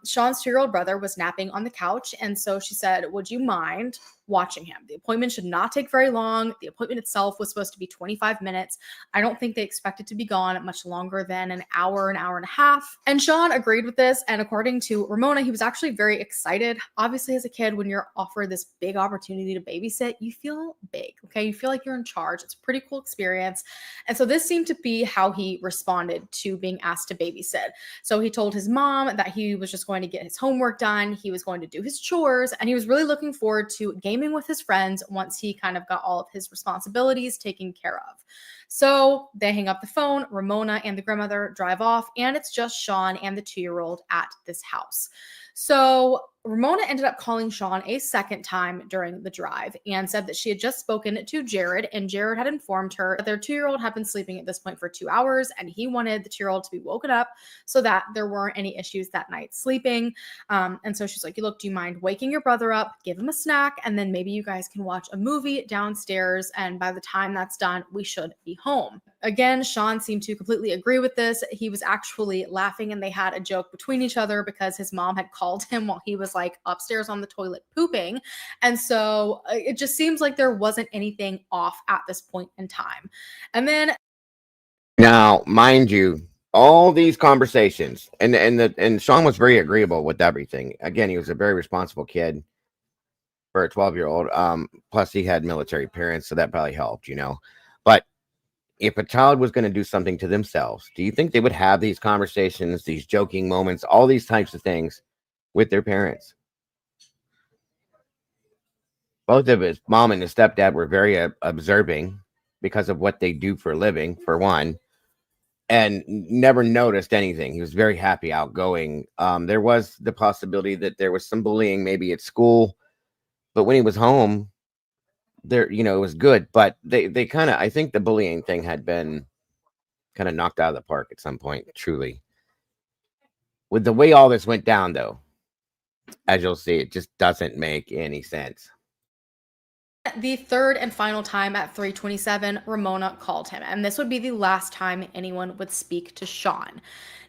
Sean's 2-year-old brother was napping on the couch. And so she said, "Would you mind watching him? The appointment should not take very long. The appointment itself was supposed to be 25 minutes. I don't think they expect it to be gone much longer than an hour and a half." And Sean agreed with this. And according to Ramona, he was actually very excited. Obviously, as a kid, when you're offered this big opportunity to babysit, you feel big, okay? You feel like you're in charge. It's a pretty cool experience. And so this seemed to be how he responded to being asked to babysit. So he told his mom that he was just going to get his homework done. He was going to do his chores, and he was really looking forward to gaming with his friends once he kind of got all of his responsibilities taken care of. So they hang up the phone, Ramona and the grandmother drive off, and it's just Sean and the 2-year-old at this house. So Ramona ended up calling Sean a second time during the drive and said that she had just spoken to Jared, and Jared had informed her that their 2-year-old had been sleeping at this point for 2 hours, and he wanted the 2-year-old to be woken up so that there weren't any issues that night sleeping. And so she's like, "Look, do you mind waking your brother up, give him a snack, and then maybe you guys can watch a movie downstairs, and by the time that's done, we should be home." Again, Sean seemed to completely agree with this. He was actually laughing, and they had a joke between each other because his mom had called him while he was like upstairs on the toilet pooping. And so it just seems like there wasn't anything off at this point in time. And then Now, mind you, all these conversations, and Sean was very agreeable with everything. Again, he was a very responsible kid for a 12-year-old. Plus, he had military parents, so that probably helped, you know. But if a child was going to do something to themselves, do you think they would have these conversations, these joking moments, all these types of things with their parents? Both of his mom and his stepdad were very observing because of what they do for a living, for one, and never noticed anything. He was very happy, outgoing. There was the possibility that there was some bullying maybe at school, but when he was home, there, you know, it was good. But they kind of, I think the bullying thing had been kind of knocked out of the park at some point, truly. With the way all this went down, though, as you'll see, it just doesn't make any sense. the third and final time at 3:27, Ramona called him, and this would be the last time anyone would speak to Sean.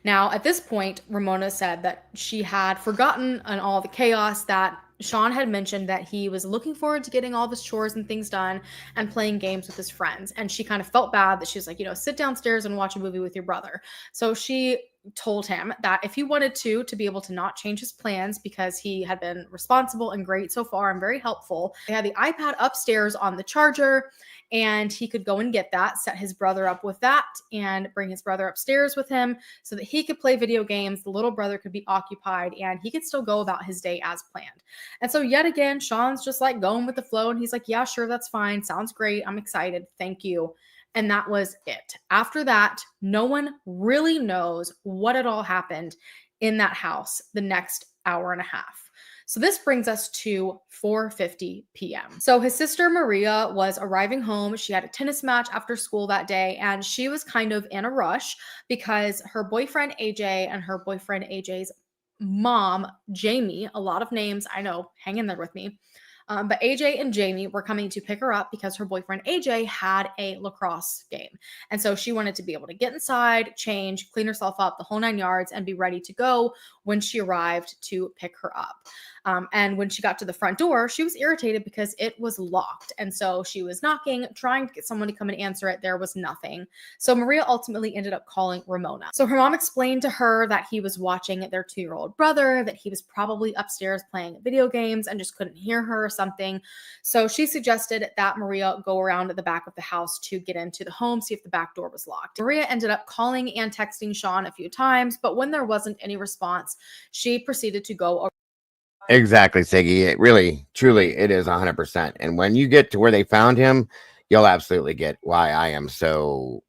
Now, at this point, Ramona said that she had forgotten in all the chaos that Sean had mentioned that he was looking forward to getting all of his chores and things done and playing games with his friends. And she kind of felt bad that she was like, you know, sit downstairs and watch a movie with your brother. So she told him that if he wanted to be able to not change his plans because he had been responsible and great so far and very helpful. They had the iPad upstairs on the charger, and he could go and get that, set his brother up with that, and bring his brother upstairs with him so that he could play video games, the little brother could be occupied, and he could still go about his day as planned. And so yet again, Sean's just like going with the flow, and he's like, yeah, sure, that's fine. Sounds great. I'm excited. Thank you. And that was it. After that, no one really knows what had all happened in that house the next hour and a half. So this brings us to 4:50 p.m. So his sister Maria was arriving home. She had a tennis match after school that day, and she was kind of in a rush because her boyfriend AJ and her boyfriend AJ's mom, Jamie, a lot of names, I know, hang in there with me. But AJ and Jamie were coming to pick her up because her boyfriend AJ had a lacrosse game. And so she wanted to be able to get inside, change, clean herself up, the whole 9 yards, and be ready to go when she arrived to pick her up. And when she got to the front door, she was irritated because it was locked. And so she was knocking, trying to get someone to come and answer it. There was nothing. So Maria ultimately ended up calling Ramona. So her mom explained to her that he was watching their 2-year-old brother, that he was probably upstairs playing video games and just couldn't hear her or something. So she suggested that Maria go around the back of the house to get into the home, see if the back door was locked. Maria ended up calling and texting Sean a few times, but when there wasn't any response, she proceeded to go. Exactly, Siggy. It really, truly, it is 100%. And when you get to where they found him, you'll absolutely get why I am so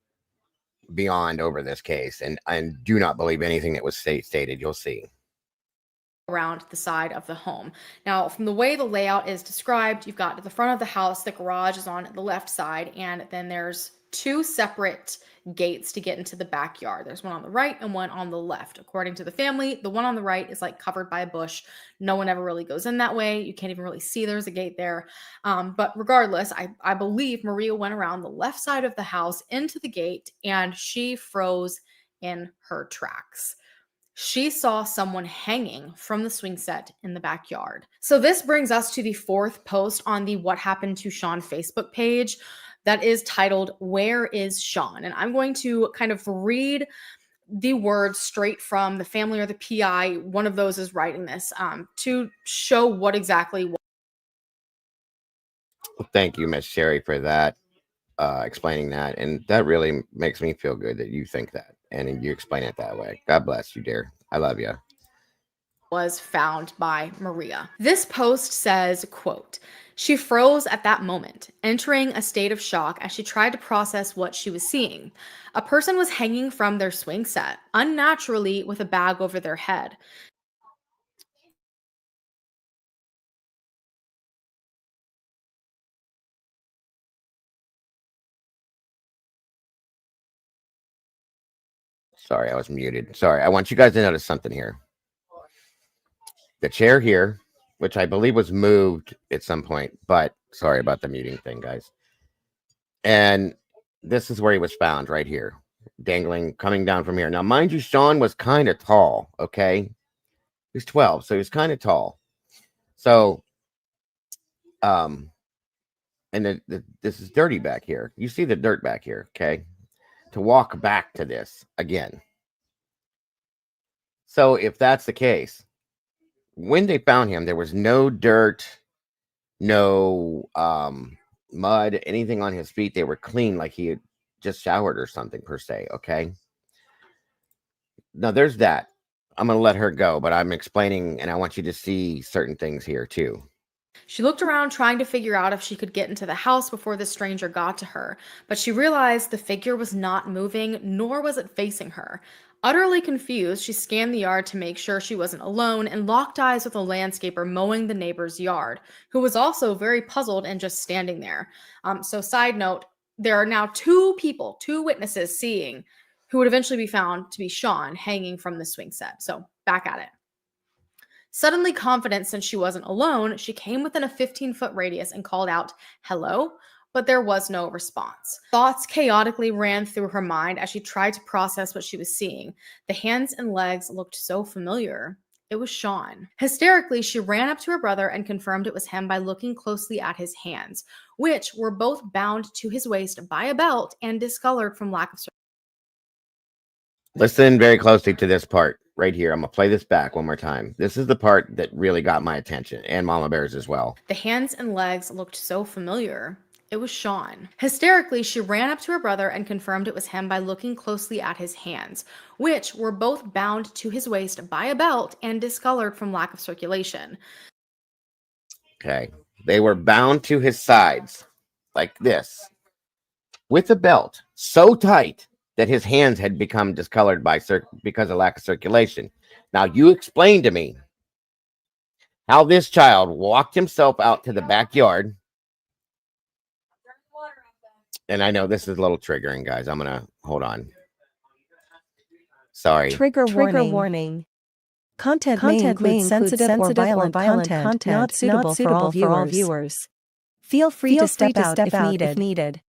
beyond over this case, and do not believe anything that was stated. You'll see. Around the side of the home. Now, from the way the layout is described, you've got the front of the house, the garage is on the left side, and then there's 2 separate gates to get into the backyard. There's one on the right and one on the left. According to the family, the one on the right is like covered by a bush. No one ever really goes in that way. You can't even really see there's a gate there. But regardless, I believe Maria went around the left side of the house into the gate, and she froze in her tracks. She saw someone hanging from the swing set in the backyard. So this brings us to the 4th post on the What Happened to Sean Facebook page that is titled, Where is Sean? And I'm going to kind of read the words straight from the family or the PI. One of those is writing this to show what exactly. Well, thank you, Miss Sherry, for that, explaining that. And that really makes me feel good that you think that and you explain it that way. God bless you, dear. I love you. Was found by Maria. This post says, quote, she froze at that moment, entering a state of shock as she tried to process what she was seeing. A person was hanging from their swing set, unnaturally with a bag over their head. Sorry, I was muted. Sorry, I want you guys to notice something here. The chair here, which I believe was moved at some point, but sorry about the muting thing, guys. And this is where he was found, right here, dangling, coming down from here. Now, mind you, Sean was kind of tall, okay? He's 12, so he's kind of tall. So, and this is dirty back here. You see the dirt back here, okay? To walk back to this again. So if that's the case, when they found him, there was no dirt, no mud, anything on his feet. They were clean, like he had just showered or something, per se. Okay. Now there's that. I'm going to let her go, but I'm explaining, and I want you to see certain things here too. She looked around trying to figure out if she could get into the house before the stranger got to her, but she realized the figure was not moving, nor was it facing her. Utterly confused, she scanned the yard to make sure she wasn't alone and locked eyes with a landscaper mowing the neighbor's yard, who was also very puzzled and just standing there. So side note, there are now 2 witnesses seeing who would eventually be found to be Sean hanging from the swing set. So back at it. Suddenly confident since she wasn't alone, she came within a 15-foot radius and called out, "Hello?" But there was no response. Thoughts chaotically ran through her mind as she tried to process what she was seeing. The hands and legs looked so familiar. It was Sean. Hysterically, she ran up to her brother and confirmed it was him by looking closely at his hands, which were both bound to his waist by a belt and discolored from lack of circulation. Listen very closely to this part right here. I'm going to play this back one more time. This is the part that really got my attention, and Mama Bear's as well. The hands and legs looked so familiar. It was Sean. Hysterically, she ran up to her brother and confirmed it was him by looking closely at his hands, which were both bound to his waist by a belt and discolored from lack of circulation. Okay. They were bound to his sides like this with a belt so tight that his hands had become discolored because of lack of circulation. Now, you explained to me how this child walked himself out to the backyard. And I know this is a little triggering, guys. I'm going to hold on. Sorry. Trigger warning. Content may include sensitive or violent content not suitable for all viewers. Feel free to step out if needed.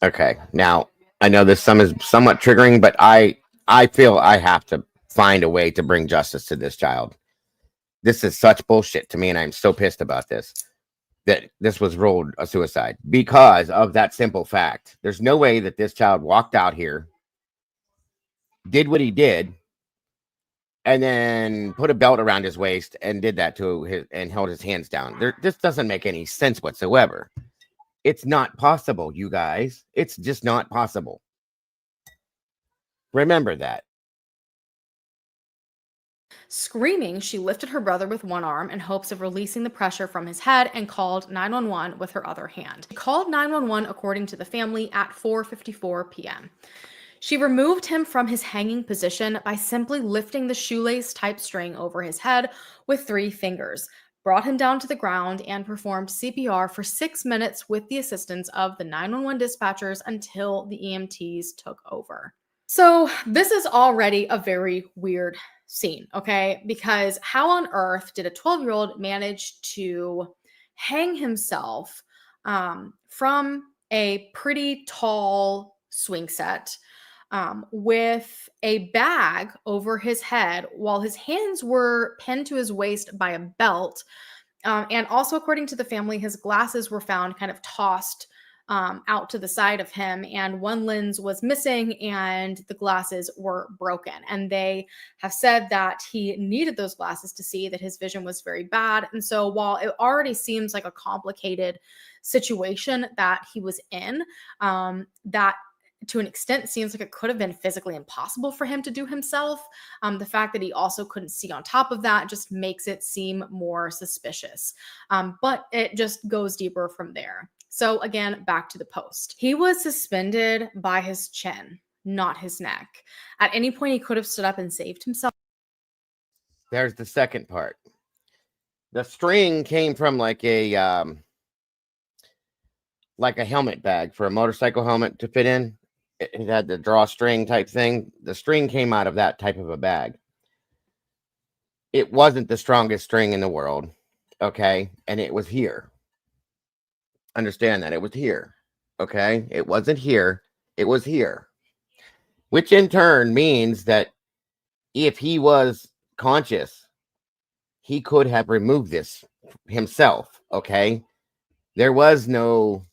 Okay. Now, I know this is somewhat triggering, but I feel I have to find a way to bring justice to this child. This is such bullshit to me, and I'm so pissed about this, that this was ruled a suicide because of that simple fact. There's no way that this child walked out here, did what he did, and then put a belt around his waist and did that to his and held his hands down. This doesn't make any sense whatsoever. It's not possible, you guys. It's just not possible. Remember that. Screaming, she lifted her brother with one arm in hopes of releasing the pressure from his head and called 911 with her other hand. She called 911 according to the family at 4:54 p.m. She removed him from his hanging position by simply lifting the shoelace-type string over his head with 3 fingers, brought him down to the ground, and performed CPR for 6 minutes with the assistance of the 911 dispatchers until the EMTs took over. So this is already a very weird scene, okay? Because how on earth did a 12-year-old manage to hang himself from a pretty tall swing set with a bag over his head while his hands were pinned to his waist by a belt? And also, according to the family, his glasses were found kind of tossed out to the side of him, and one lens was missing and the glasses were broken. And they have said that he needed those glasses to see, that his vision was very bad. And so while it already seems like a complicated situation that he was in, that to an extent seems like it could have been physically impossible for him to do himself. The fact that he also couldn't see on top of that just makes it seem more suspicious. But it just goes deeper from there. So again, back to the post. He was suspended by his chin, not his neck. At any point, he could have stood up and saved himself. There's the second part. The string came from like a helmet bag for a motorcycle helmet to fit in. It had the drawstring type thing. The string came out of that type of a bag. It wasn't the strongest string in the world, okay? And it was here. Understand that. It was here, okay? It wasn't here. It was here. Which in turn means that if he was conscious, he could have removed this himself, okay? There was no,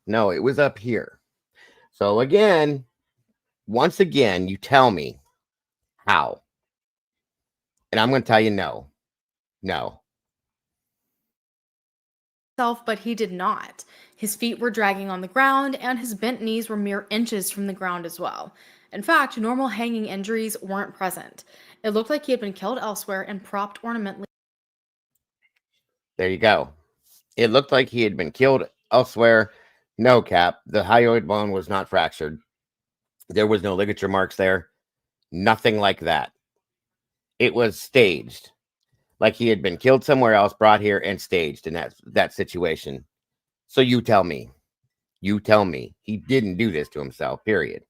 no, it was up here. So again, once again, you tell me how. And I'm going to tell you no. But he did not. His feet were dragging on the ground, and his bent knees were mere inches from the ground as well. In fact, normal hanging injuries weren't present. It looked like he had been killed elsewhere and propped ornament. There you go. It looked like he had been killed elsewhere. No, Cap. The hyoid bone was not fractured. There was no ligature marks there. Nothing like that. It was staged. Like he had been killed somewhere else, brought here, and staged in that situation. So you tell me. You tell me. He didn't do this to himself, period.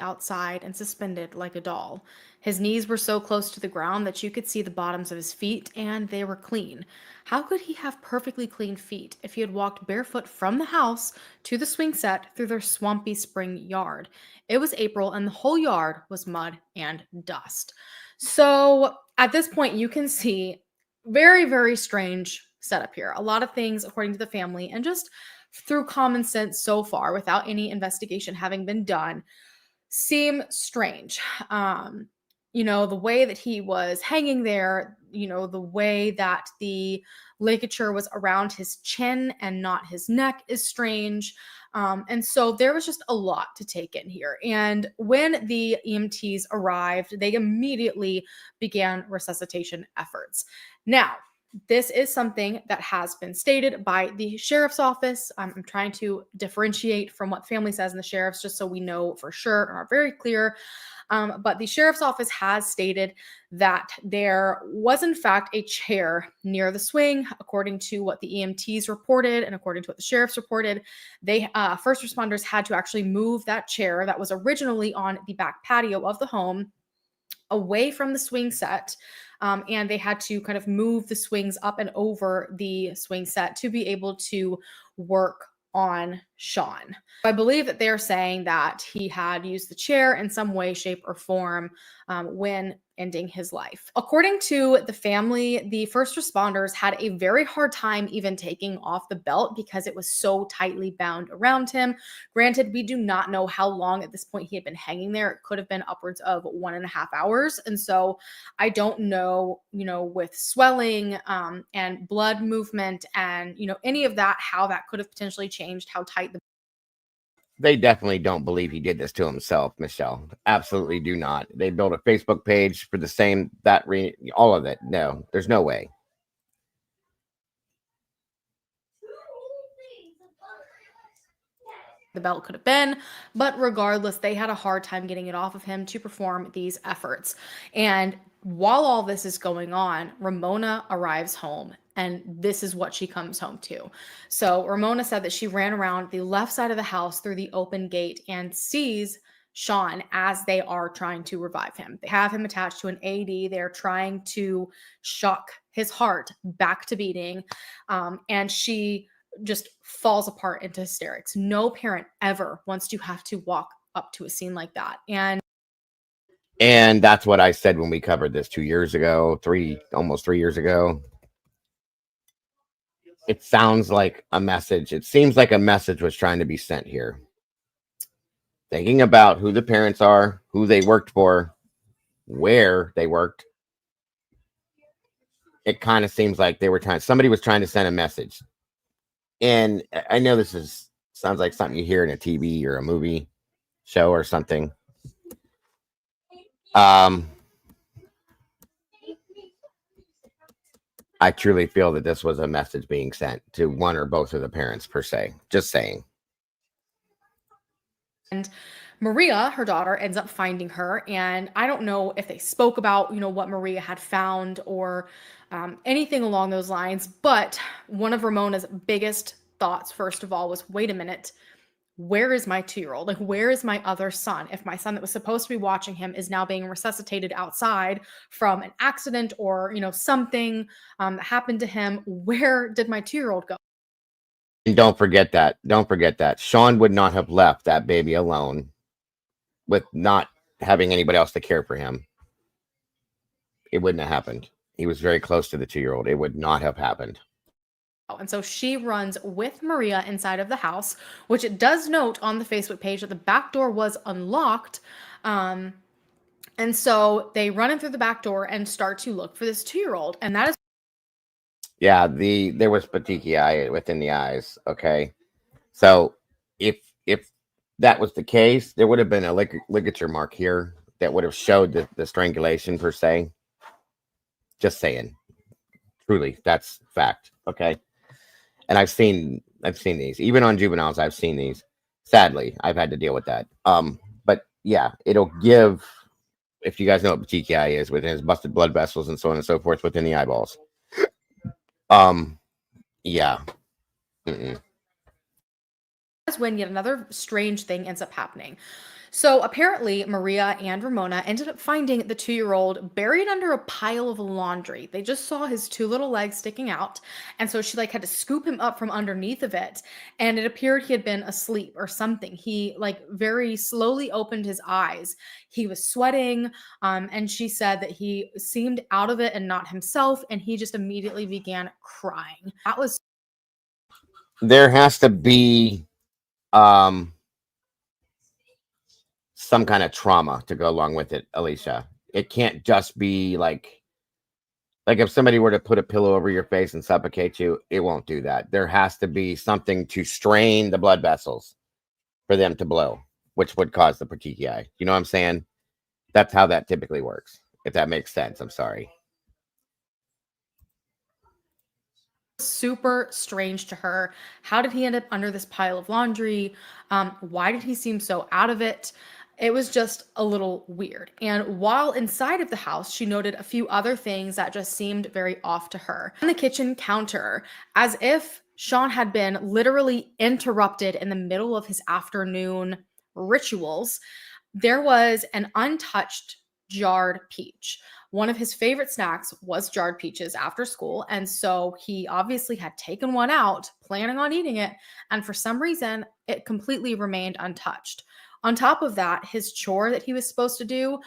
Outside and suspended like a doll. His knees were so close to the ground that you could see the bottoms of his feet, and they were clean. How could he have perfectly clean feet if he had walked barefoot from the house to the swing set through their swampy spring yard? It was April, and the whole yard was mud and dust. So at this point, you can see very, very strange setup here. A lot of things, according to the family, and just through common sense so far, without any investigation having been done, seem strange. The way that he was hanging there, the way that the ligature was around his chin and not his neck is strange. And so there was just a lot to take in here. And when the EMTs arrived, they immediately began resuscitation efforts. Now, this is something that has been stated by the sheriff's office. I'm trying to differentiate from what family says in the sheriff's just so we know for sure and are very clear. But the sheriff's office has stated that there was, in fact, a chair near the swing, according to what the EMTs reported and according to what the sheriff's reported. They first responders had to actually move that chair that was originally on the back patio of the home away from the swing set. And they had to kind of move the swings up and over the swing set to be able to work on Sean. I believe that they're saying that he had used the chair in some way, shape, or form when ending his life. According to the family, the first responders had a very hard time even taking off the belt because it was so tightly bound around him. Granted, we do not know how long at this point he had been hanging there. It could have been upwards of 1.5 hours. And so I don't know, with swelling and blood movement and, any of that, how that could have potentially changed how tight the They definitely don't believe he did this to himself, Michelle. Absolutely do not. They built a Facebook page for the same, all of it. No, there's no way. the belt could have been, but regardless, they had a hard time getting it off of him to perform these efforts. And while all this is going on, Ramona arrives home, and this is what she comes home to. So Ramona said that she ran around the left side of the house through the open gate and sees Sean as they are trying to revive him. They have him attached to an AED. They're trying to shock his heart back to beating. And she just falls apart into hysterics. No parent ever wants to have to walk up to a scene like that. And that's what I said when we covered this 2 years ago, almost 3 years ago. It sounds like a message. It seems like a message was trying to be sent here. Thinking about who the parents are, who they worked for, where they worked. It kind of seems like somebody was trying to send a message. And I know this sounds like something you hear in a TV or a movie show or something. I truly feel that this was a message being sent to one or both of the parents, per se. Just saying. And Maria, her daughter, ends up finding her. And I don't know if they spoke about, what Maria had found or anything along those lines. But one of Ramona's biggest thoughts, first of all, was, wait a minute, where is my 2-year-old? Like, where is my other son? If my son that was supposed to be watching him is now being resuscitated outside from an accident or, something that happened to him, where did my 2-year-old go? And don't forget that. Sean would not have left that baby alone with not having anybody else to care for him. It wouldn't have happened. He was very close to the 2-year-old. It would not have happened. And so she runs with Maria inside of the house, which it does note on the Facebook page that the back door was unlocked. And so they run in through the back door and start to look for this 2-year-old. And that is. Yeah, there was petechiae within the eyes. Okay. So if that was the case, there would have been a ligature mark here that would have showed the strangulation per se. Just saying. Truly, that's fact. Okay. And I've seen these. Even on juveniles, I've seen these. Sadly, I've had to deal with that. But yeah, it'll give, if you guys know what petechiae is, within his busted blood vessels and so on and so forth within the eyeballs. Yeah. That's when yet another strange thing ends up happening. So apparently Maria and Ramona ended up finding the 2-year-old buried under a pile of laundry. They just saw his 2 little legs sticking out. And so she had to scoop him up from underneath of it. And it appeared he had been asleep or something. He very slowly opened his eyes. He was sweating. And she said that he seemed out of it and not himself. And he just immediately began crying. There has to be, some kind of trauma to go along with it, Alicia. It can't just be like if somebody were to put a pillow over your face and suffocate you, it won't do that. There has to be something to strain the blood vessels for them to blow, which would cause the petechiae. You know what I'm saying? That's how that typically works. If that makes sense, I'm sorry. Super strange to her. How did he end up under this pile of laundry? Why did he seem so out of it? It was just a little weird. And while inside of the house, she noted a few other things that just seemed very off to her. On the kitchen counter, as if Sean had been literally interrupted in the middle of his afternoon rituals, there was an untouched jarred peach. One of his favorite snacks was jarred peaches after school. And so he obviously had taken one out, planning on eating it. And for some reason, it completely remained untouched. On top of that, his chore that he was supposed to do,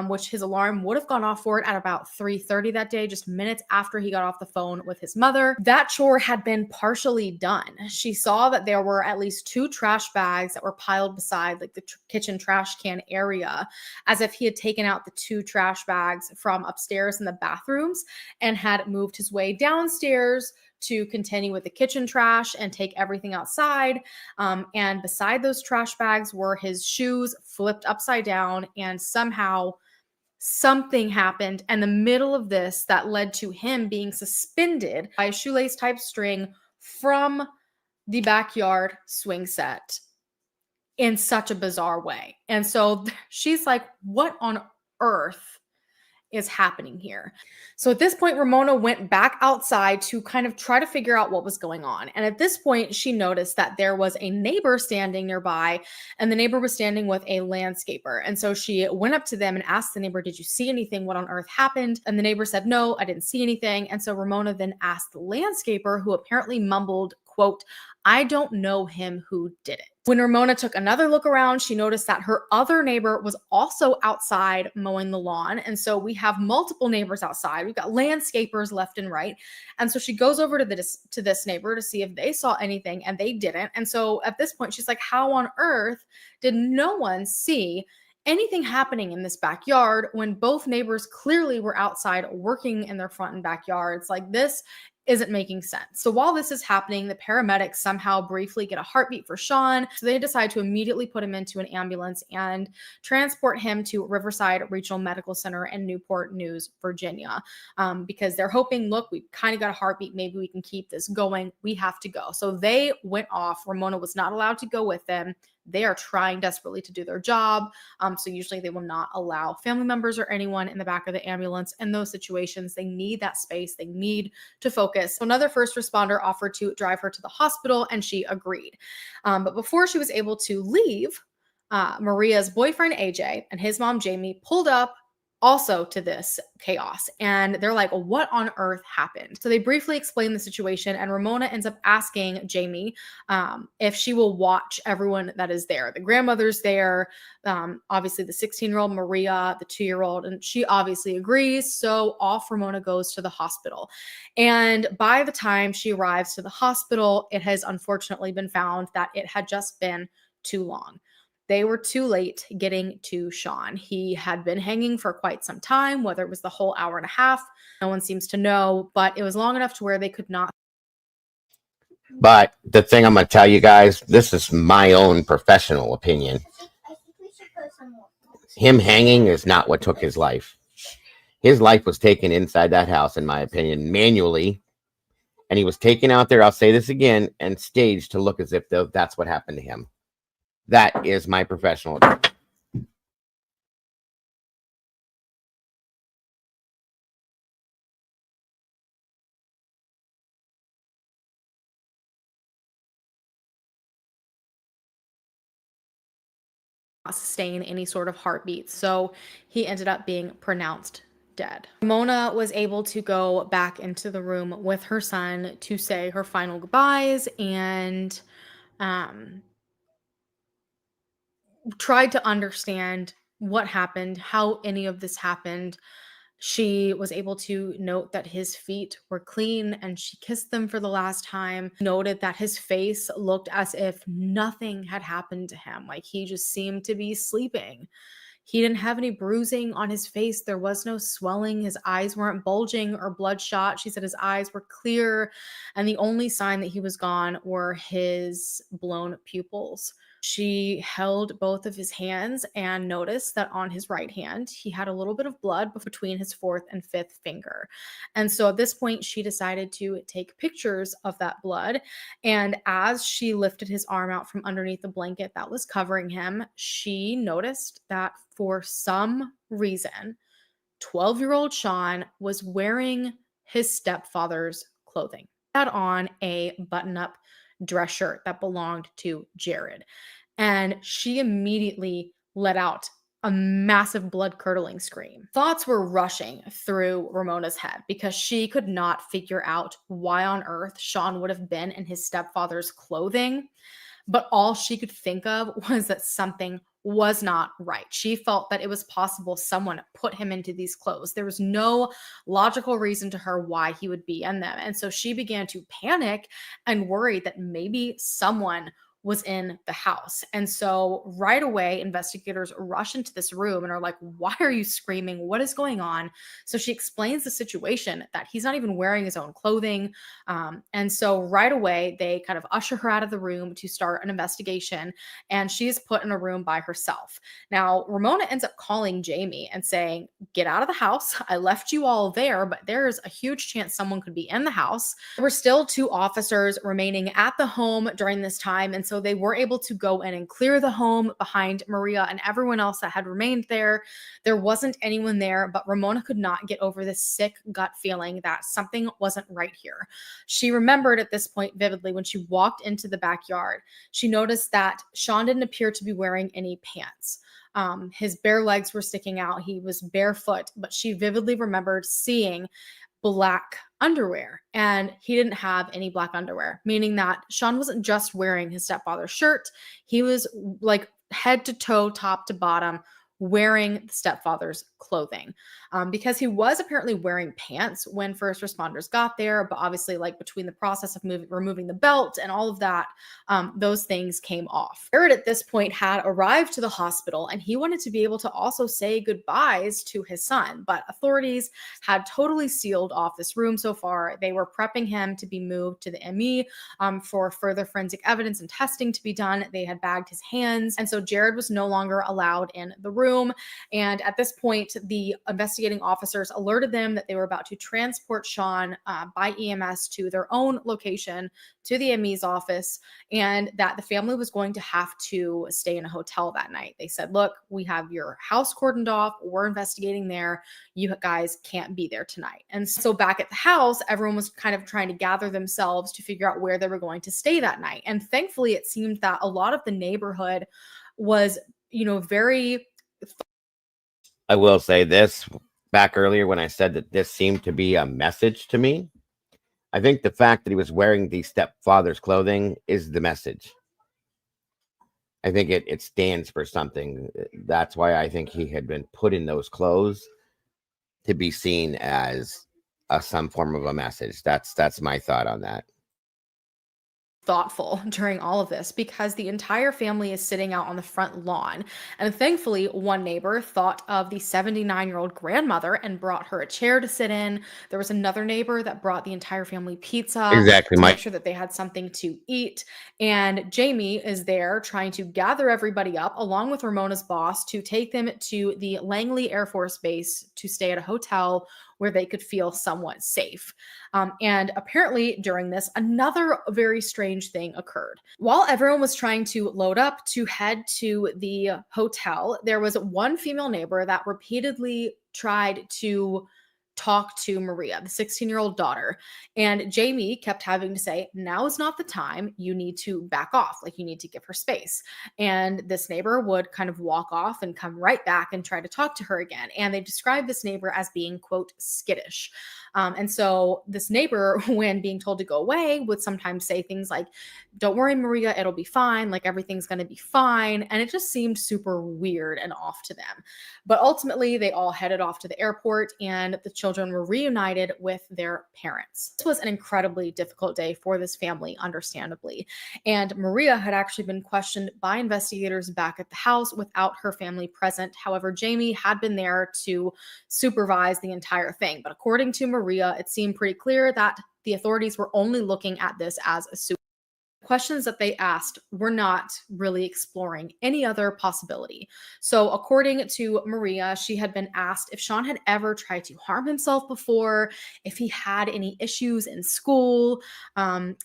which his alarm would have gone off for it at about 3:30 that day, just minutes after he got off the phone with his mother, that chore had been partially done. She saw that there were at least 2 trash bags that were piled beside like the kitchen trash can area, as if he had taken out the 2 trash bags from upstairs in the bathrooms and had moved his way downstairs to continue with the kitchen trash and take everything outside. And beside those trash bags were his shoes flipped upside down, and somehow something happened in the middle of this that led to him being suspended by a shoelace type string from the backyard swing set in such a bizarre way. And so she's like, what on earth is happening here? So at this point, Ramona went back outside to kind of try to figure out what was going on. And at this point, she noticed that there was a neighbor standing nearby, and the neighbor was standing with a landscaper. And so she went up to them and asked the neighbor, did you see anything? What on earth happened? And the neighbor said, no, I didn't see anything. And so Ramona then asked the landscaper, who apparently mumbled, quote, I don't know him who did it. When Ramona took another look around, she noticed that her other neighbor was also outside mowing the lawn. And so we have multiple neighbors outside. We've got landscapers left and right. And so she goes over to this neighbor to see if they saw anything, and they didn't. And so at this point, she's like, how on earth did no one see anything happening in this backyard when both neighbors clearly were outside working in their front and backyards? Like, this isn't making sense. So while this is happening, the paramedics somehow briefly get a heartbeat for Sean. So they decide to immediately put him into an ambulance and transport him to Riverside Regional Medical Center in Newport News, Virginia, because they're hoping, look, we've kind of got a heartbeat. Maybe we can keep this going. We have to go. So they went off. Ramona was not allowed to go with them. They are trying desperately to do their job. So usually they will not allow family members or anyone in the back of the ambulance in those situations. They need that space. They need to focus. So another first responder offered to drive her to the hospital, and she agreed. But before she was able to leave, Maria's boyfriend, AJ, and his mom, Jamie, pulled up also to this chaos. And they're like, what on earth happened? So they briefly explain the situation, and Ramona ends up asking Jamie if she will watch everyone that is there. The grandmother's there, obviously the 16-year-old Maria, the 2-year-old, and she obviously agrees. So off Ramona goes to the hospital. And by the time she arrives to the hospital, it has unfortunately been found that it had just been too long. They were too late getting to Sean. He had been hanging for quite some time, whether it was the whole hour and a half, no one seems to know, but it was long enough to where they could not. But the thing I'm going to tell you guys, this is my own professional opinion. Him hanging is not what took his life. His life was taken inside that house, in my opinion, manually. And he was taken out there, I'll say this again, and staged to look as if that's what happened to him. That is my professional opinion. Sustain any sort of heartbeat. So he ended up being pronounced dead. Mona was able to go back into the room with her son to say her final goodbyes, and tried to understand what happened, how any of this happened. She was able to note that his feet were clean, and she kissed them for the last time. Noted that his face looked as if nothing had happened to him, like he just seemed to be sleeping. He didn't have any bruising on his face. There was no swelling. His eyes weren't bulging or bloodshot. She said his eyes were clear, and the only sign that he was gone were his blown pupils. She held both of his hands and noticed that on his right hand, he had a little bit of blood between his fourth and fifth finger. And so at this point, she decided to take pictures of that blood. And as she lifted his arm out from underneath the blanket that was covering him, she noticed that for some reason, 12-year-old Sean was wearing his stepfather's clothing. He had on a button-up dress shirt that belonged to Jared. And she immediately let out a massive blood-curdling scream. Thoughts were rushing through Ramona's head because she could not figure out why on earth Sean would have been in his stepfather's clothing. But all she could think of was that something was not right. She felt that it was possible someone put him into these clothes. There was no logical reason to her why he would be in them. And so she began to panic and worry that maybe someone was in the house. And so right away, investigators rush into this room and are like, why are you screaming? What is going on? So she explains the situation, that he's not even wearing his own clothing. And so right away, they kind of usher her out of the room to start an investigation. And she's put in a room by herself. Now, Ramona ends up calling Jamie and saying, get out of the house. I left you all there, but there's a huge chance someone could be in the house. There were still 2 officers remaining at the home during this time. And so they were able to go in and clear the home behind Maria and everyone else that had remained there. There wasn't anyone there, but Ramona could not get over this sick gut feeling that something wasn't right here. She remembered at this point vividly when she walked into the backyard. She noticed that Sean didn't appear to be wearing any pants. His bare legs were sticking out. He was barefoot, but she vividly remembered seeing black underwear, and he didn't have any black underwear, meaning that Sean wasn't just wearing his stepfather's shirt. He was like head to toe, top to bottom, wearing the stepfather's clothing, because he was apparently wearing pants when first responders got there. But obviously, like between the process of removing the belt and all of that, those things came off. Jared at this point had arrived to the hospital, and he wanted to be able to also say goodbyes to his son. But authorities had totally sealed off this room so far. They were prepping him to be moved to the ME for further forensic evidence and testing to be done. They had bagged his hands. And so Jared was no longer allowed in the room. And at this point, the investigating officers alerted them that they were about to transport Sean by EMS to their own location, to the ME's office, and that the family was going to have to stay in a hotel that night. They said, look, we have your house cordoned off. We're investigating there. You guys can't be there tonight. And so back at the house, everyone was kind of trying to gather themselves to figure out where they were going to stay that night. And thankfully, it seemed that a lot of the neighborhood was, very... I will say this back earlier when I said that this seemed to be a message to me. I think the fact that he was wearing the stepfather's clothing is the message. I think it stands for something. That's why I think he had been put in those clothes to be seen as some form of a message. That's my thought on that. Thoughtful during all of this, because the entire family is sitting out on the front lawn. And thankfully, one neighbor thought of the 79-year-old grandmother and brought her a chair to sit in. There was another neighbor that brought the entire family pizza Exactly, to Mike. make sure that they had something to eat. And Jamie is there trying to gather everybody up along with Ramona's boss to take them to the Langley Air Force Base to stay at a hotel where they could feel somewhat safe. And apparently during this, another very strange thing occurred. While everyone was trying to load up to head to the hotel, there was one female neighbor that repeatedly tried to talk to Maria, the 16-year-old daughter. And Jamie kept having to say, now is not the time. You need to back off. Like, you need to give her space. And this neighbor would kind of walk off and come right back and try to talk to her again. And they described this neighbor as being, quote, skittish. And so this neighbor, when being told to go away, would sometimes say things like, don't worry, Maria, it'll be fine. Like, everything's going to be fine. And it just seemed super weird and off to them. But ultimately, they all headed off to the airport, and the children were reunited with their parents. This was an incredibly difficult day for this family, understandably. And Maria had actually been questioned by investigators back at the house without her family present. However, Jamie had been there to supervise the entire thing. But according to Maria, it seemed pretty clear that the authorities were only looking at this as a suicide. Questions that they asked were not really exploring any other possibility. So, according to Maria, she had been asked if Sean had ever tried to harm himself before, if he had any issues in school,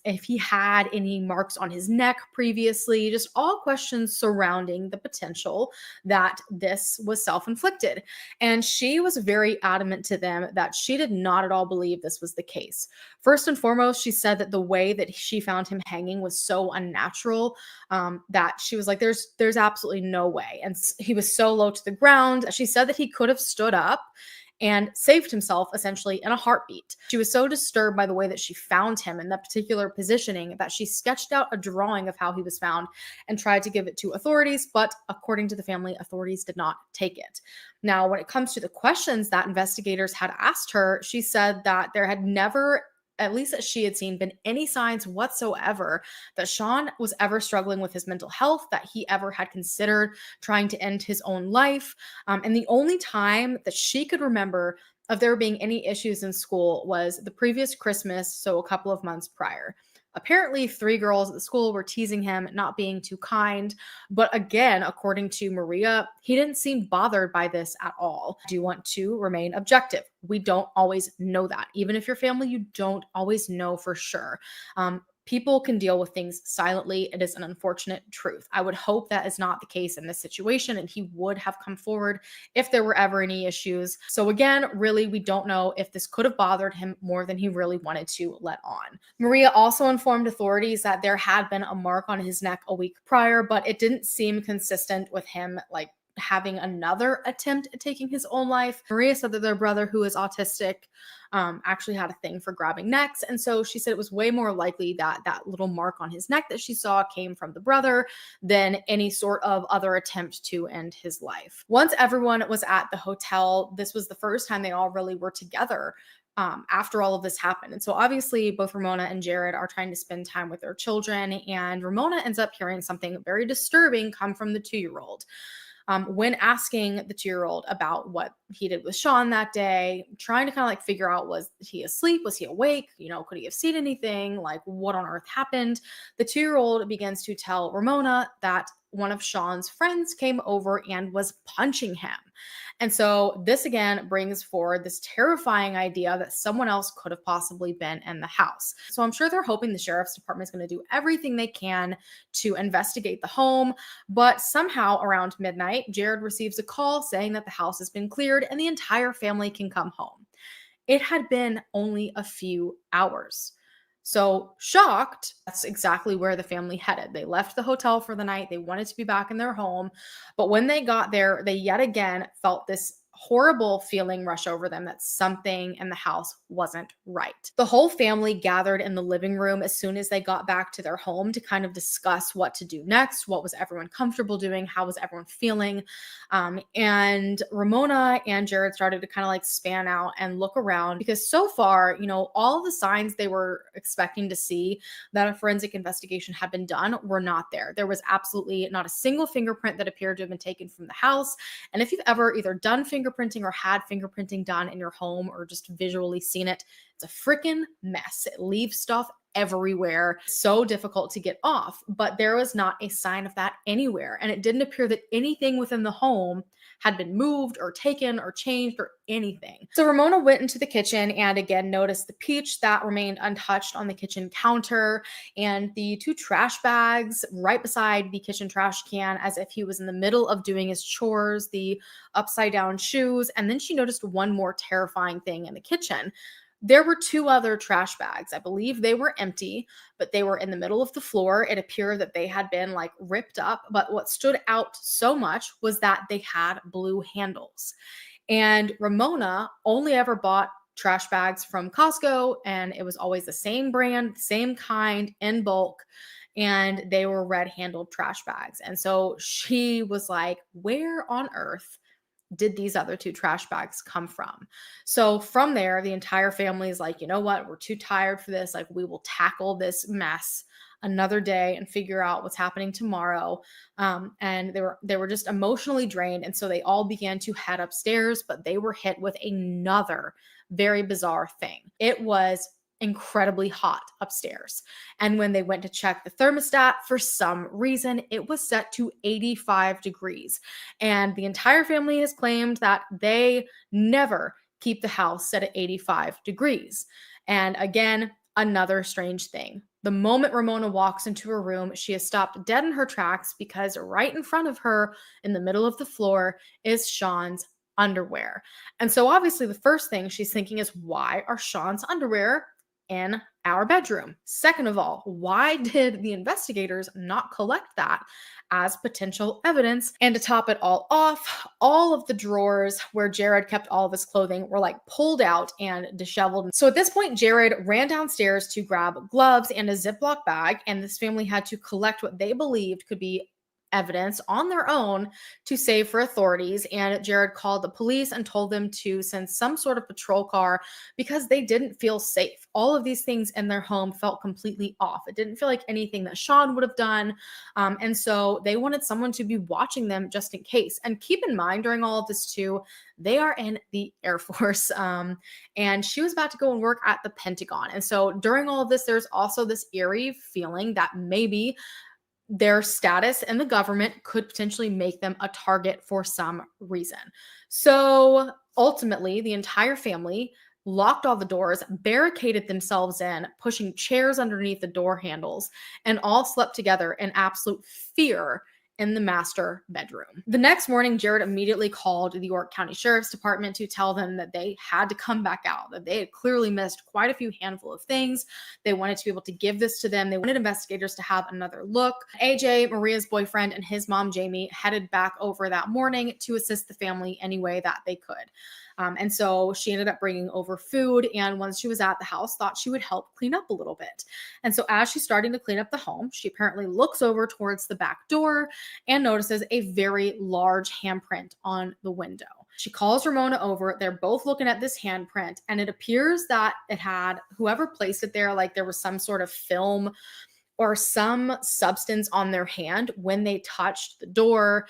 if he had any marks on his neck previously, just all questions surrounding the potential that this was self inflicted. And she was very adamant to them that she did not at all believe this was the case. First and foremost, she said that the way that she found him hanging was so unnatural that she was like, there's absolutely no way. And he was so low to the ground. She said that he could have stood up and saved himself essentially in a heartbeat. She was so disturbed by the way that she found him in that particular positioning that she sketched out a drawing of how he was found and tried to give it to authorities, but according to the family, authorities did not take it. Now, when it comes to the questions that investigators had asked her, she said that there had never, at least that she had seen, been any signs whatsoever that Sean was ever struggling with his mental health, that he ever had considered trying to end his own life. And the only time that she could remember of there being any issues in school was the previous Christmas, so a couple of months prior. Apparently, 3 girls at the school were teasing him, not being too kind. But again, according to Maria, he didn't seem bothered by this at all. Do you want to remain objective? We don't always know that. Even if you're family, you don't always know for sure. People can deal with things silently. It is an unfortunate truth. I would hope that is not the case in this situation, and he would have come forward if there were ever any issues. So again, really, we don't know if this could have bothered him more than he really wanted to let on. Maria also informed authorities that there had been a mark on his neck a week prior, but it didn't seem consistent with him having another attempt at taking his own life. Maria said that their brother, who is autistic, actually had a thing for grabbing necks. And so she said it was way more likely that that little mark on his neck that she saw came from the brother than any sort of other attempt to end his life. Once everyone was at the hotel, this was the first time they all really were together after all of this happened. And so obviously both Ramona and Jared are trying to spend time with their children, and Ramona ends up hearing something very disturbing come from the 2-year-old. When asking the 2-year-old about what he did with Sean that day, trying to kind of figure out, was he asleep? Was he awake? Could he have seen anything? What on earth happened? The 2-year-old begins to tell Ramona that one of Sean's friends came over and was punching him. And so this again brings forward this terrifying idea that someone else could have possibly been in the house. So I'm sure they're hoping the sheriff's department is going to do everything they can to investigate the home. But somehow around midnight, Jared receives a call saying that the house has been cleared and the entire family can come home. It had been only a few hours. So shocked, that's exactly where the family headed. They left the hotel for the night. They wanted to be back in their home. But when they got there, they yet again felt this horrible feeling rush over them that something in the house wasn't right. The whole family gathered in the living room as soon as they got back to their home to kind of discuss what to do next. What was everyone comfortable doing? How was everyone feeling? And Ramona and Jared started to kind of span out and look around, because so far, all the signs they were expecting to see that a forensic investigation had been done were not there. There was absolutely not a single fingerprint that appeared to have been taken from the house. And if you've ever either done fingerprinting or had fingerprinting done in your home or just visually seen it, it's a freaking mess. It leaves stuff everywhere. So difficult to get off, but there was not a sign of that anywhere. And it didn't appear that anything within the home had been moved or taken or changed or anything. So Ramona went into the kitchen and again noticed the peach that remained untouched on the kitchen counter and the 2 trash bags right beside the kitchen trash can, as if he was in the middle of doing his chores, the upside down shoes. And then she noticed one more terrifying thing in the kitchen. There were 2 other trash bags. I believe they were empty, but they were in the middle of the floor. It appeared that they had been ripped up. But what stood out so much was that they had blue handles. And Ramona only ever bought trash bags from Costco, and it was always the same brand, same kind, in bulk. And they were red-handled trash bags. And so she was like, where on earth did these other 2 trash bags come from? So from there, the entire family is like, you know what? We're too tired for this. We will tackle this mess another day and figure out what's happening tomorrow. And they were just emotionally drained. And so they all began to head upstairs, but they were hit with another very bizarre thing. It was incredibly hot upstairs. And when they went to check the thermostat, for some reason, it was set to 85 degrees. And the entire family has claimed that they never keep the house set at 85 degrees. And again, another strange thing. The moment Ramona walks into her room, she is stopped dead in her tracks because right in front of her, in the middle of the floor, is Sean's underwear. And so obviously the first thing she's thinking is, why are Sean's underwear in our bedroom? Second of all, why did the investigators not collect that as potential evidence? And to top it all off, all of the drawers where Jared kept all of his clothing were like pulled out and disheveled. So at this point, Jared ran downstairs to grab gloves and a Ziploc bag, and this family had to collect what they believed could be evidence on their own to save for authorities. And Jared called the police and told them to send some sort of patrol car because they didn't feel safe. All of these things in their home felt completely off. It didn't feel like anything that Sean would have done. And so they wanted someone to be watching them just in case. And keep in mind, during all of this too, they are in the Air Force, and she was about to go and work at the Pentagon. And so during all of this, there's also this eerie feeling that maybe their status in the government could potentially make them a target for some reason. So ultimately, the entire family locked all the doors, barricaded themselves in, pushing chairs underneath the door handles, and all slept together in absolute fear in the master bedroom. The next morning, Jared immediately called the York County Sheriff's Department to tell them that they had to come back out, that they had clearly missed quite a few handful of things. They wanted to be able to give this to them. They wanted investigators to have another look. AJ, Maria's boyfriend, and his mom, Jamie, headed back over that morning to assist the family any way that they could. And so she ended up bringing over food, and once she was at the house, thought she would help clean up a little bit. And so as she's starting to clean up the home, she apparently looks over towards the back door and notices a very large handprint on the window. She calls Ramona over. They're both looking at this handprint, and it appears that it had, whoever placed it there, like there was some sort of film or some substance on their hand when they touched the door.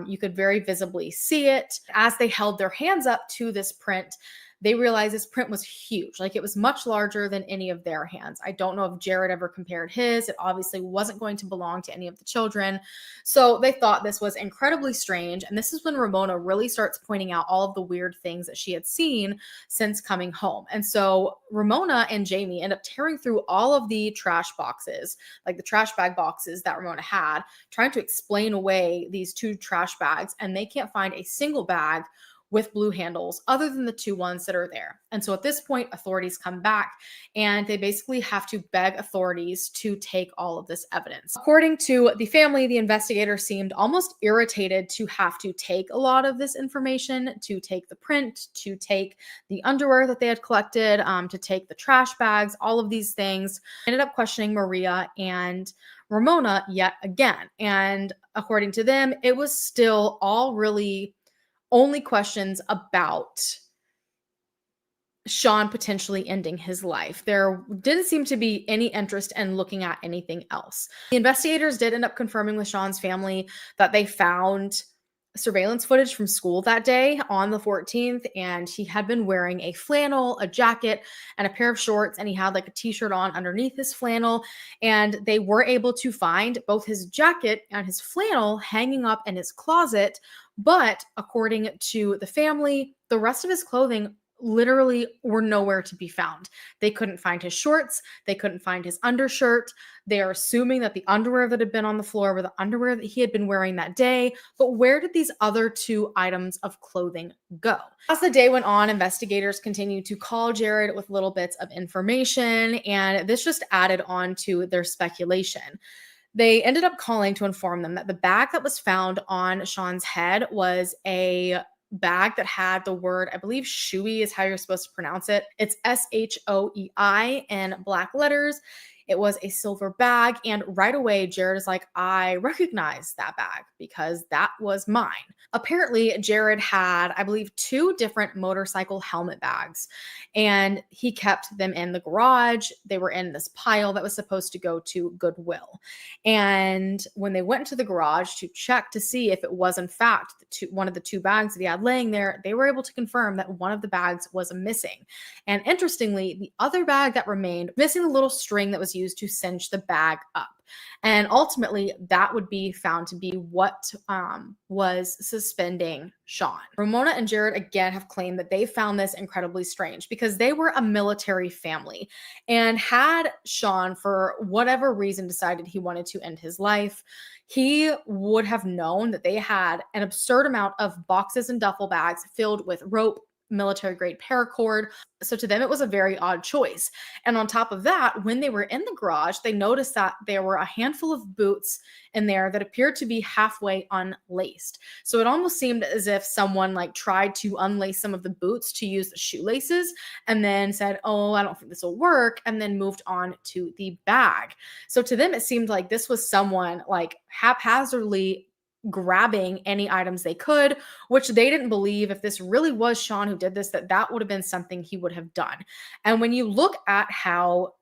You could very visibly see it. As they held their hands up to this print, they realized this print was huge. Like, it was much larger than any of their hands. I don't know if Jared ever compared his. It obviously wasn't going to belong to any of the children. So they thought this was incredibly strange. And this is when Ramona really starts pointing out all of the weird things that she had seen since coming home. And so Ramona and Jamie end up tearing through all of the trash boxes, like the trash bag boxes that Ramona had, trying to explain away these two trash bags. And they can't find a single bag with blue handles other than the two ones that are there. And so at this point, authorities come back and they basically have to beg authorities to take all of this evidence. According to the family, the investigator seemed almost irritated to have to take a lot of this information, to take the print, to take the underwear that they had collected, to take the trash bags, all of these things. Ended up questioning Maria and Ramona yet again. And according to them, it was still all really only questions about Sean potentially ending his life. There didn't seem to be any interest in looking at anything else. The investigators did end up confirming with Sean's family that they found surveillance footage from school that day on the 14th, and he had been wearing a flannel, a jacket, and a pair of shorts, and he had like a t-shirt on underneath his flannel, and they were able to find both his jacket and his flannel hanging up in his closet. But according to the family, the rest of his clothing literally were nowhere to be found. They couldn't find his shorts. They couldn't find his undershirt. They are assuming that the underwear that had been on the floor were the underwear that he had been wearing that day. But where did these other two items of clothing go? As the day went on, investigators continued to call Jared with little bits of information, and this just added on to their speculation. They ended up calling to inform them that the bag that was found on Sean's head was a bag that had the word, I believe shoey is how you're supposed to pronounce it. It's SHOEI in black letters. It was a silver bag. And right away, Jared is like, I recognize that bag because that was mine. Apparently, Jared had, I believe, 2 different motorcycle helmet bags, and he kept them in the garage. They were in this pile that was supposed to go to Goodwill. And when they went to the garage to check to see if it was in fact one of the 2 bags that he had laying there, they were able to confirm that one of the bags was missing. And interestingly, the other bag that remained missing the little string that was used to cinch the bag up. And ultimately, that would be found to be what was suspending Sean. Ramona and Jared again have claimed that they found this incredibly strange because they were a military family. And had Sean, for whatever reason, decided he wanted to end his life, he would have known that they had an absurd amount of boxes and duffel bags filled with rope, military grade paracord. So to them, it was a very odd choice. And on top of that, when they were in the garage, they noticed that there were a handful of boots in there that appeared to be halfway unlaced. So it almost seemed as if someone like tried to unlace some of the boots to use the shoelaces and then said, oh, I don't think this will work, and then moved on to the bag. So to them, it seemed like this was someone like haphazardly grabbing any items they could, which they didn't believe if this really was Sean who did this, that would have been something he would have done. And when you look at how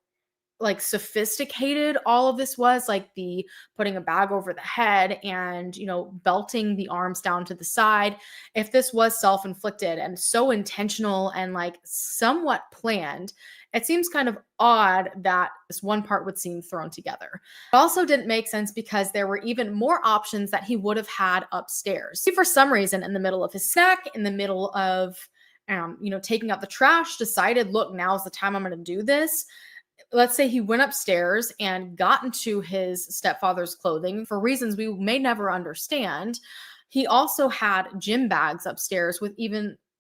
like sophisticated all of this was, like the putting a bag over the head and, you know, belting the arms down to the side, if this was self-inflicted and so intentional and like somewhat planned, it seems kind of odd that this one part would seem thrown together. It also didn't make sense because there were even more options that he would have had upstairs. He, for some reason, in the middle of his snack, in the middle of, taking out the trash, decided, look, now's the time I'm going to do this. Let's say he went upstairs and got into his stepfather's clothing for reasons we may never understand. He also had gym bags upstairs with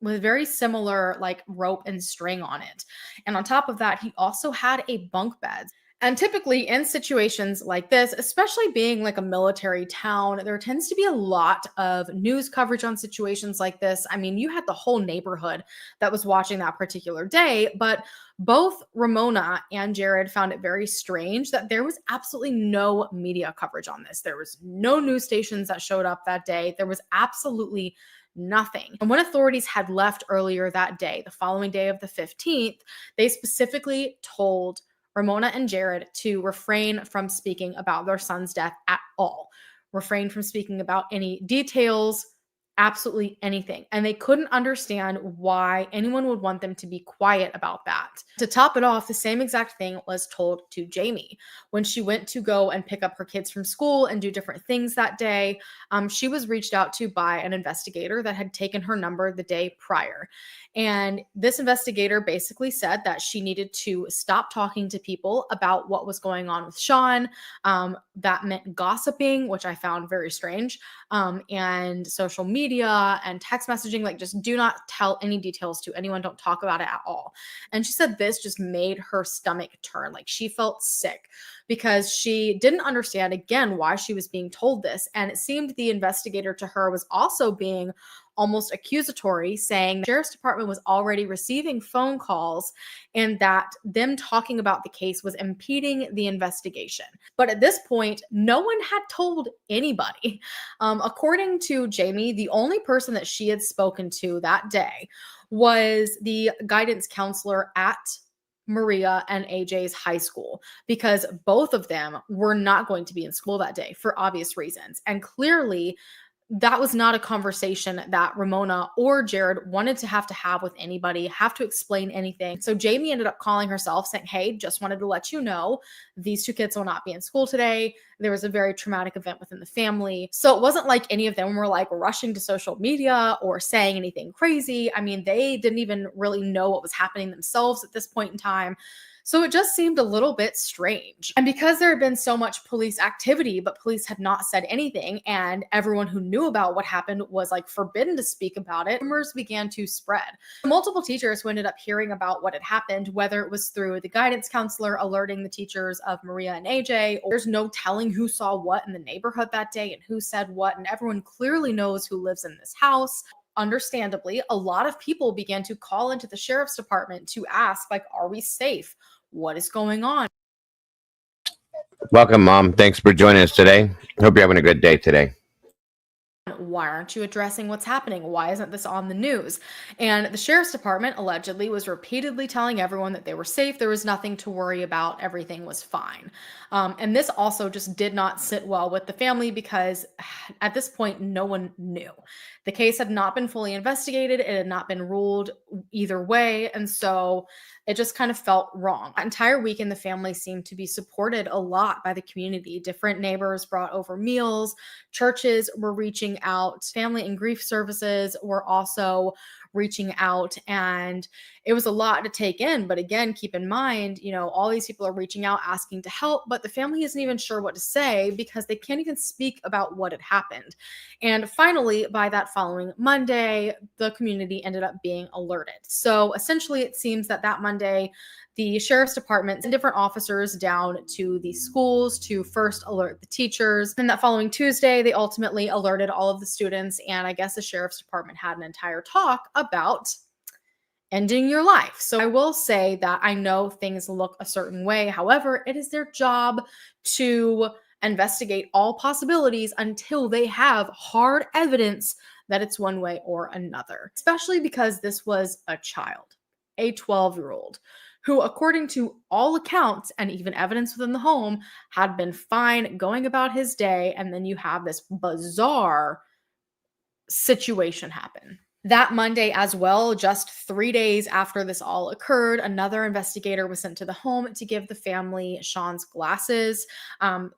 very similar like rope and string on it. And on top of that, he also had a bunk bed. And typically in situations like this, especially being like a military town, there tends to be a lot of news coverage on situations like this. I mean, you had the whole neighborhood that was watching that particular day, but both Ramona and Jared found it very strange that there was absolutely no media coverage on this. There was no news stations that showed up that day. There was absolutely nothing. And when authorities had left earlier that day, the following day of the 15th, they specifically told Ramona and Jared to refrain from speaking about their son's death at all. Refrain from speaking about any details, absolutely anything. And they couldn't understand why anyone would want them to be quiet about that. To top it off, the same exact thing was told to Jamie. When she went to go and pick up her kids from school and do different things that day, she was reached out to by an investigator that had taken her number the day prior. And this investigator basically said that she needed to stop talking to people about what was going on with Sean. That meant gossiping, which I found very strange, and social media and text messaging. Like, just do not tell any details to anyone. Don't talk about it at all. And she said this just made her stomach turn. Like, she felt sick because she didn't understand, again, why she was being told this. And it seemed the investigator to her was also being almost accusatory, saying the sheriff's department was already receiving phone calls and that them talking about the case was impeding the investigation. But at this point, no one had told anybody. According to Jamie, the only person that she had spoken to that day was the guidance counselor at Maria and AJ's high school, because both of them were not going to be in school that day for obvious reasons. And clearly, that was not a conversation that Ramona or Jared wanted to have with anybody, have to explain anything. So Jamie ended up calling herself saying, hey, just wanted to let you know these 2 kids will not be in school today. There was a very traumatic event within the family. So it wasn't like any of them were like rushing to social media or saying anything crazy. I mean, they didn't even really know what was happening themselves at this point in time. So it just seemed a little bit strange. And because there had been so much police activity, but police had not said anything, and everyone who knew about what happened was like forbidden to speak about it, rumors began to spread. Multiple teachers who ended up hearing about what had happened, whether it was through the guidance counselor alerting the teachers of Maria and AJ, or there's no telling who saw what in the neighborhood that day and who said what, and everyone clearly knows who lives in this house. Understandably, a lot of people began to call into the sheriff's department to ask, like, are we safe? What is going on? Welcome, Mom. Thanks for joining us today. Hope you're having a good day today. Why aren't you addressing what's happening? Why isn't this on the news? And the sheriff's department allegedly was repeatedly telling everyone that they were safe, there was nothing to worry about, everything was fine. And this also just did not sit well with the family because at this point, no one knew. The case had not been fully investigated, it had not been ruled either way. And so it just kind of felt wrong. That entire weekend, the family seemed to be supported a lot by the community. Different neighbors brought over meals, churches were reaching out, family and grief services were also reaching out, and it was a lot to take in. But again, keep in mind, all these people are reaching out asking to help, but the family isn't even sure what to say because they can't even speak about what had happened. And finally, by that following Monday, the community ended up being alerted. So essentially, it seems that Monday, the sheriff's department sent different officers down to the schools to first alert the teachers. And that following Tuesday, they ultimately alerted all of the students. And I guess the sheriff's department had an entire talk about ending your life. So I will say that I know things look a certain way. However, it is their job to investigate all possibilities until they have hard evidence that it's one way or another, especially because this was a child, a 12-year-old, who, according to all accounts and even evidence within the home, had been fine going about his day. And then you have this bizarre situation happen. That Monday as well, just 3 days after this all occurred, another investigator was sent to the home to give the family Sean's glasses.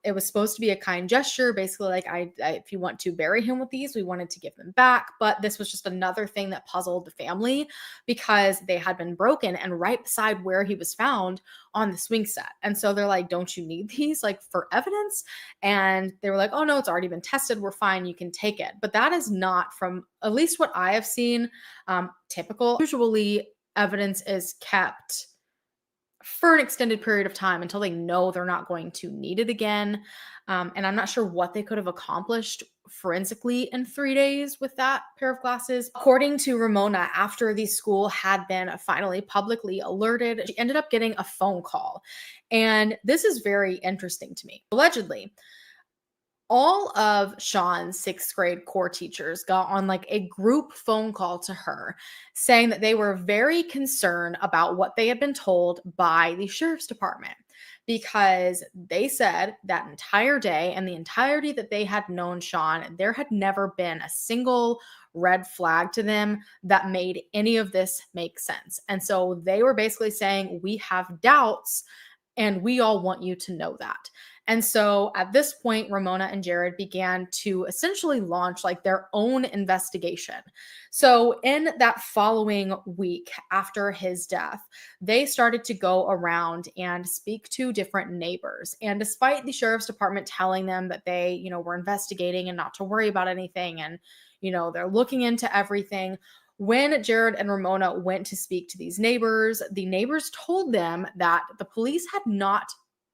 It was supposed to be a kind gesture, basically like, if you want to bury him with these, we wanted to give them back. But this was just another thing that puzzled the family because they had been broken and right beside where he was found on the swing set. And so they're like, don't you need these like for evidence? And they were like, oh no, it's already been tested. We're fine. You can take it. But that is not, from at least what I have seen, typical. Usually evidence is kept for an extended period of time until they know they're not going to need it again. And I'm not sure what they could have accomplished forensically in 3 days with that pair of glasses. According to Ramona, after the school had been finally publicly alerted, she ended up getting a phone call. And this is very interesting to me. Allegedly, all of Sean's 6th grade core teachers got on like a group phone call to her saying that they were very concerned about what they had been told by the sheriff's department, because they said that entire day and the entirety that they had known Sean, there had never been a single red flag to them that made any of this make sense. And so they were basically saying, we have doubts and we all want you to know that. And so at this point, Ramona and Jared began to essentially launch like their own investigation. So in that following week after his death, they started to go around and speak to different neighbors. And despite the sheriff's department telling them that they, were investigating and not to worry about anything, and, they're looking into everything, when Jared and Ramona went to speak to these neighbors, the neighbors told them that the police had not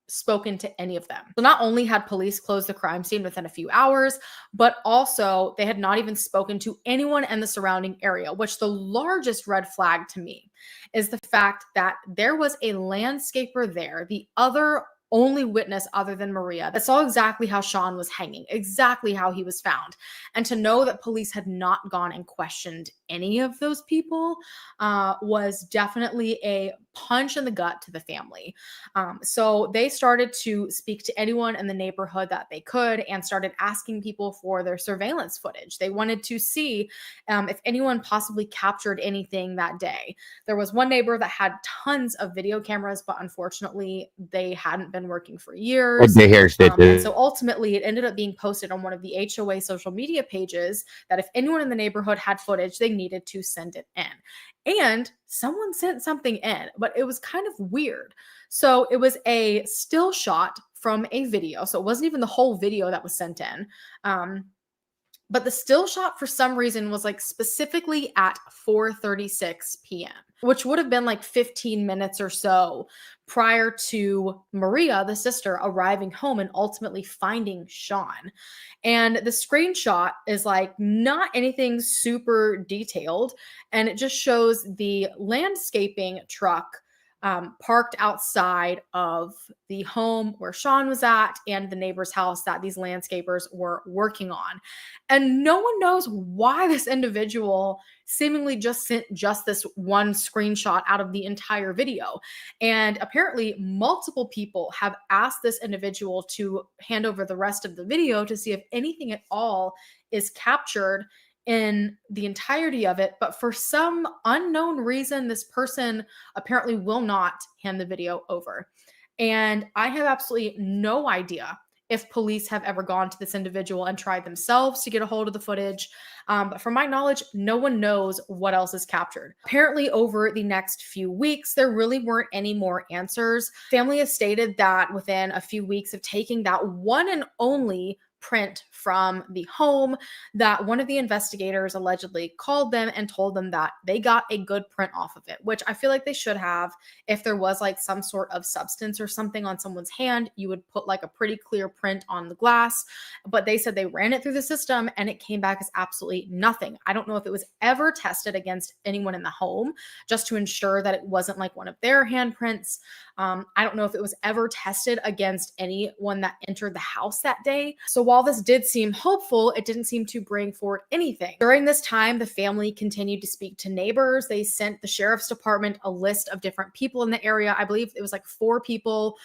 spoken to any of them. So not only had police closed the crime scene within a few hours, but also they had not even spoken to anyone in the surrounding area, which the largest red flag to me is the fact that there was a landscaper there, the other only witness other than Maria, that saw exactly how Sean was hanging, exactly how he was found. And to know that police had not gone and questioned any of those people was definitely a punch in the gut to the family. So they started to speak to anyone in the neighborhood that they could and started asking people for their surveillance footage. They wanted to see if anyone possibly captured anything that day. There was one neighbor that had tons of video cameras, but unfortunately they hadn't been working for years. And so ultimately it ended up being posted on one of the HOA social media pages that if anyone in the neighborhood had footage, they needed to send it in. And someone sent something in, but it was kind of weird. So it was a still shot from a video. So it wasn't even the whole video that was sent in. But the still shot for some reason was like specifically at 4:36 p.m., which would have been like 15 minutes or so prior to Maria, the sister, arriving home and ultimately finding Sean. And the screenshot is like not anything super detailed. And it just shows the landscaping truck parked outside of the home where Sean was at and the neighbor's house that these landscapers were working on. And no one knows why this individual seemingly just sent just this one screenshot out of the entire video. And apparently, multiple people have asked this individual to hand over the rest of the video to see if anything at all is captured in the entirety of it. But for some unknown reason, this person apparently will not hand the video over. And I have absolutely no idea if police have ever gone to this individual and tried themselves to get a hold of the footage. But from my knowledge, no one knows what else is captured. Apparently, over the next few weeks, there really weren't any more answers. Family has stated that within a few weeks of taking that one and only print from the home, that one of the investigators allegedly called them and told them that they got a good print off of it, which I feel like they should have. If there was like some sort of substance or something on someone's hand, you would put like a pretty clear print on the glass. But they said they ran it through the system and it came back as absolutely nothing. I don't know if it was ever tested against anyone in the home just to ensure that it wasn't like one of their handprints. I don't know if it was ever tested against anyone that entered the house that day. So while this did seem hopeful, it didn't seem to bring forward anything. During this time, the family continued to speak to neighbors. They sent the sheriff's department a list of different people in the area. I believe it was like 4 people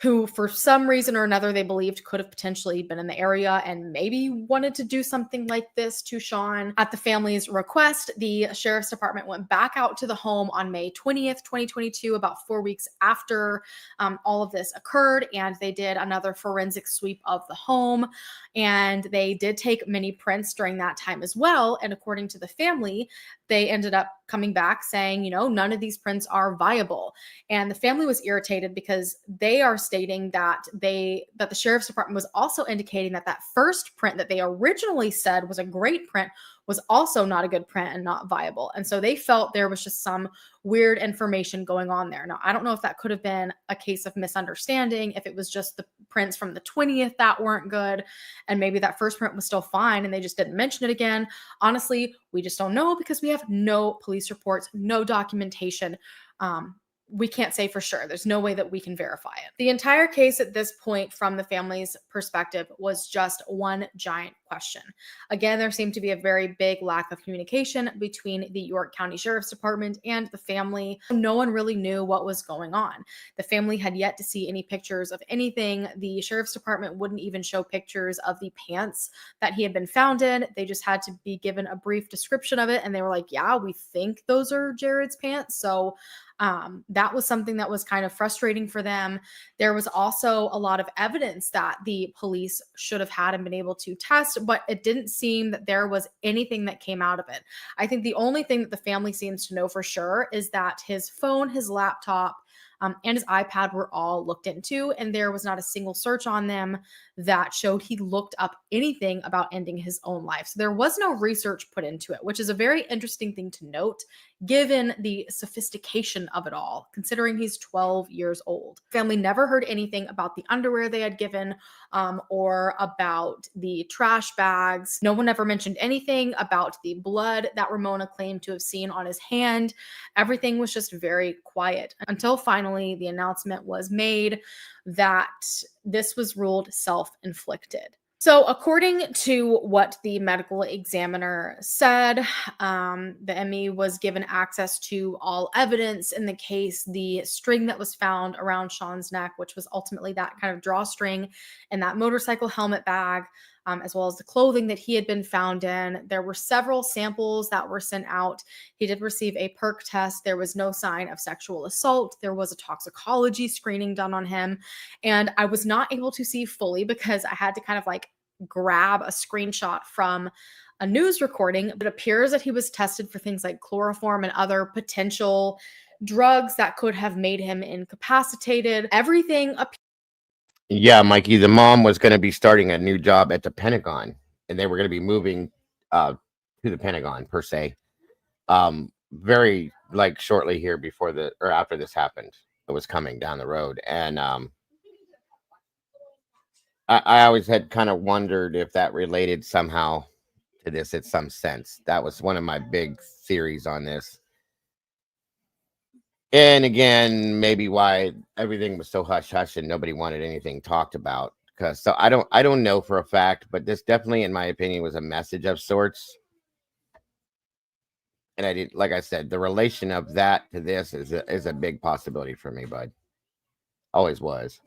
who for some reason or another they believed could have potentially been in the area and maybe wanted to do something like this to Sean. At the family's request, the sheriff's department went back out to the home on May 20th, 2022, about 4 weeks after all of this occurred, and they did another forensic sweep of the home, and they did take many prints during that time as well. And according to the family, they ended up coming back saying, none of these prints are viable. And the family was irritated because they are stating that the sheriff's department was also indicating that first print that they originally said was a great print was also not a good print and not viable. And so they felt there was just some weird information going on there. Now, I don't know if that could have been a case of misunderstanding, if it was just the prints from the 20th that weren't good, and maybe that first print was still fine and they just didn't mention it again. Honestly, we just don't know because we have no police reports, no documentation. We can't say for sure. There's no way that we can verify it. The entire case at this point, from the family's perspective, was just one giant question. Again, there seemed to be a very big lack of communication between the York County Sheriff's Department and the family. No one really knew what was going on. The family had yet to see any pictures of anything. The Sheriff's Department wouldn't even show pictures of the pants that he had been found in. They just had to be given a brief description of it. And they were like, yeah, we think those are Jared's pants. So that was something that was kind of frustrating for them. There was also a lot of evidence that the police should have had and been able to test, but it didn't seem that there was anything that came out of it. I think the only thing that the family seems to know for sure is that his phone, his laptop, and his iPad were all looked into, and there was not a single search on them that showed he looked up anything about ending his own life. So there was no research put into it, which is a very interesting thing to note, given the sophistication of it all, considering he's 12 years old. Family never heard anything about the underwear they had given or about the trash bags. No one ever mentioned anything about the blood that Ramona claimed to have seen on his hand. Everything was just very quiet until finally the announcement was made that this was ruled self-inflicted. So according to what the medical examiner said, the ME was given access to all evidence in the case. The string that was found around Sean's neck, which was ultimately that kind of drawstring in that motorcycle helmet bag, as well as the clothing that he had been found in. There were several samples that were sent out. He did receive a perk test. There was no sign of sexual assault. There was a toxicology screening done on him. And I was not able to see fully because I had to kind of like grab a screenshot from a news recording. But it appears that he was tested for things like chloroform and other potential drugs that could have made him incapacitated. Everything appears. Yeah, Mikey, the mom was going to be starting a new job at the Pentagon, and they were going to be moving to the Pentagon per se. Very like shortly here before or after this happened, it was coming down the road. And I always had kind of wondered if that related somehow to this in some sense. That was one of my big theories on this. And again, maybe why everything was so hush hush and nobody wanted anything talked about. Because so I don't know for a fact, but this definitely, in my opinion, was a message of sorts. And I did, like I said, the relation of that to this is a big possibility for me, bud. Always was.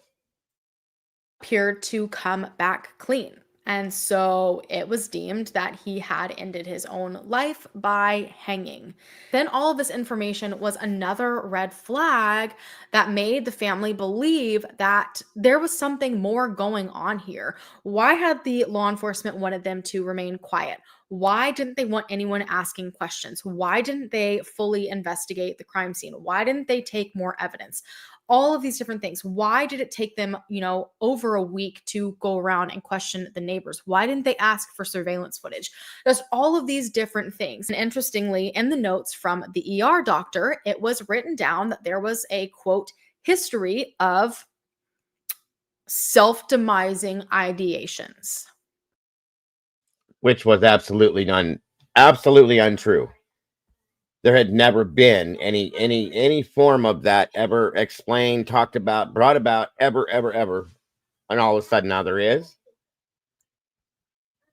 Appeared to come back clean. And so it was deemed that he had ended his own life by hanging. Then all of this information was another red flag that made the family believe that there was something more going on here. Why had the law enforcement wanted them to remain quiet? Why didn't they want anyone asking questions? Why didn't they fully investigate the crime scene? Why didn't they take more evidence? All of these different things. Why did it take them, over a week to go around and question the neighbors? Why didn't they ask for surveillance footage? There's all of these different things. And interestingly, in the notes from the ER doctor, it was written down that there was a quote history of self-demising ideations. Which was absolutely untrue. There had never been any form of that ever explained, talked about, brought about, ever. And all of a sudden now there is.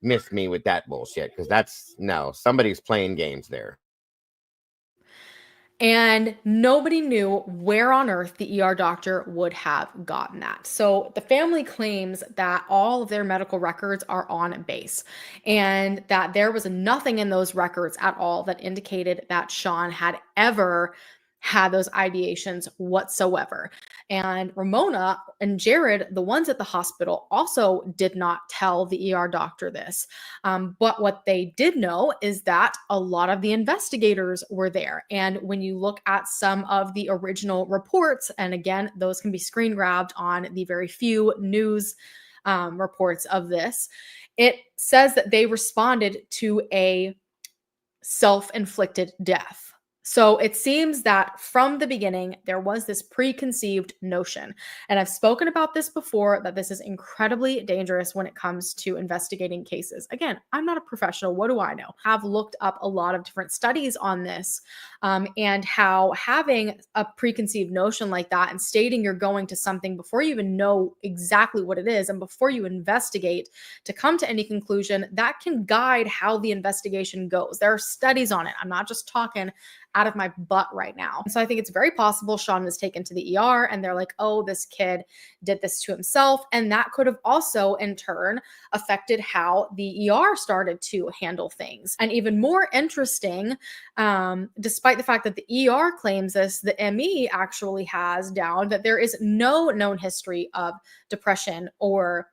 Miss me with that bullshit, because somebody's playing games there. And nobody knew where on earth the ER doctor would have gotten that. So the family claims that all of their medical records are on base and that there was nothing in those records at all that indicated that Sean had ever had those ideations whatsoever. And Ramona and Jared, the ones at the hospital, also did not tell the ER doctor this. But what they did know is that a lot of the investigators were there. And when you look at some of the original reports, and again, those can be screen grabbed on the very few news reports of this, it says that they responded to a self-inflicted death. So it seems that from the beginning, there was this preconceived notion. And I've spoken about this before, that this is incredibly dangerous when it comes to investigating cases. Again, I'm not a professional. What do I know? I've looked up a lot of different studies on this and how having a preconceived notion like that and stating you're going to something before you even know exactly what it is and before you investigate to come to any conclusion, that can guide how the investigation goes. There are studies on it. I'm not just talking out of my butt right now. So I think it's very possible Sean was taken to the ER and they're like, oh, this kid did this to himself. And that could have also in turn affected how the ER started to handle things. And even more interesting, despite the fact that the ER claims this, the ME actually has down that there is no known history of depression or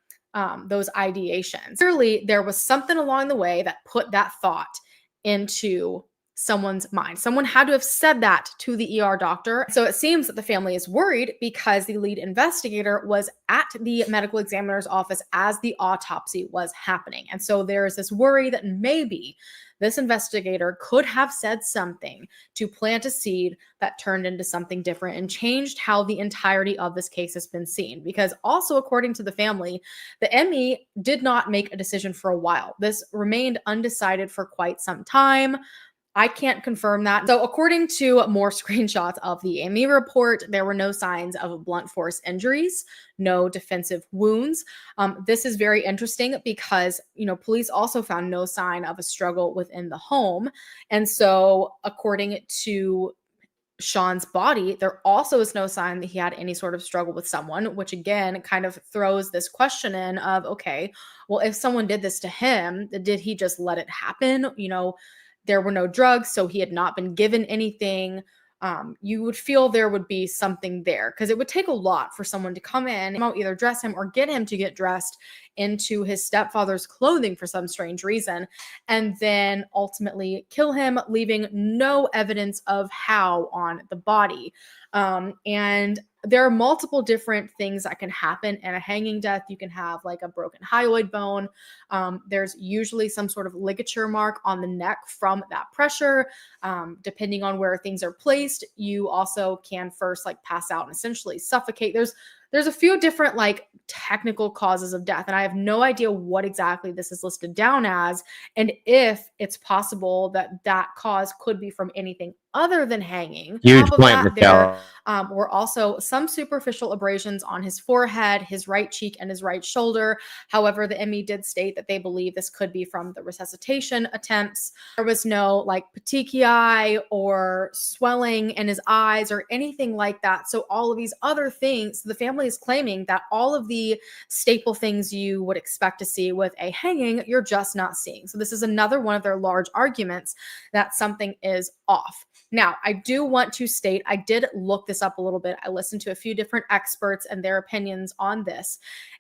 those ideations. Clearly, there was something along the way that put that thought into someone's mind. Someone had to have said that to the ER doctor. So it seems that the family is worried because the lead investigator was at the medical examiner's office as the autopsy was happening. And so there is this worry that maybe this investigator could have said something to plant a seed that turned into something different and changed how the entirety of this case has been seen. Because also, according to the family, the ME did not make a decision for a while. This remained undecided for quite some time. I can't confirm that. So according to more screenshots of the ME report, there were no signs of blunt force injuries, no defensive wounds. This is very interesting because, police also found no sign of a struggle within the home. And so according to Sean's body, there also is no sign that he had any sort of struggle with someone, which again kind of throws this question in of, okay, well, if someone did this to him, did he just let it happen? There were no drugs, so he had not been given anything. You would feel there would be something there because it would take a lot for someone to come in, either dress him or get him to get dressed into his stepfather's clothing for some strange reason, and then ultimately kill him, leaving no evidence of how on the body. And there are multiple different things that can happen in a hanging death. You can have like a broken hyoid bone. There's usually some sort of ligature mark on the neck from that pressure. Depending on where things are placed, you also can first pass out and essentially suffocate. There's a few different technical causes of death, and I have no idea what exactly this is listed down as, and if it's possible that that cause could be from anything other than hanging. Huge On top of point, that, there Michelle. were also some superficial abrasions on his forehead, his right cheek, and his right shoulder. However, the ME did state that they believe this could be from the resuscitation attempts. There was no like petechiae or swelling in his eyes or anything like that. So all of these other things, the family is claiming that all of the staple things you would expect to see with a hanging, you're just not seeing. So this is another one of their large arguments that something is off. Now, I do want to state, I did look this up a little bit. I listened to a few different experts and their opinions on this.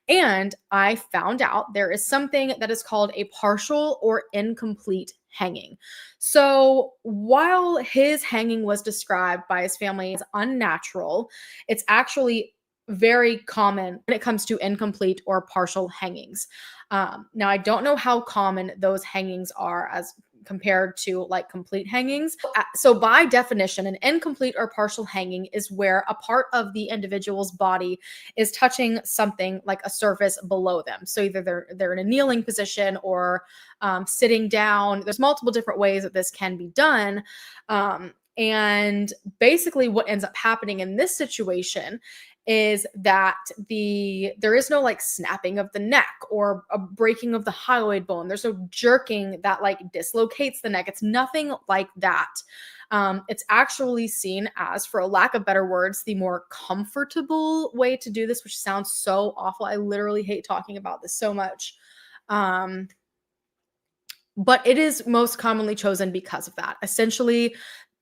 And I found out there is something that is called a partial or incomplete hanging. So while his hanging was described by his family as unnatural, it's actually very common when it comes to incomplete or partial hangings. Now, I don't know how common those hangings are as compared to like complete hangings. So by definition, an incomplete or partial hanging is where a part of the individual's body is touching something like a surface below them. So either they're in a kneeling position or sitting down. There's multiple different ways that this can be done. And basically what ends up happening in this situation is that there is no like snapping of the neck or a breaking of the hyoid bone. There's no jerking that like dislocates the neck. It's nothing like that. It's actually seen as, for a lack of better words, the more comfortable way to do this, which sounds so awful. I literally hate talking about this so much. But it is most commonly chosen because of that. Essentially,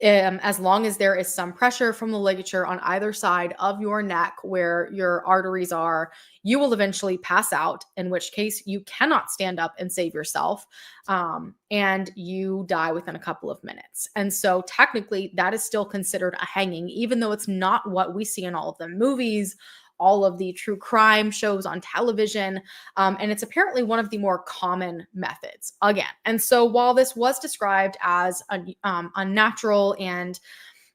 as long as there is some pressure from the ligature on either side of your neck where your arteries are, you will eventually pass out, in which case you cannot stand up and save yourself, and you die within a couple of minutes. And so technically that is still considered a hanging, even though it's not what we see in all of the movies, all of the true crime shows on television. And it's apparently one of the more common methods again. And so while this was described as unnatural and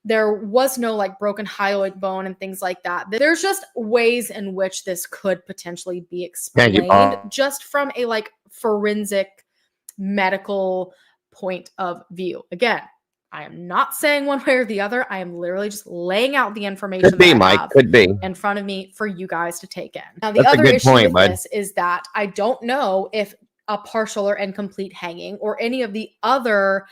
there was no like broken hyoid bone and things like that, there's just ways in which this could potentially be explained just from a like forensic medical point of view. Again, I am not saying one way or the other. I am literally just laying out the information Could be, that I Mike. have Could be. in front of me for you guys to take in. Now, the That's a other good issue point, with bud. this is that I don't know if a partial or incomplete hanging or any of the other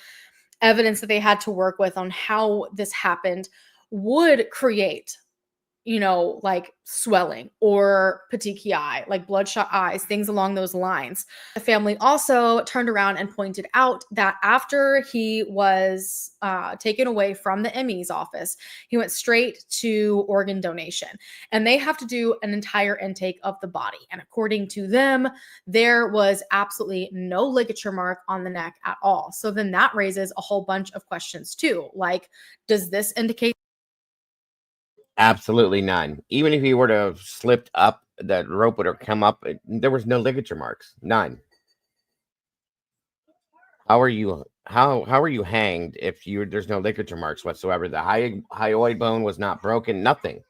evidence that they had to work with on how this happened would create, like swelling or petechiae, like bloodshot eyes, things along those lines. The family also turned around and pointed out that after he was taken away from the ME's office, he went straight to organ donation. And they have to do an entire intake of the body. And according to them, there was absolutely no ligature mark on the neck at all. So then that raises a whole bunch of questions too. Like, does this indicate Absolutely none. Even if he were to have slipped up, that rope would have come up. There was no ligature marks. None. How are you hanged if there's no ligature marks whatsoever? The hyoid bone was not broken. Nothing.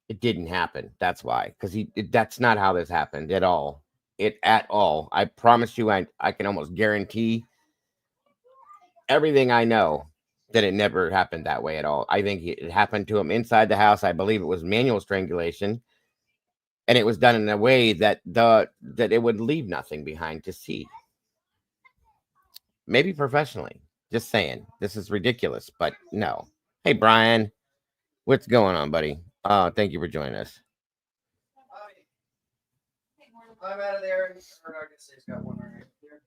It didn't happen. That's why. Because that's not how this happened at all. At all. I promise you, I can almost guarantee everything I know that it never happened that way at all. I think it happened to him inside the house. I believe it was manual strangulation, and it was done in a way that it would leave nothing behind to see. Maybe professionally. Just saying. This is ridiculous, but no. Hey, Brian, what's going on, buddy? Thank you for joining us. I'm out of there. He's got one right here.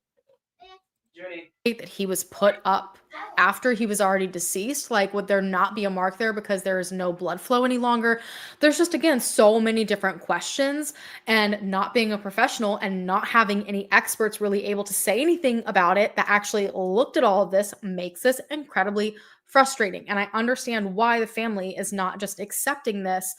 that he was put up after he was already deceased? Like, would there not be a mark there because there is no blood flow any longer? There's just, again, so many different questions, and not being a professional and not having any experts really able to say anything about it that actually looked at all of this makes this incredibly frustrating. And I understand why the family is not just accepting this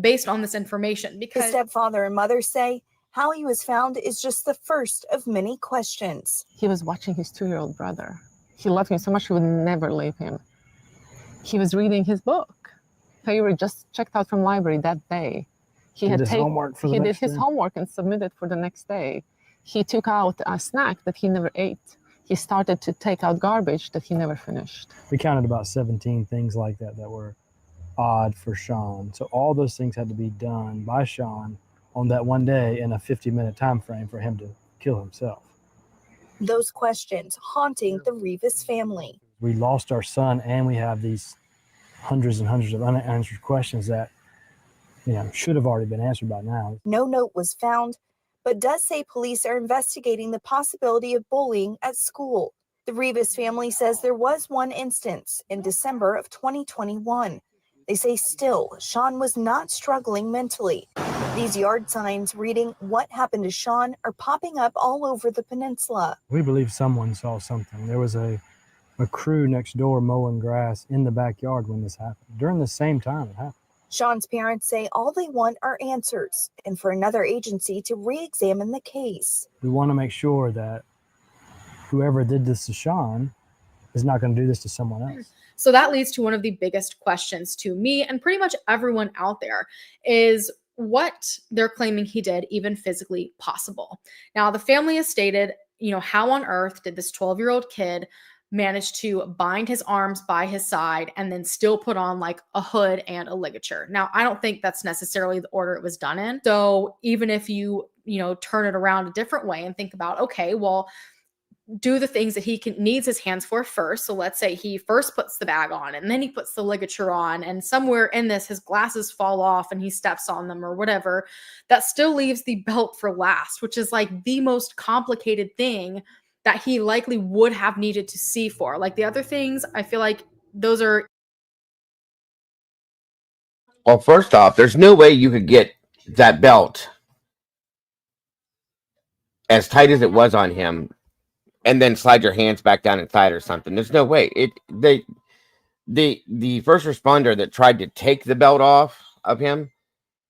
based on this information, because his stepfather and mother say how he was found is just the first of many questions. He was watching his 2-year-old brother. He loved him so much he would never leave him. He was reading his book. He just checked out from library that day. He did his homework and submitted for the next day. He took out a snack that he never ate. he started to take out garbage that he never finished. We counted about 17 things like that that were odd for Sean. So all those things had to be done by Sean on that one day in a 50-minute time frame for him to kill himself. Those questions haunting the Rivas family. We lost our son, and we have these hundreds and hundreds of unanswered questions that, should have already been answered by now. No note was found, but does say police are investigating the possibility of bullying at school. The Rivas family says there was one instance in December of 2021. They say still, Sean was not struggling mentally. These yard signs reading "What happened to Sean" are popping up all over the peninsula. We believe someone saw something. There was a crew next door mowing grass in the backyard when this happened, during the same time it happened. Sean's parents say all they want are answers and for another agency to re-examine the case. We want to make sure that whoever did this to Sean is not going to do this to someone else. So that leads to one of the biggest questions to me and pretty much everyone out there is what they're claiming he did even physically possible. Now, the family has stated, how on earth did this 12-year-old kid manage to bind his arms by his side and then still put on like a hood and a ligature? Now, I don't think that's necessarily the order it was done in. So even if you turn it around a different way and think about, okay, well, do the things that he needs his hands for first. So let's say he first puts the bag on and then he puts the ligature on, and somewhere in this, his glasses fall off and he steps on them or whatever. That still leaves the belt for last, which is like the most complicated thing that he likely would have needed to see for. Like the other things, I feel like those are. Well, first off, there's no way you could get that belt as tight as it was on him and then slide your hands back down inside or something. There's no way. The first responder that tried to take the belt off of him,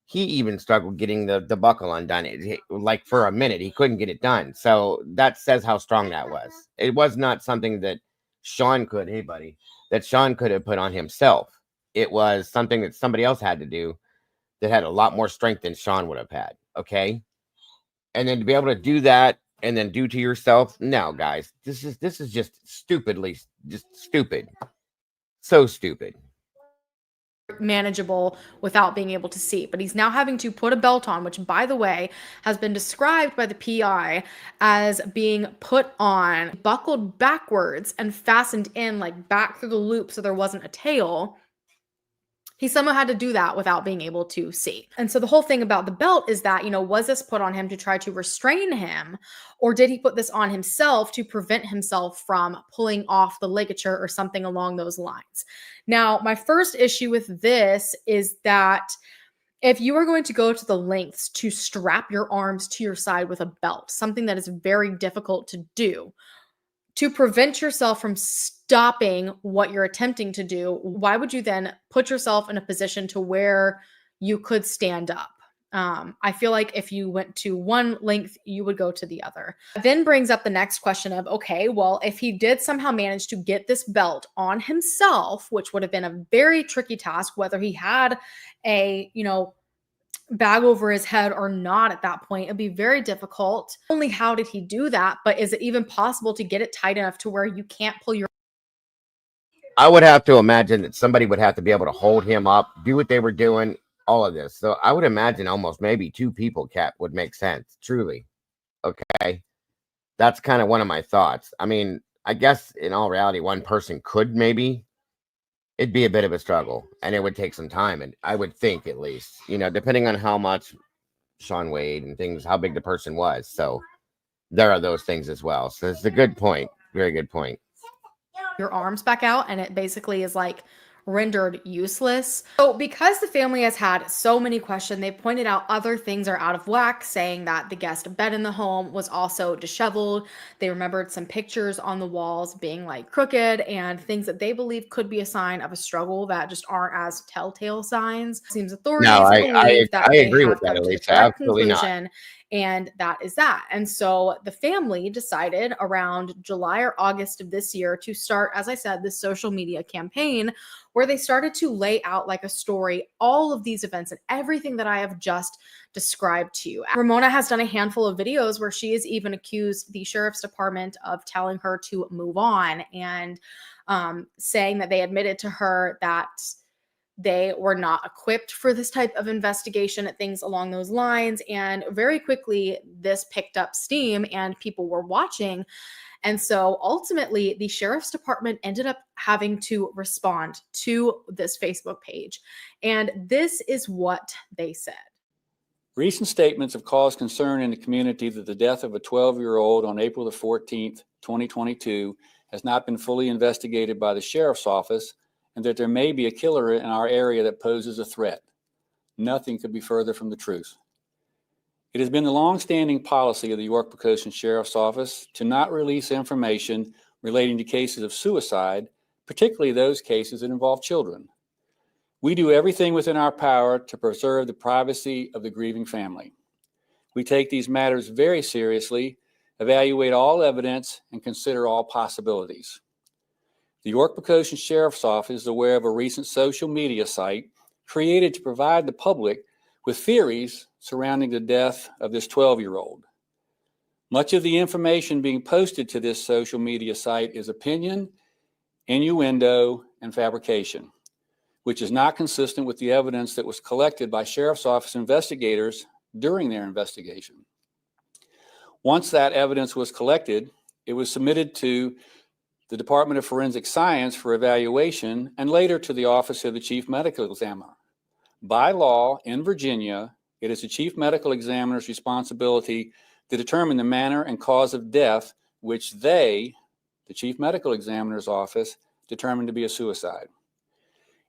he even struggled getting the buckle undone. Like for a minute, he couldn't get it done. So that says how strong that was. It was not something that Sean could, that Sean could have put on himself. It was something that somebody else had to do that had a lot more strength than Sean would have had. Okay. And then to be able to do that and then do to yourself. No, guys, this is just stupid. So stupid. Manageable without being able to see, but he's now having to put a belt on, which by the way has been described by the PI as being put on buckled backwards and fastened in like back through the loop so there wasn't a tail. He somehow had to do that without being able to see. And so the whole thing about the belt is that, was this put on him to try to restrain him, or did he put this on himself to prevent himself from pulling off the ligature or something along those lines? Now, my first issue with this is that if you are going to go to the lengths to strap your arms to your side with a belt, something that is very difficult to do, to prevent yourself from stopping what you're attempting to do, why would you then put yourself in a position to where you could stand up? I feel like if you went to one length, you would go to the other. Then brings up the next question of, okay, well, if he did somehow manage to get this belt on himself, which would have been a very tricky task, whether he had a, bag over his head or not at that point, it'd be very difficult. Not only how did he do that, but is it even possible to get it tight enough to where you can't pull your... I would have to imagine that somebody would have to be able to hold him up, do what they were doing, all of this. So I would imagine almost maybe two people, Cap, would make sense, truly. Okay. That's kind of one of my thoughts. I mean, I guess in all reality, one person could maybe. It'd be a bit of a struggle, and it would take some time, and I would think at least, depending on how much Sean weighed and things, how big the person was. So there are those things as well. So it's a good point. Very good point. Your arms back out, and it basically is like rendered useless. So because the family has had so many questions, they pointed out other things are out of whack, saying that the guest bed in the home was also disheveled. They remembered some pictures on the walls being like crooked and things that they believe could be a sign of a struggle that just aren't as telltale signs. Seems authorities believe that I they agree have with that, come to the Elisa. correct Absolutely not. conclusion. And that is that. And so the family decided around July or August of this year to start, as I said, this social media campaign where where they started to lay out like a story all of these events and everything that I have just described to you. Ramona has done a handful of videos where she has even accused the sheriff's department of telling her to move on and saying that they admitted to her that they were not equipped for this type of investigation and things along those lines. And very quickly, this picked up steam and people were watching. And so ultimately, the sheriff's department ended up having to respond to this Facebook page. And this is what they said. Recent statements have caused concern in the community that the death of a 12-year-old on April the 14th, 2022 has not been fully investigated by the sheriff's office and that there may be a killer in our area that poses a threat. Nothing could be further from the truth. It has been the long-standing policy of the York-Poquoson Sheriff's Office to not release information relating to cases of suicide, particularly those cases that involve children. We do everything within our power to preserve the privacy of the grieving family. We take these matters very seriously, evaluate all evidence, and consider all possibilities. The York-Poquoson Sheriff's Office is aware of a recent social media site created to provide the public with theories surrounding the death of this 12-year-old. Much of the information being posted to this social media site is opinion, innuendo, and fabrication, which is not consistent with the evidence that was collected by Sheriff's Office investigators during their investigation. Once that evidence was collected, it was submitted to the Department of Forensic Science for evaluation and later to the Office of the Chief Medical Examiner. By law in Virginia, it is the Chief Medical Examiner's responsibility to determine the manner and cause of death, which they, the Chief Medical Examiner's Office, determined to be a suicide.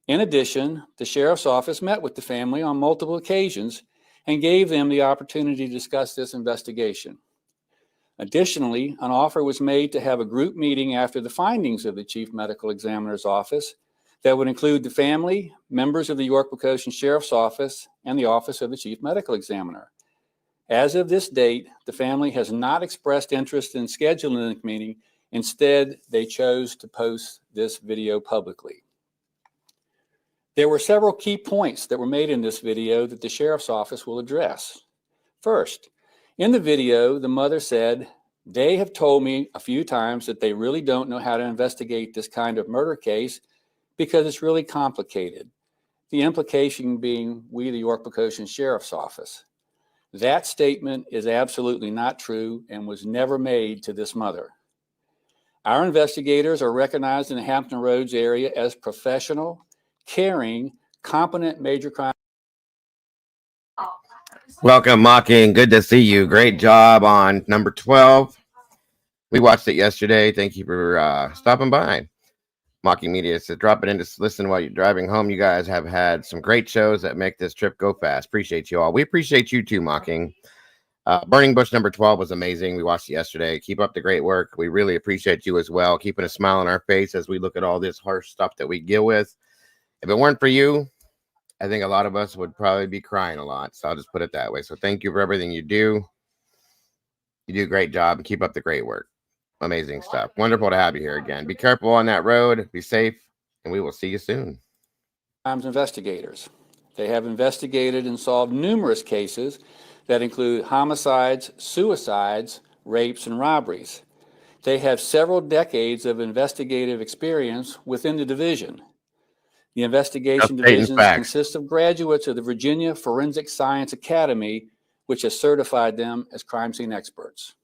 In addition, the Sheriff's Office met with the family on multiple occasions and gave them the opportunity to discuss this investigation. Additionally, an offer was made to have a group meeting after the findings of the Chief Medical Examiner's Office that would include the family, members of the York-Poquoson Sheriff's Office, and the Office of the Chief Medical Examiner. As of this date, the family has not expressed interest in scheduling the meeting. Instead, they chose to post this video publicly. There were several key points that were made in this video that the Sheriff's Office will address. First, in the video, the mother said, "They have told me a few times that they really don't know how to investigate this kind of murder case because it's really complicated." The implication being we, the York-Poquoson Sheriff's Office. That statement is absolutely not true and was never made to this mother. Our investigators are recognized in the Hampton Roads area as professional, caring, competent major crime. Welcome, Mocking. Good to see you. Great job on number 12. We watched it yesterday. Thank you for stopping by. Mocking Media says, drop it in to listen while you're driving home. You guys have had some great shows that make this trip go fast. Appreciate you all. We appreciate you too, Mocking. Burning Bush number 12 was amazing. We watched it yesterday. Keep up the great work. We really appreciate you as well, keeping a smile on our face as we look at all this harsh stuff that we deal with. If it weren't for you, I think a lot of us would probably be crying a lot. So I'll just put it that way. So thank you for everything you do. You do a great job and keep up the great work. Amazing stuff. Wonderful to have you here again. Be careful on that road. Be safe. And we will see you soon. Crimes investigators. They have investigated and solved numerous cases that include homicides, suicides, rapes, and robberies. They have several decades of investigative experience within the division. The investigation divisions consist of graduates of the Virginia Forensic Science Academy, which has certified them as crime scene experts.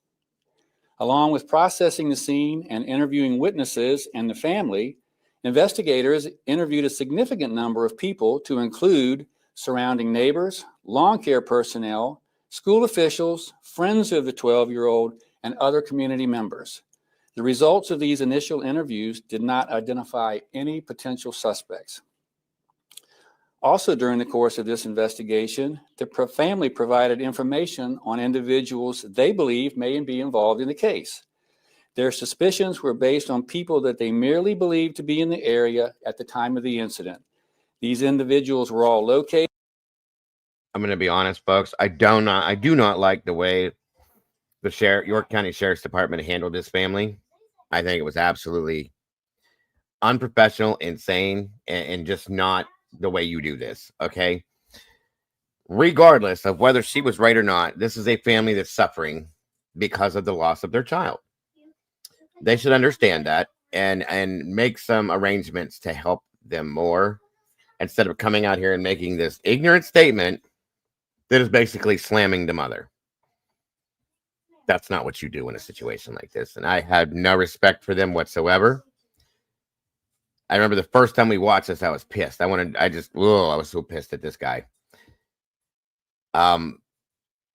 Along with processing the scene and interviewing witnesses and the family, investigators interviewed a significant number of people to include surrounding neighbors, lawn care personnel, school officials, friends of the 12-year-old, and other community members. The results of these initial interviews did not identify any potential suspects. Also during the course of this investigation, the family provided information on individuals they believe may be involved in the case. Their suspicions were based on people that they merely believed to be in the area at the time of the incident. These individuals were all located. I'm going to be honest, folks. I do not like the way the York County Sheriff's Department handled this family. I think it was absolutely unprofessional, insane, and just not the way you do this. Okay. Regardless of whether she was right or not, this is a family that's suffering because of the loss of their child. They should understand that and make some arrangements to help them more instead of coming out here and making this ignorant statement that is basically slamming the mother. That's not what you do in a situation like this. And I had no respect for them whatsoever. I remember the first time we watched this, I was pissed. I was so pissed at this guy.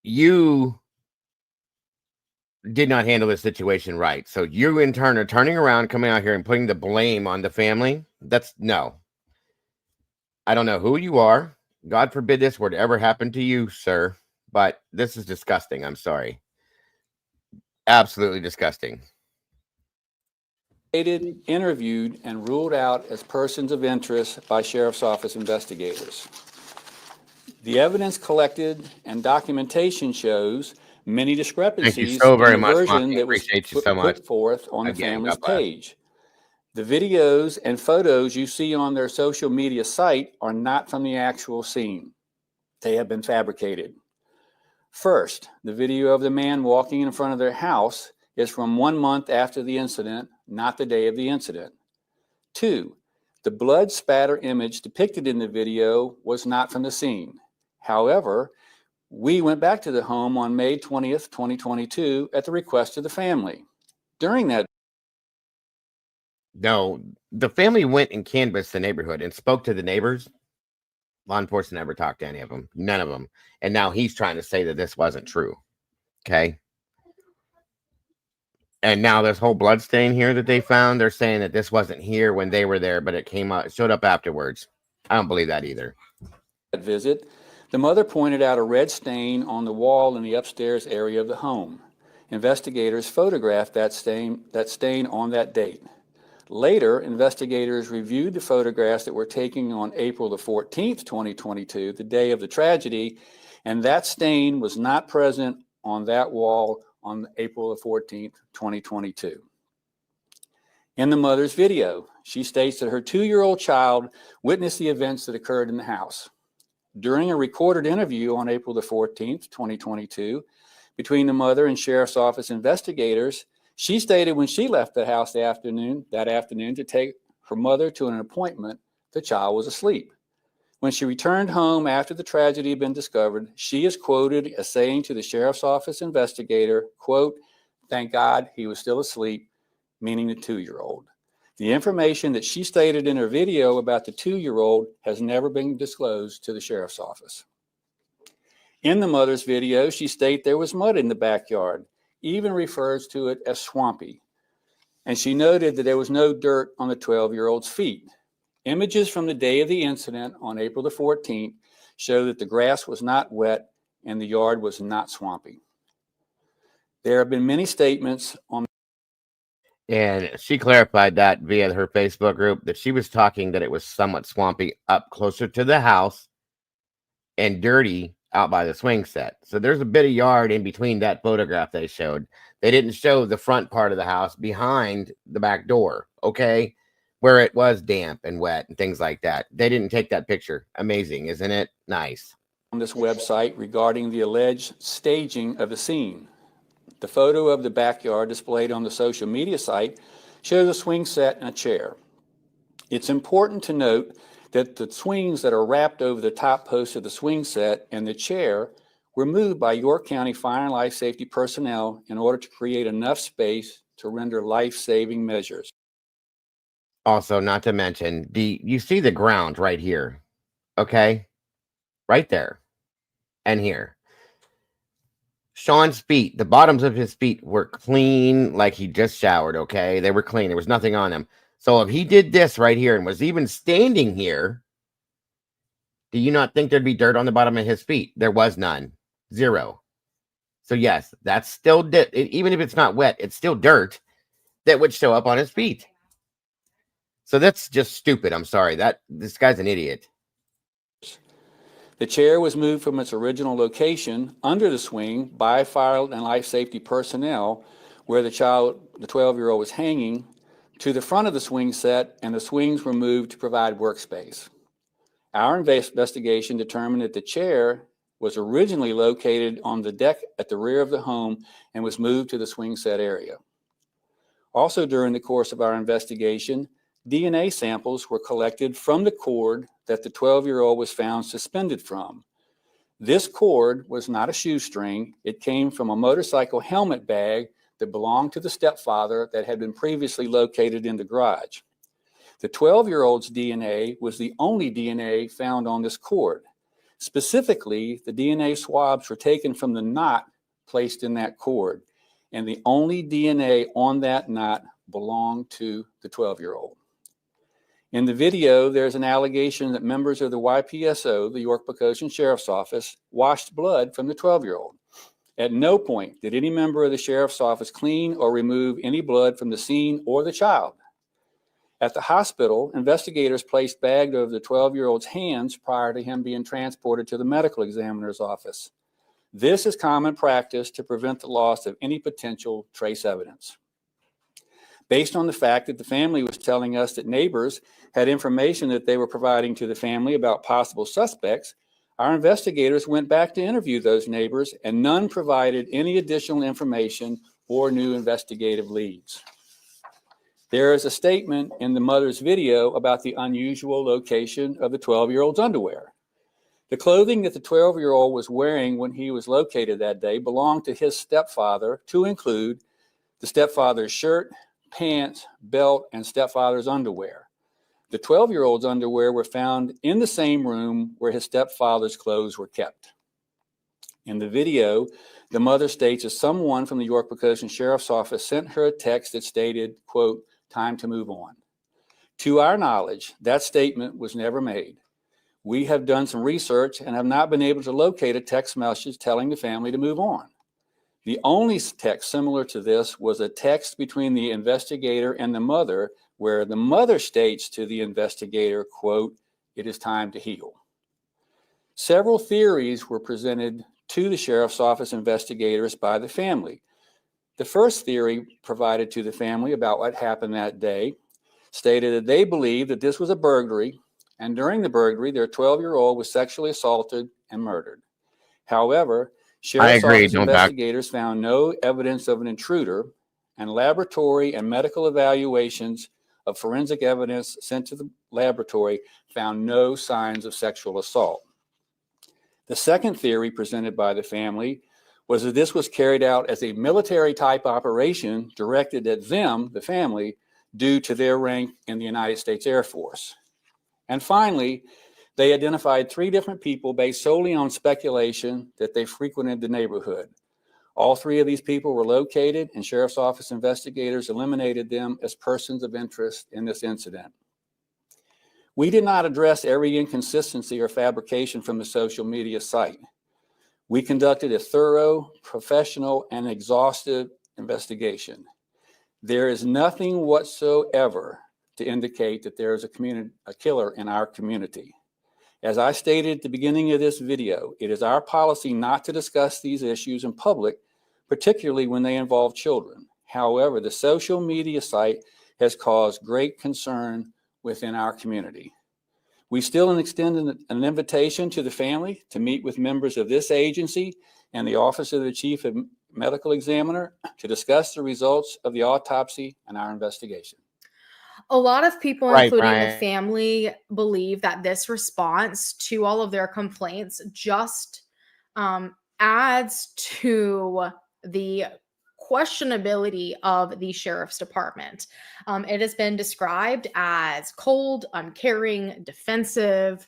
You did not handle this situation right. So you in turn are turning around, coming out here and putting the blame on the family. No. I don't know who you are. God forbid this were to ever happen to you, sir. But this is disgusting. I'm sorry. Absolutely disgusting. Interviewed and ruled out as persons of interest by Sheriff's Office investigators. The evidence collected and documentation shows many discrepancies Thank you so very in the much, version Monty. that was Appreciate you so much. put forth on the Again, family's God bless. page. The videos and photos you see on their social media site are not from the actual scene. They have been fabricated. First, the video of the man walking in front of their house is from 1 month after the incident, not the day of the incident. 2, the blood spatter image depicted in the video was not from the scene. However, we went back to the home on May 20th, 2022 at the request of the family. During that, No, the family went and canvassed the neighborhood and spoke to the neighbors. Law enforcement never talked to any of them. None of them. And now he's trying to say that this wasn't true. Okay. And now this whole blood stain here that they found, they're saying that this wasn't here when they were there, but it showed up afterwards. I don't believe that either. visit, the mother pointed out a red stain on the wall in the upstairs area of the home. Investigators photographed that stain on that date. Later, investigators reviewed the photographs that were taken on April the 14th, 2022, the day of the tragedy, and that stain was not present on that wall on April the 14th, 2022. In the mother's video, she states that her 2-year-old child witnessed the events that occurred in the house. During a recorded interview on April the 14th, 2022, between the mother and Sheriff's Office investigators, she stated when she left the house that afternoon to take her mother to an appointment, the child was asleep. When she returned home after the tragedy had been discovered, she is quoted as saying to the Sheriff's Office investigator, quote, "Thank God he was still asleep," meaning the 2-year-old. The information that she stated in her video about the 2-year-old has never been disclosed to the Sheriff's Office. In the mother's video, she states there was mud in the backyard, even refers to it as swampy. And she noted that there was no dirt on the 12-year-old's feet. Images from the day of the incident on April the 14th show that the grass was not wet and the yard was not swampy. There have been many statements on. And she clarified that via her Facebook group that she was talking that it was somewhat swampy up closer to the house and dirty out by the swing set. So there's a bit of yard in between that photograph they showed. They didn't show the front part of the house behind the back door, okay, where it was damp and wet and things like that. They didn't take that picture. Amazing, isn't it? Nice. On this website regarding the alleged staging of the scene. The photo of the backyard displayed on the social media site shows a swing set and a chair. It's important to note that the swings that are wrapped over the top post of the swing set and the chair were moved by York County Fire and Life Safety personnel in order to create enough space to render life-saving measures. Also, not to mention, you see the ground right here, okay? Right there and here. Sean's feet, the bottoms of his feet were clean, like he just showered, okay? They were clean. There was nothing on them. So if he did this right here and was even standing here, do you not think there'd be dirt on the bottom of his feet? There was none. Zero. So yes, that's still even if it's not wet, it's still dirt that would show up on his feet. So that's just stupid. I'm sorry. This guy's an idiot. The chair was moved from its original location under the swing by Fire and Life Safety personnel where the 12-year-old was hanging to the front of the swing set, and the swings were moved to provide workspace. Our investigation determined that the chair was originally located on the deck at the rear of the home and was moved to the swing set area. Also, during the course of our investigation, DNA samples were collected from the cord that the 12-year-old was found suspended from. This cord was not a shoestring. It came from a motorcycle helmet bag that belonged to the stepfather that had been previously located in the garage. The 12-year-old's DNA was the only DNA found on this cord. Specifically, the DNA swabs were taken from the knot placed in that cord, and the only DNA on that knot belonged to the 12-year-old. In the video, there's an allegation that members of the YPSO, the York Poquoson Sheriff's Office, washed blood from the 12-year-old. At no point did any member of the Sheriff's Office clean or remove any blood from the scene or the child. At the hospital, investigators placed bags over the 12-year-old's hands prior to him being transported to the medical examiner's office. This is common practice to prevent the loss of any potential trace evidence. Based on the fact that the family was telling us that neighbors had information that they were providing to the family about possible suspects, our investigators went back to interview those neighbors, and none provided any additional information or new investigative leads. There is a statement in the mother's video about the unusual location of the 12-year-old's underwear. The clothing that the 12-year-old was wearing when he was located that day belonged to his stepfather, to include the stepfather's shirt, pants, belt, and stepfather's underwear. The 12-year-old's underwear were found in the same room where his stepfather's clothes were kept. In the video, the mother states that someone from the York Poquoson Sheriff's Office sent her a text that stated, quote, "Time to move on." To our knowledge, that statement was never made. We have done some research and have not been able to locate a text message telling the family to move on. The only text similar to this was a text between the investigator and the mother, where the mother states to the investigator, quote, "It is time to heal." Several theories were presented to the Sheriff's Office investigators by the family. The first theory provided to the family about what happened that day stated that they believed that this was a burglary, and during the burglary, their 12-year-old was sexually assaulted and murdered. However, Sheriff's Office investigators found no evidence of an intruder, and laboratory and medical evaluations of forensic evidence sent to the laboratory found no signs of sexual assault. The second theory presented by the family was that this was carried out as a military-type operation directed at them, the family, due to their rank in the United States Air Force. And finally, they identified 3 different people based solely on speculation that they frequented the neighborhood. All 3 of these people were located, and Sheriff's Office investigators eliminated them as persons of interest in this incident. We did not address every inconsistency or fabrication from the social media site. We conducted a thorough, professional, and exhaustive investigation. There is nothing whatsoever to indicate that there is a killer in our community. As I stated at the beginning of this video, it is our policy not to discuss these issues in public, particularly when they involve children. However, the social media site has caused great concern within our community. We still extend an invitation to the family to meet with members of this agency and the Office of the Chief Medical Examiner to discuss the results of the autopsy and our investigation. A lot of people, including the family, believe that this response to all of their complaints just adds to the questionability of the sheriff's department. It has been described as cold, uncaring, defensive,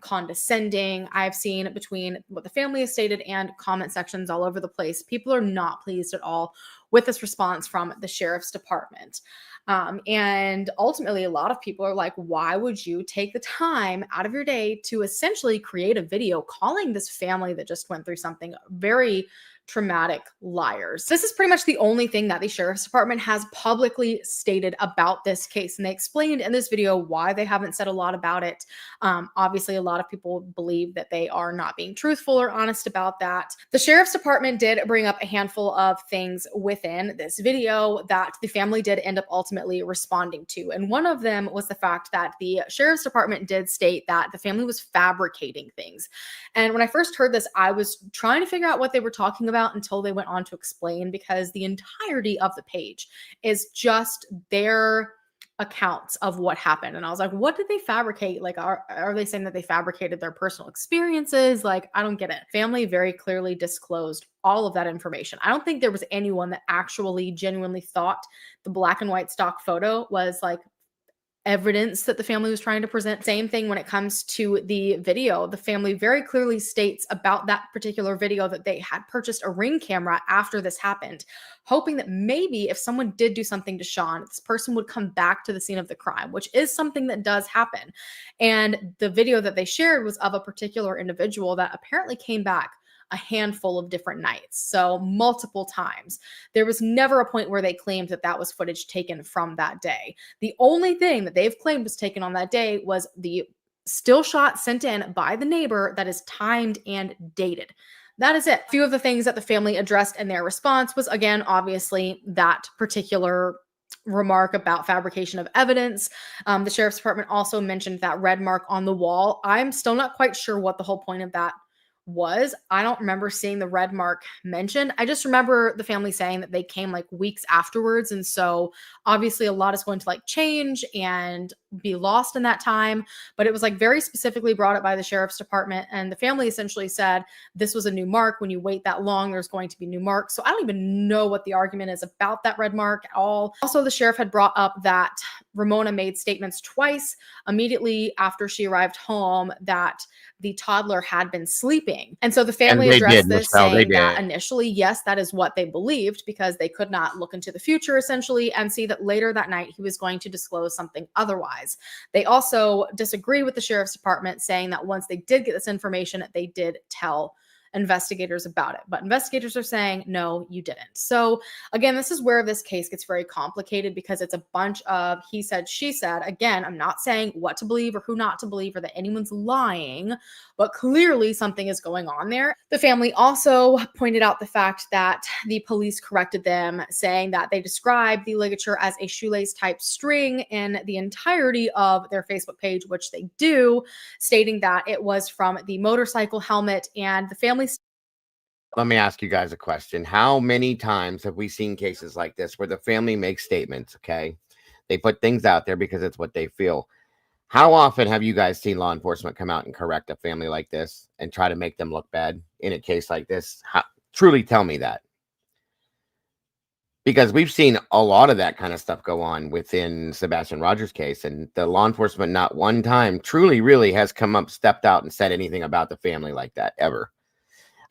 condescending. I've seen between what the family has stated and comment sections all over the place, people are not pleased at all with this response from the sheriff's department. And ultimately, a lot of people are like, why would you take the time out of your day to essentially create a video calling this family that just went through something very traumatic liars. This is pretty much the only thing that the sheriff's department has publicly stated about this case. And they explained in this video why they haven't said a lot about it. Obviously, a lot of people believe that they are not being truthful or honest about that. The sheriff's department did bring up a handful of things within this video that the family did end up ultimately responding to. And one of them was the fact that the sheriff's department did state that the family was fabricating things. And when I first heard this, I was trying to figure out what they were talking about until they went on to explain, because the entirety of the page is just their accounts of what happened. And I was like, what did they fabricate? Like, are they saying that they fabricated their personal experiences? Like, I don't get it. Family very clearly disclosed all of that information. I don't think there was anyone that actually genuinely thought the black and white stock photo was like evidence that the family was trying to present. Same thing when it comes to the video. The family very clearly states about that particular video that they had purchased a Ring camera after this happened, hoping that maybe if someone did do something to Sean, this person would come back to the scene of the crime, which is something that does happen. And the video that they shared was of a particular individual that apparently came back a handful of different nights, so multiple times. There was never a point where they claimed that that was footage taken from that day. The only thing that they've claimed was taken on that day was the still shot sent in by the neighbor that is timed and dated. That is it. A few of the things that the family addressed in their response was, again, obviously that particular remark about fabrication of evidence. The sheriff's department also mentioned that red mark on the wall. I'm still not quite sure what the whole point of that was. I don't remember seeing the red mark mentioned. I just remember the family saying that they came like weeks afterwards. And so obviously a lot is going to like change and be lost in that time. But it was like very specifically brought up by the sheriff's department. And the family essentially said, this was a new mark. When you wait that long, there's going to be new marks. So I don't even know what the argument is about that red mark at all. Also, the sheriff had brought up that Ramona made statements twice immediately after she arrived home that the toddler had been sleeping. And so the family addressed this, saying that initially, yes, that is what they believed, because they could not look into the future essentially and see that later that night he was going to disclose something otherwise. They also disagree with the sheriff's department, saying that once they did get this information, they did tell investigators about it. But investigators are saying, no, you didn't. So again, this is where this case gets very complicated, because it's a bunch of he said, she said. Again, I'm not saying what to believe or who not to believe or that anyone's lying, but clearly something is going on there. The family also pointed out the fact that the police corrected them, saying that they described the ligature as a shoelace type string in the entirety of their Facebook page, which they do, stating that it was from the motorcycle helmet. And the family. Let me ask you guys a question. How many times have we seen cases like this where the family makes statements, okay? They put things out there because it's what they feel. How often have you guys seen law enforcement come out and correct a family like this and try to make them look bad in a case like this? Truly tell me that. Because we've seen a lot of that kind of stuff go on within Sebastian Rogers' case, and the law enforcement not one time truly really has come up, stepped out and said anything about the family like that ever.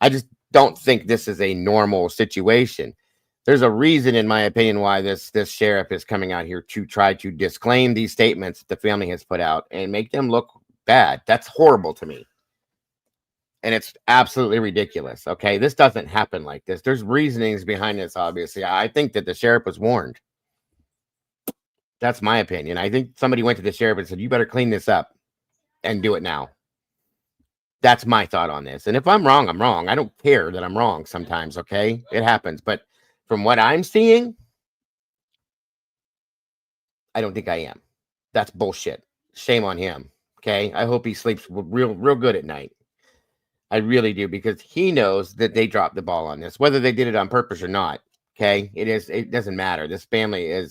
I just don't think this is a normal situation. There's a reason, in my opinion, why this sheriff is coming out here to try to disclaim these statements that the family has put out and make them look bad. That's horrible to me. And it's absolutely ridiculous. Okay, this doesn't happen like this. There's reasonings behind this, obviously. I think that the sheriff was warned. That's my opinion. I think somebody went to the sheriff and said, you better clean this up and do it now. That's my thought on this. And if I'm wrong, I'm wrong. I don't care that I'm wrong sometimes, okay? It happens. But from what I'm seeing, I don't think I am. That's bullshit. Shame on him, okay? I hope he sleeps real good at night. I really do, because he knows that they dropped the ball on this, whether they did it on purpose or not, okay? It doesn't matter. This family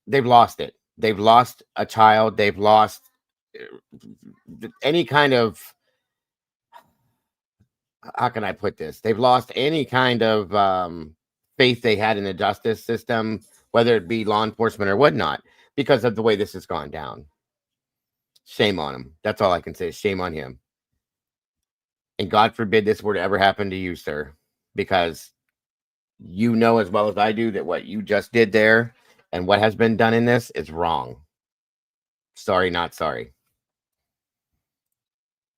they've lost it. They've lost a child. They've lost any kind of, how can I put this? They've lost any kind of faith they had in the justice system, whether it be law enforcement or whatnot, because of the way this has gone down. Shame on him. That's all I can say. Shame on him. And God forbid this were to ever happen to you, sir, because you know as well as I do that what you just did there and what has been done in this is wrong. Sorry, not sorry.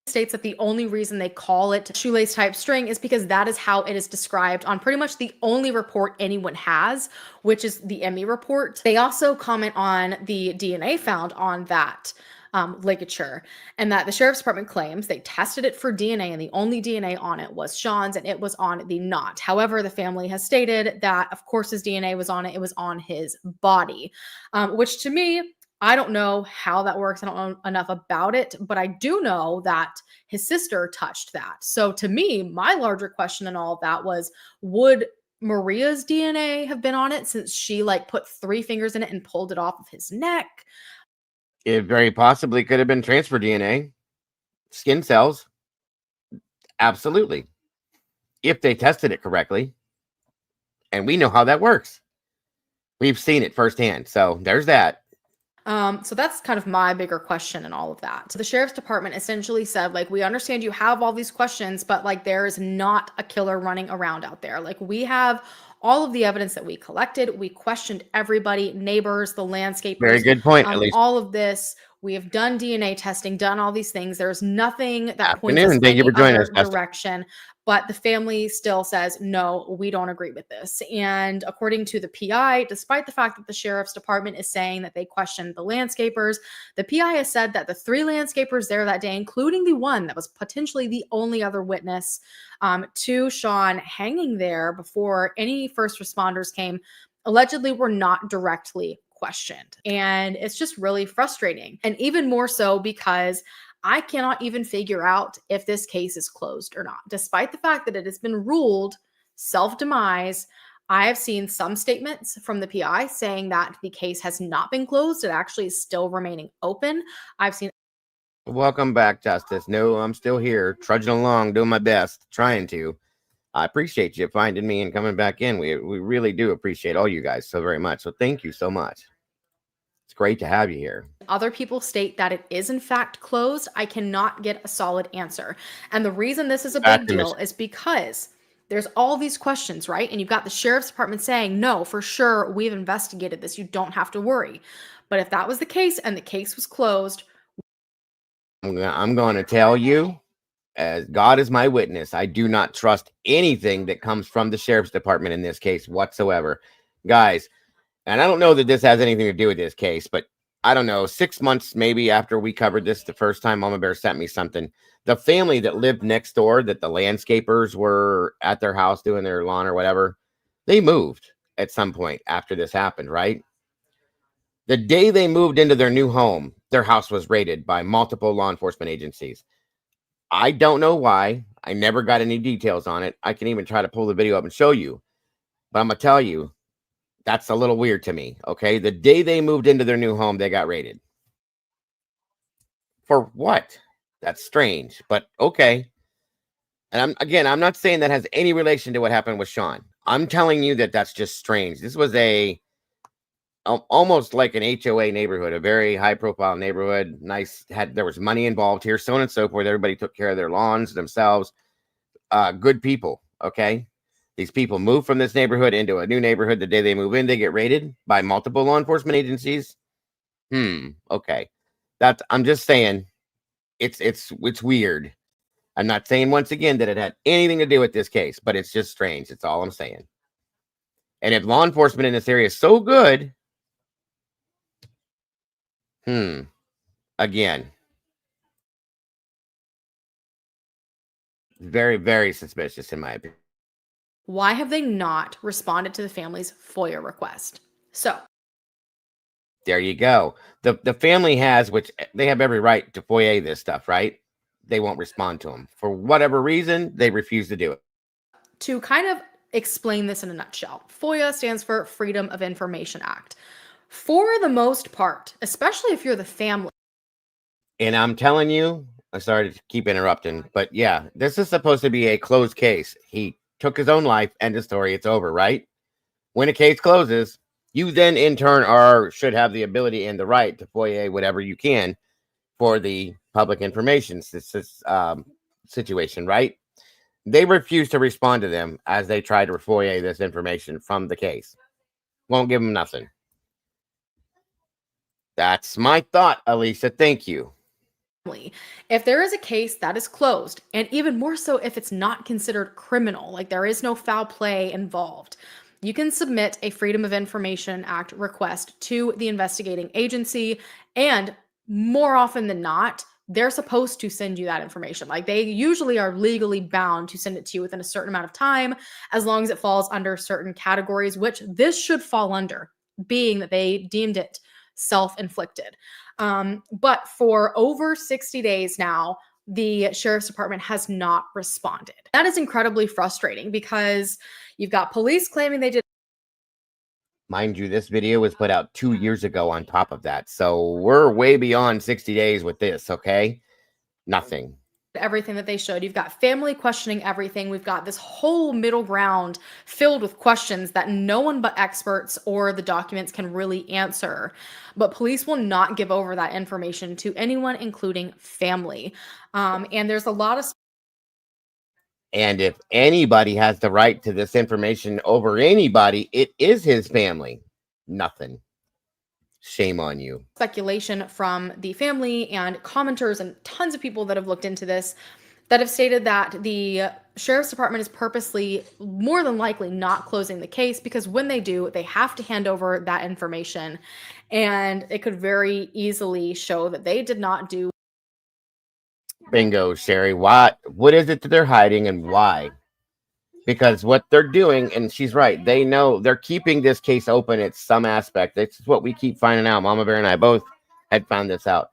states that the only reason they call it shoelace type string is because that is how it is described on pretty much the only report anyone has, which is the ME report. They also comment on the DNA found on that ligature, and that the sheriff's department claims they tested it for DNA and the only DNA on it was Sean's and it was on the knot. However, the family has stated that of course his DNA was on it. It was on his body, which to me, I don't know how that works. I don't know enough about it, but I do know that his sister touched that. So to me, my larger question in all of that was, would Maria's DNA have been on it since she like put 3 fingers in it and pulled it off of his neck? It very possibly could have been transfer DNA, skin cells. Absolutely. If they tested it correctly. And we know how that works. We've seen it firsthand. So there's that. So that's kind of my bigger question in all of that. So the sheriff's department essentially said, like, we understand you have all these questions, but like there is not a killer running around out there. Like we have all of the evidence that we collected. We questioned everybody, neighbors, the landscapers. Very good point, at least. All of this. We have done DNA testing, done all these things. There's nothing that points Afternoon. us Thank you any for joining other us, Justin. direction. But the family still says, no, we don't agree with this. And according to the PI, despite the fact that the sheriff's department is saying that they questioned the landscapers, the PI has said that the 3 landscapers there that day, including the one that was potentially the only other witness to Sean hanging there before any first responders came, allegedly were not directly questioned. And it's just really frustrating. And even more so because I cannot even figure out if this case is closed or not. Despite the fact that it has been ruled self-demise, I have seen some statements from the PI saying that the case has not been closed. It actually is still remaining open. I've seen. Welcome back, Justice. No, I'm still here, trudging along, doing my best, trying to. I appreciate you finding me and coming back in. We really do appreciate all you guys so very much. So thank you so much. It's great to have you here. Other people state that it is in fact closed. I cannot get a solid answer. And the reason this is a big deal is because there's all these questions, right? And you've got the sheriff's department saying, no, for sure, we've investigated this. You don't have to worry. But if that was the case and the case was closed, I'm going to tell you, as God is my witness, I do not trust anything that comes from the sheriff's department in this case whatsoever. Guys, and I don't know that this has anything to do with this case, but I don't know, 6 months maybe after we covered this the first time, Mama Bear sent me something. The family that lived next door, that the landscapers were at their house doing their lawn or whatever, they moved at some point after this happened, right? The day they moved into their new home, their house was raided by multiple law enforcement agencies. I don't know why. I never got any details on it. I can even try to pull the video up and show you. But I'm going to tell you, that's a little weird to me, okay? The day they moved into their new home, they got raided. For what? That's strange, but okay. And I'm not saying that has any relation to what happened with Sean. I'm telling you that that's just strange. This was almost like an HOA neighborhood, a very high-profile neighborhood. Nice, there was money involved here, so on and so forth. Everybody took care of their lawns themselves. Good people, okay? These people move from this neighborhood into a new neighborhood. The day they move in, they get raided by multiple law enforcement agencies. Okay. I'm just saying it's weird. I'm not saying once again that it had anything to do with this case, but it's just strange. That's all I'm saying. And if law enforcement in this area is so good, again, very, very suspicious in my opinion. why have they not responded to the family's FOIA request? So there you go. The family has, which they have every right to FOIA this stuff, right? They won't respond to them. For whatever reason, they refuse to do it. to kind of explain this in a nutshell, FOIA stands for Freedom of Information Act. For the most part, especially if you're the family. And I'm telling you, I'm sorry to keep interrupting, but yeah, this is supposed to be a closed case. He took his own life, end of story, it's over, right? When a case closes, you then in turn should have the ability and the right to FOIA whatever you can for the public information situation, right? They refuse to respond to them as they try to FOIA this information from the case. Won't give them nothing. That's my thought, Alicia. Thank you. If there is a case that is closed, and even more so if it's not considered criminal, like there is no foul play involved, you can submit a Freedom of Information Act request to the investigating agency, and more often than not, they're supposed to send you that information. Like they usually are legally bound to send it to you within a certain amount of time, as long as it falls under certain categories, which this should fall under, being that they deemed it self-inflicted. But for over 60 days now, the sheriff's department has not responded. That is incredibly frustrating because you've got police claiming they did. Mind you, this video was put out 2 years ago on top of that. So we're way beyond 60 days with this, okay? Nothing. Everything that they showed. You've got family questioning everything. We've got this whole middle ground filled with questions that no one but experts or the documents can really answer. But police will not give over that information to anyone, including family. And there's a lot of. And if anybody has the right to this information over anybody, it is his family. Nothing. Shame on you. Speculation from the family and commenters and tons of people that have looked into this that have stated that the sheriff's department is purposely, more than likely, not closing the case because when they do, they have to hand over that information, and it could very easily show that they did not do. Bingo, Sherry. What is it that they're hiding and why? Because what they're doing, and she's right, they know they're keeping this case open at some aspect. This is what we keep finding out. Mama Bear and I both had found this out.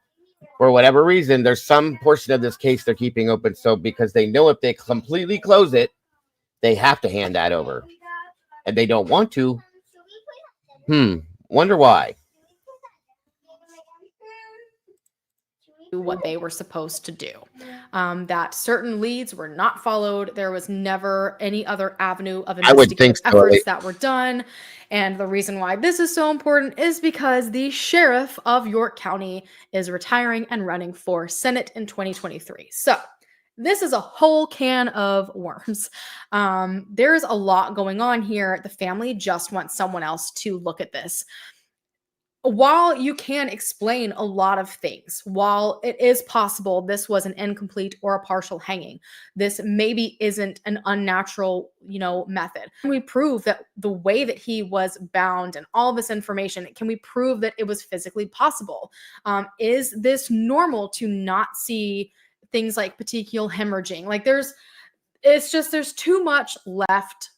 For whatever reason, there's some portion of this case they're keeping open. So because they know if they completely close it, they have to hand that over. And they don't want to. Wonder why. What they were supposed to do. That certain leads were not followed. There was never any other avenue of investigative efforts that were done. And the reason why this is so important is because the sheriff of York County is retiring and running for Senate in 2023. So this is a whole can of worms. There's a lot going on here. The family just wants someone else to look at this. While you can explain a lot of things, while it is possible this was an incomplete or a partial hanging, this maybe isn't an unnatural, method. Can we prove that the way that he was bound and all this information, can we prove that it was physically possible? Is this normal to not see things like petechial hemorrhaging? Like there's too much left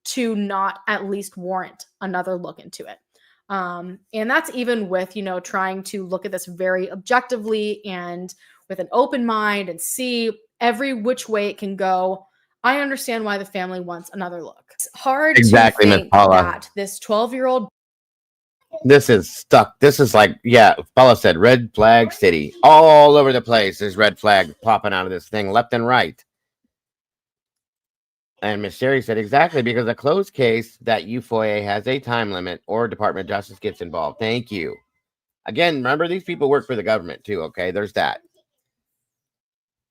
to not at least warrant another look into it. And that's even with, trying to look at this very objectively and with an open mind and see every which way it can go. I understand why the family wants another look. It's hard to think that this 12-year-old. This is stuck. This is like, Paula said, red flag city. All over the place. There's red flag popping out of this thing left and right. And Miss Sherry said exactly, because a closed case that UFOA has a time limit or Department of Justice gets involved. Thank you. Again, remember, these people work for the government too. Okay, there's that.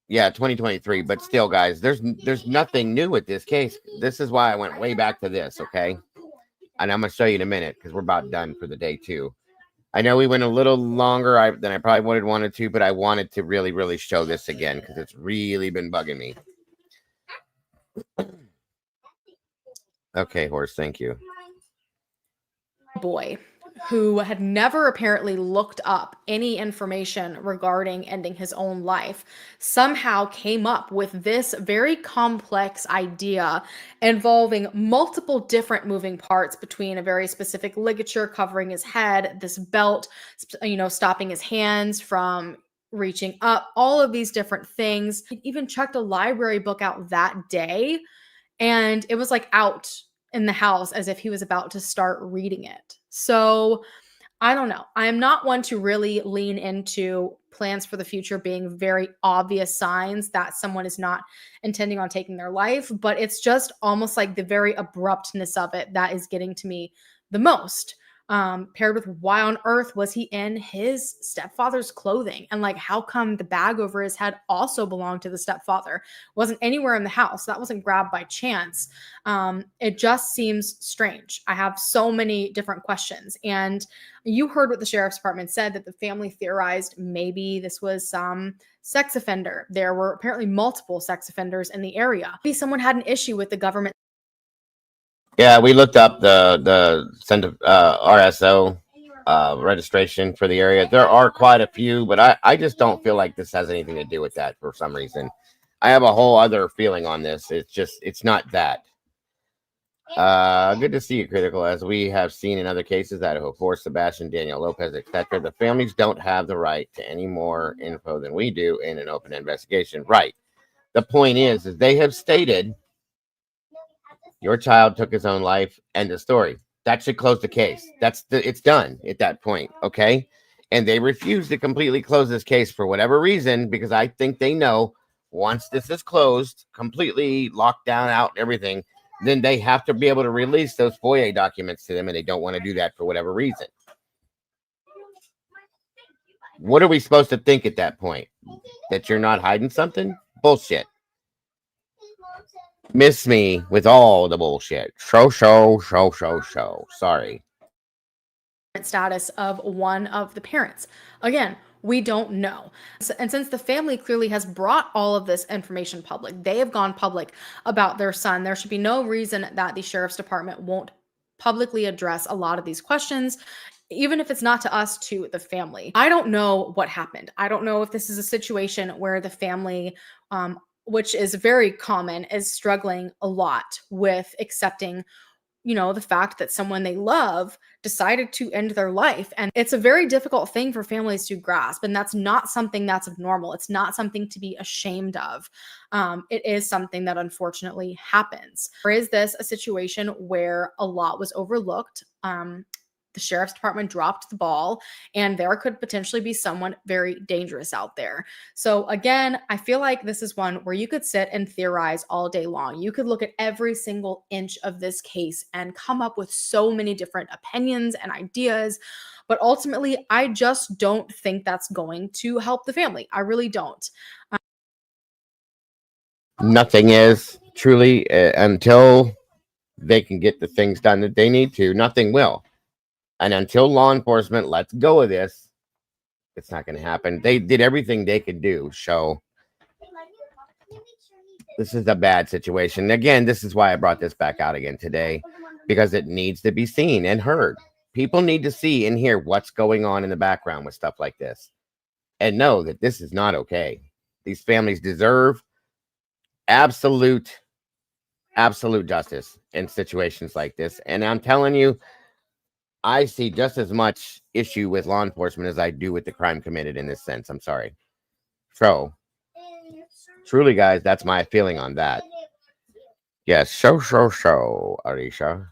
Yeah, 2023, but still, guys, there's nothing new with this case. This is why I went way back to this. Okay, and I'm gonna show you in a minute because we're about done for the day too. I know we went a little longer than I probably wanted to, but I wanted to really, really show this again because it's really been bugging me. Okay, horse, thank you. Boy who had never apparently looked up any information regarding ending his own life somehow came up with this very complex idea involving multiple different moving parts between a very specific ligature covering his head, this belt, stopping his hands from reaching up, all of these different things. He even checked a library book out that day, and it was like out in the house as if he was about to start reading it. So I don't know. I am not one to really lean into plans for the future being very obvious signs that someone is not intending on taking their life, but it's just almost like the very abruptness of it that is getting to me the most. paired with why on earth was he in his stepfather's clothing? And like, how come the bag over his head also belonged to the stepfather? Wasn't anywhere in the house. That wasn't grabbed by chance. It just seems strange. I have so many different questions. And you heard what the sheriff's department said, that the family theorized maybe this was some sex offender. There were apparently multiple sex offenders in the area. Maybe someone had an issue with the government. Yeah, we looked up the RSO registration for the area. There are quite a few, but I just don't feel like this has anything to do with that for some reason. I have a whole other feeling on this. It's not that. Good to see you, Critical. As we have seen in other cases that of course Sebastian, Daniel Lopez, etc., the families don't have the right to any more info than we do in an open investigation. Right. The point is they have stated your child took his own life. End of story. That should close the case. It's done at that point. Okay. And they refuse to completely close this case for whatever reason, because I think they know once this is closed, completely locked down, out, and everything, then they have to be able to release those FOIA documents to them, and they don't want to do that for whatever reason. What are we supposed to think at that point? That you're not hiding something? Bullshit. Miss me with all the bullshit. Show. Sorry. Status of one of the parents. Again, we don't know. And since the family clearly has brought all of this information public, they have gone public about their son, there should be no reason that the sheriff's department won't publicly address a lot of these questions, even if it's not to us, to the family. I don't know what happened. I don't know if this is a situation where the family, which is very common, is struggling a lot with accepting, the fact that someone they love decided to end their life. And it's a very difficult thing for families to grasp. And that's not something that's abnormal. It's not something to be ashamed of. It is something that unfortunately happens. Or is this a situation where a lot was overlooked? The sheriff's department dropped the ball, and there could potentially be someone very dangerous out there. So again, I feel like this is one where you could sit and theorize all day long. You could look at every single inch of this case and come up with so many different opinions and ideas. But ultimately, I just don't think that's going to help the family. I really don't. Nothing is truly until they can get the things done that they need to. Nothing will. And until law enforcement lets go of this, it's not going to happen. They did everything they could do. So this is a bad situation. Again, this is why I brought this back out again today, because it needs to be seen and heard. People need to see and hear what's going on in the background with stuff like this and know that this is not okay. These families deserve absolute justice in situations like this. And I'm telling you, I see just as much issue with law enforcement as I do with the crime committed in this sense. I'm sorry. So, truly, guys, that's my feeling on that. Yes, show, Arisha.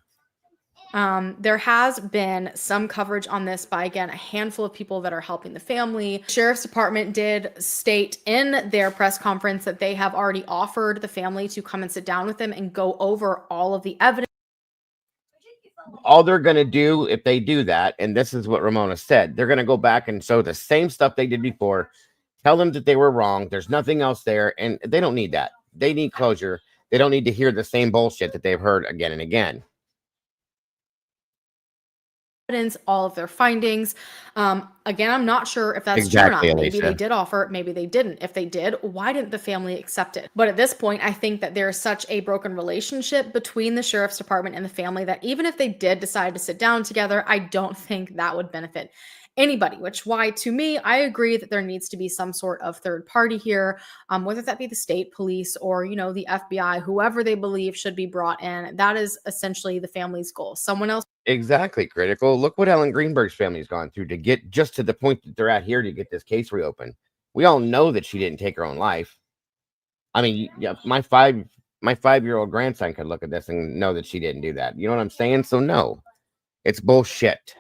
There has been some coverage on this by, again, a handful of people that are helping the family. Sheriff's Department did state in their press conference that they have already offered the family to come and sit down with them and go over all of the evidence. All they're going to do if they do that, and this is what Ramona said, they're going to go back and show the same stuff they did before, tell them that they were wrong, there's nothing else there, and they don't need that. They need closure. They don't need to hear the same bullshit that they've heard again and again. All of their findings. Again, I'm not sure if that's Exactly, true or not. Maybe Alicia. they did offer it, maybe they didn't. If they did, why didn't the family accept it? But at this point, I think that there is such a broken relationship between the sheriff's department and the family that even if they did decide to sit down together, I don't think that would benefit anybody, which why to me, I agree that there needs to be some sort of third party here, whether that be the state police or, the FBI, whoever they believe should be brought in. That is essentially the family's goal. Someone else. Exactly, Critical. Look what Ellen Greenberg's family's gone through to get just to the point that they're at here to get this case reopened. We all know that she didn't take her own life. I mean, yeah, my 5-year-old grandson could look at this and know that she didn't do that. You know what I'm saying? So no, it's bullshit.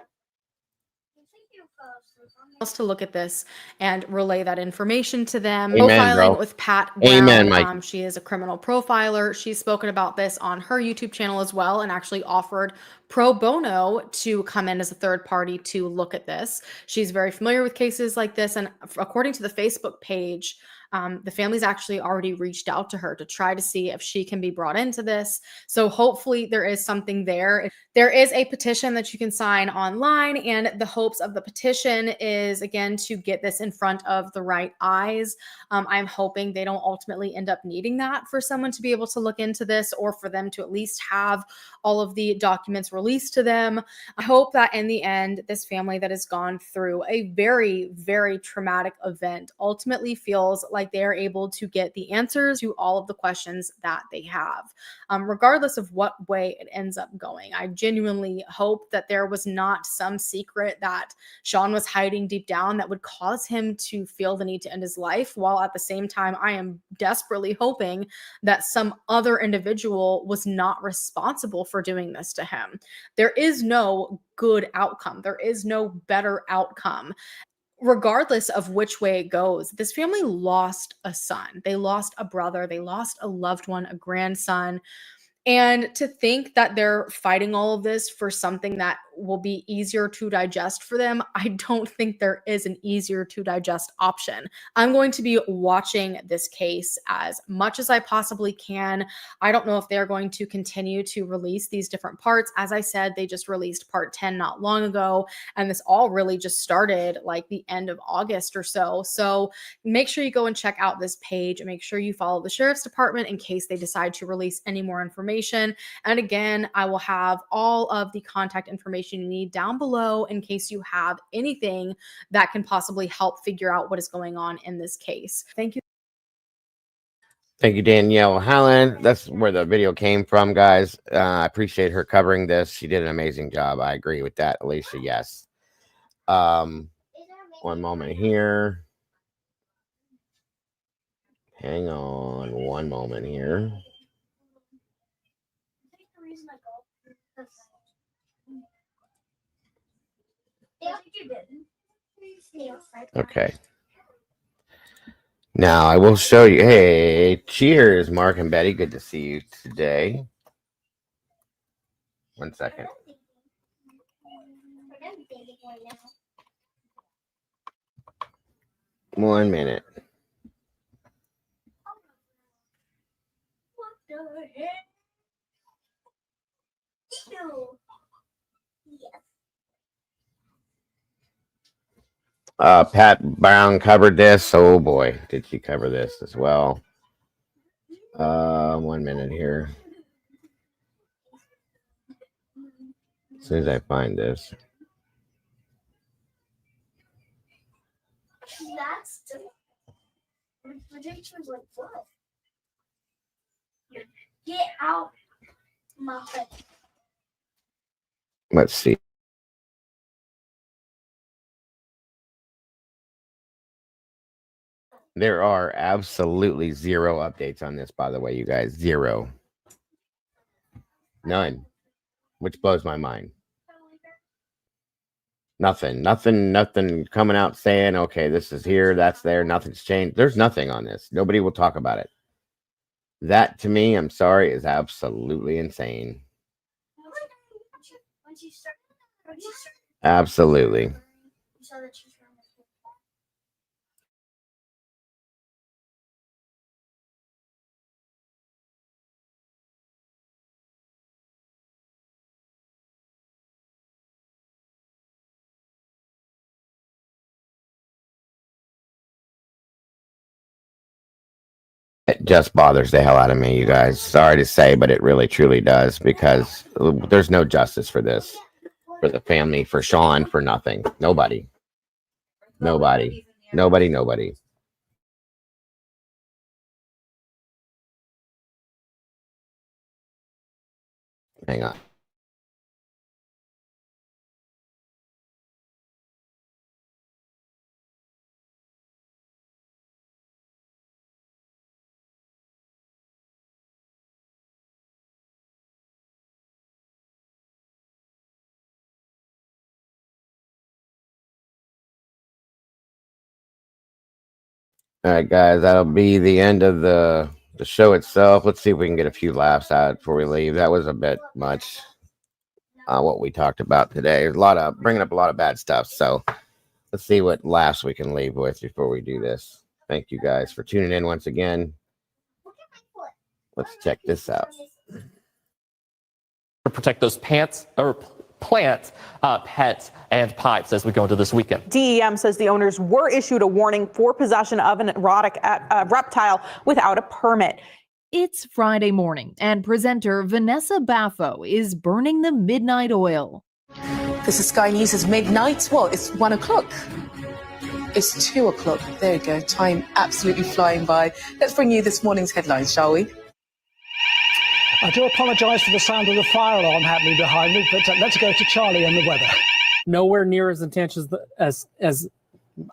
To look at this and relay that information to them. Amen, Profiling bro. with Pat Brown. Amen, Mike. She is a criminal profiler. She's spoken about this on her YouTube channel as well and actually offered pro bono to come in as a third party to look at this. She's very familiar with cases like this. And according to the Facebook page, the family's actually already reached out to her to try to see if she can be brought into this. So hopefully there is something there. There is a petition that you can sign online, and the hopes of the petition is, again, to get this in front of the right eyes. I'm hoping they don't ultimately end up needing that for someone to be able to look into this, or for them to at least have all of the documents released to them. I hope that in the end, this family that has gone through a very, very traumatic event ultimately feels like they are able to get the answers to all of the questions that they have, regardless of what way it ends up going. I genuinely hope that there was not some secret that Sean was hiding deep down that would cause him to feel the need to end his life, while at the same time, I am desperately hoping that some other individual was not responsible for doing this to him. There is no good outcome. There is no better outcome. Regardless of which way it goes, this family lost a son. They lost a brother. They lost a loved one, a grandson. And to think that they're fighting all of this for something that will be easier to digest for them, I don't think there is an easier to digest option. I'm going to be watching this case as much as I possibly can. I don't know if they're going to continue to release these different parts. As I said, they just released part 10 not long ago, and this all really just started like the end of August or so. So make sure you go and check out this page, and make sure you follow the sheriff's department in case they decide to release any more information. And again, I will have all of the contact information you need down below in case you have anything that can possibly help figure out what is going on in this case. Thank you. Thank you, Danielle Hallen. That's where the video came from, guys. I appreciate her covering this. She did an amazing job. I agree with that, Alicia. Yes. One moment here. Hang on one moment here. Okay. Now I will show you. Hey, cheers, Mark and Betty. Good to see you today. 1 second. One minute. Pat Brown covered this. Oh boy, did she cover this as well. 1 minute here. As soon as I find this. That's the predictions like what? Get out my head. Let's see. There are absolutely zero updates on this, by the way, you guys. Zero. None. Which blows my mind. Nothing coming out saying, okay, this is here, that's there, nothing's changed. There's nothing on this. Nobody will talk about it. That, to me, I'm sorry, is absolutely insane. Absolutely. It just bothers the hell out of me, you guys. Sorry to say, but it really truly does, because there's no justice for this, for the family, for Sean, for nothing. Nobody. Hang on. All right, guys, that'll be the end of the show itself. Let's see if we can get a few laughs out before we leave. That was a bit much. what we talked about today. There's bringing up a lot of bad stuff. So let's see what laughs we can leave with before we do this. Thank you guys for tuning in once again. Let's check this out. To protect those plants, pets, and pipes as we go into this weekend. DEM says the owners were issued a warning for possession of an erotic reptile without a permit. It's Friday morning, and presenter Vanessa Baffo is burning the midnight oil. This is Sky News' midnight. Well, it's 1 o'clock. It's 2 o'clock. There you go. Time absolutely flying by. Let's bring you this morning's headlines, shall we? I do apologise for the sound of the fire alarm happening behind me, but let's go to Charlie and the weather. Nowhere near as intense as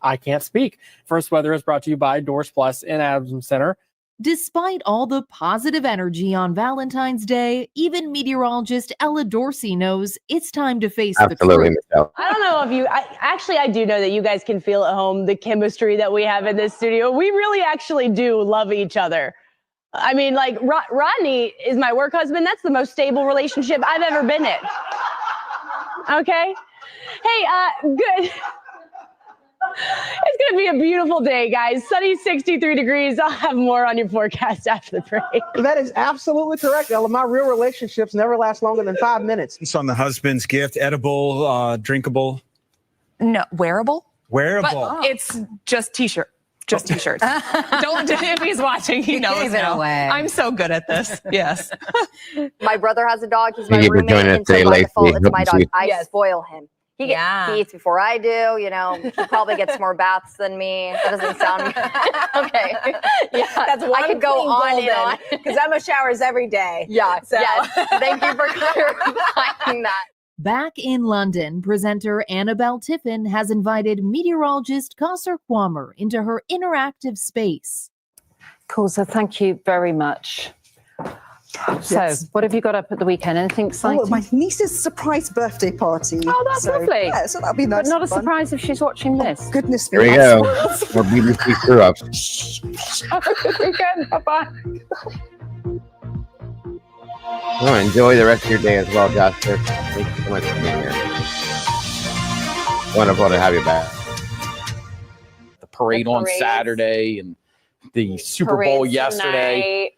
I can't speak. First Weather is brought to you by Doors Plus in Adams Center. Despite all the positive energy on Valentine's Day, even meteorologist Ella Dorsey knows it's time to face the truth. Michelle. I don't know if you, I do know that you guys can feel at home the chemistry that we have in this studio. We really actually do love each other. I mean, like, Rodney is my work husband. That's the most stable relationship I've ever been in. Okay? Hey, good. It's going to be a beautiful day, guys. Sunny, 63 degrees. I'll have more on your forecast after the break. That is absolutely correct, Ella. My real relationships never last longer than 5 minutes. It's on the husband's gift, edible, drinkable. No, wearable? Wearable. But it's just t-shirt. Just t-shirts. Don't, if he's watching, he knows gave it now. away. I'm so good at this. Yes. My brother has a dog. He's my Thank you for roommate. joining us And so today, by Lacey. default, it's Hope my to dog. see you. I spoil him. He eats before I do. You know, he probably gets more baths than me. That doesn't sound okay. Yeah, That's one I could go on and on because Emma showers every day. Yeah. So. Yes. Thank you for clarifying that. Back in London, presenter Annabelle Tiffin has invited meteorologist Kausar Kwammer into her interactive space. Cool, so thank you very much. So, what have you got up at the weekend? Anything exciting? Oh, my niece's surprise birthday party. Oh, that's lovely. Yeah, so that'll be nice. But not a and fun. surprise if she's watching this. Oh, goodness me. Here we go. More BBC screw ups. Have a good weekend. Bye-bye. Well, enjoy the rest of your day as well, Jasper. Thank you so much for being here. Wonderful to have you back. The parade on parades. Saturday and the Super Bowl Parades yesterday. tonight,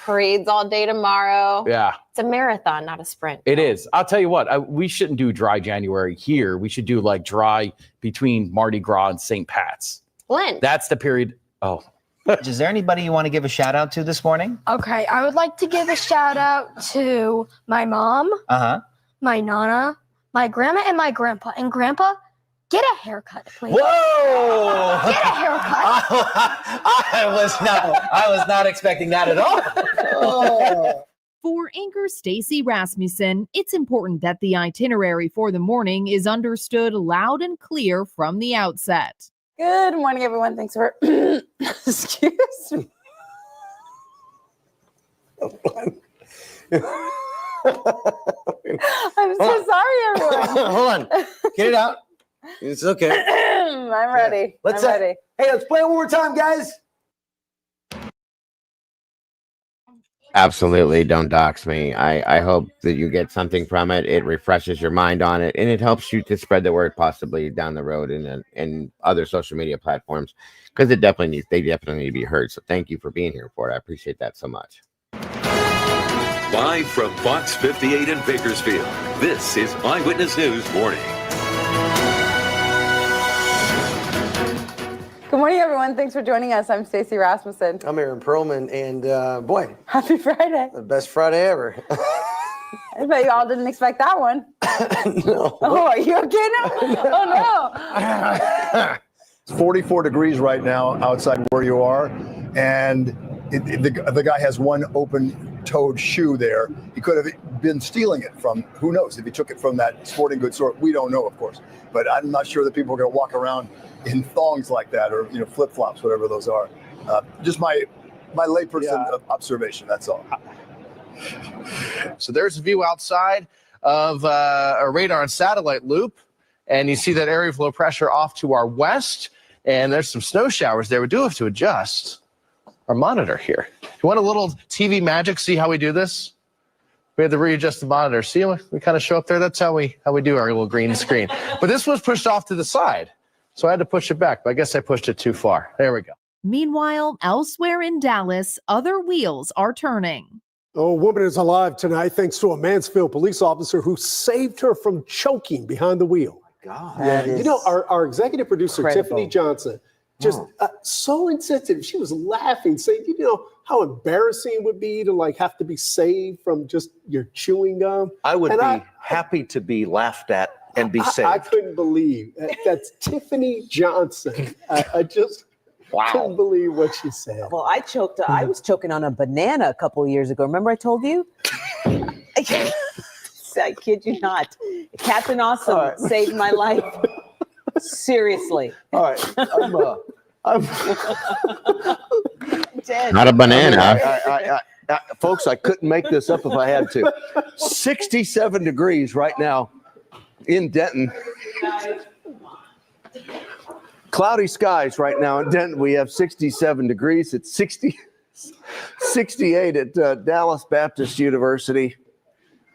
parades all day tomorrow. Yeah, It's a marathon, not a sprint. it is. I'll tell you what, we shouldn't do dry January here. We should do like dry between Mardi Gras and St. Pat's. Lent. That's the period. Oh. Is there anybody you want to give a shout out to this morning? Okay, I would like to give a shout out to my mom, my nana, my grandma, and my grandpa. And grandpa, get a haircut, please. Whoa! Get a haircut. I was not expecting that at all. Oh. For anchor Stacey Rasmussen, it's important that the itinerary for the morning is understood loud and clear from the outset. Good morning, everyone. Thanks for excuse me. I'm so sorry, everyone. Hold on. Get it out. It's okay. I'm ready. I'm ready. Hey, let's play it one more time, guys. Absolutely. Don't dox me. I hope that you get something from it. It refreshes your mind on it, and it helps you to spread the word possibly down the road in other social media platforms, because they definitely need to be heard. So thank you for being here for it. I appreciate that so much. Live from Fox 58 in Bakersfield, this is Eyewitness News Morning. Good morning, everyone. Thanks for joining us. I'm Stacey Rasmussen. I'm Aaron Perlman, and boy, Happy Friday. the best Friday ever. I bet you all didn't expect that one. No. Oh, are you okay now? Oh, no. It's 44 degrees right now outside where you are, and the guy has one open-toed shoe there. He could have been stealing it from, who knows, if he took it from that sporting goods store. We don't know, of course, but I'm not sure that people are going to walk around in thongs like that, or flip-flops, whatever those are. Just my layperson observation, that's all. So there's a view outside of a radar and satellite loop, and you see that area of low pressure off to our west, and there's some snow showers there. We do have to adjust our monitor here. You want a little TV magic? See how we do this? we had to readjust the monitor. See, we kind of show up there. That's how we do our little green screen. But this was pushed off to the side, so I had to push it back. But I guess I pushed it too far. There we go. Meanwhile, elsewhere in Dallas, other wheels are turning. A woman is alive tonight thanks to a Mansfield police officer who saved her from choking behind the wheel. God. Yeah, you know, our executive producer, incredible. Tiffany Johnson, just so insensitive. She was laughing, saying, you know, how embarrassing it would be to like have to be saved from just your chewing gum. I would be happy to be laughed at and be saved. I couldn't believe that's Tiffany Johnson. I just couldn't believe what she said. Well, I was choking on a banana a couple of years ago. Remember I told you? I kid you not. Captain Awesome saved my life. Seriously. All right. I'm dead. Not a banana. Folks, I couldn't make this up if I had to. 67 degrees right now in Denton. Cloudy skies right now in Denton. We have 67 degrees. It's 68 at Dallas Baptist University.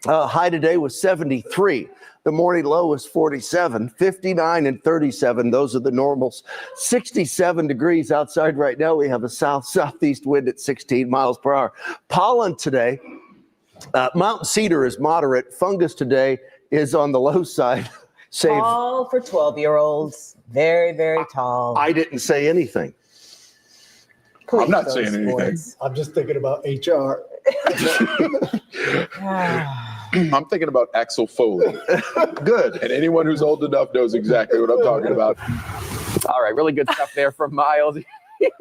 High today was 73. The morning low was 47, 59 and 37. Those are the normals. 67 degrees outside right now. We have a southeast wind at 16 miles per hour. Pollen today, Mountain Cedar is moderate. Fungus today is on the low side. Tall for 12-year-olds. Very, very tall. I didn't say anything. Please, I'm not saying anything. I'm just thinking about HR. I'm thinking about Axel Foley. Good. And anyone who's old enough knows exactly what I'm talking about. All right, really good stuff there from Miles.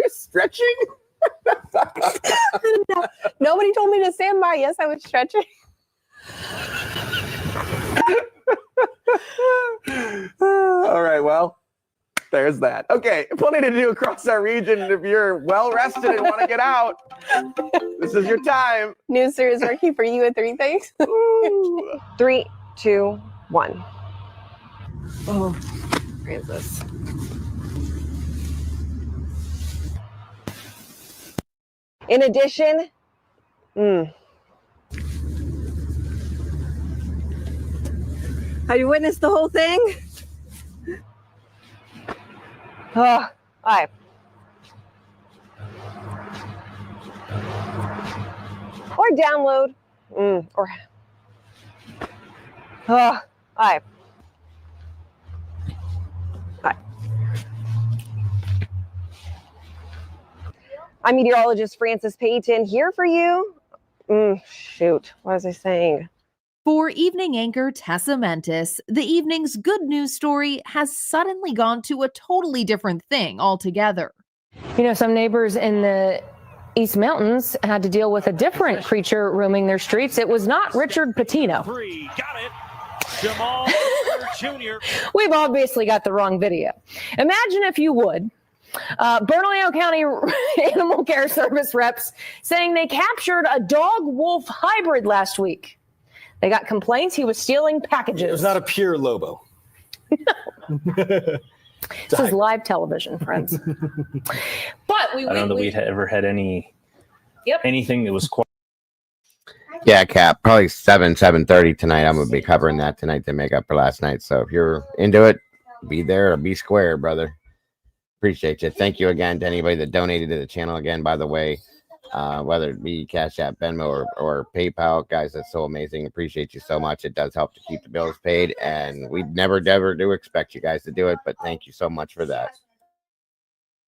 Stretching? Nobody told me to stand by. Yes, I was stretching. All right, well, there's that. Okay, plenty to do across our region. If you're well rested and want to get out, this is your time. New series working for you at 3 things. 3, 2, 1. Oh, Francis. In addition, have you witnessed the whole thing? Oh, aye. Or download. Or. Oh, aye. Aye. I'm meteorologist Francis Payton here for you. Shoot, what was I saying? For evening anchor Tessa Mentis, the evening's good news story has suddenly gone to a totally different thing altogether. You know, some neighbors in the East Mountains had to deal with a different creature roaming their streets. It was not Richard Pitino. Got it. Jamal Jr. We've obviously got the wrong video. Imagine, if you would, Bernalillo County Animal Care Service reps saying they captured a dog-wolf hybrid last week. They got complaints he was stealing packages. It was not a pure Lobo. This is live television, friends. But I don't know that we'd ever had anything that was quite. Yeah, Cap. Probably 7:30 tonight. I'm gonna be covering that tonight to make up for last night. So if you're into it, be there or be square, brother. Appreciate you. Thank you again to anybody that donated to the channel. Again, by the way, whether it be Cash App, Venmo, or PayPal, guys, that's so amazing. Appreciate you so much. It does help to keep the bills paid, and we never do expect you guys to do it, but thank you so much for that.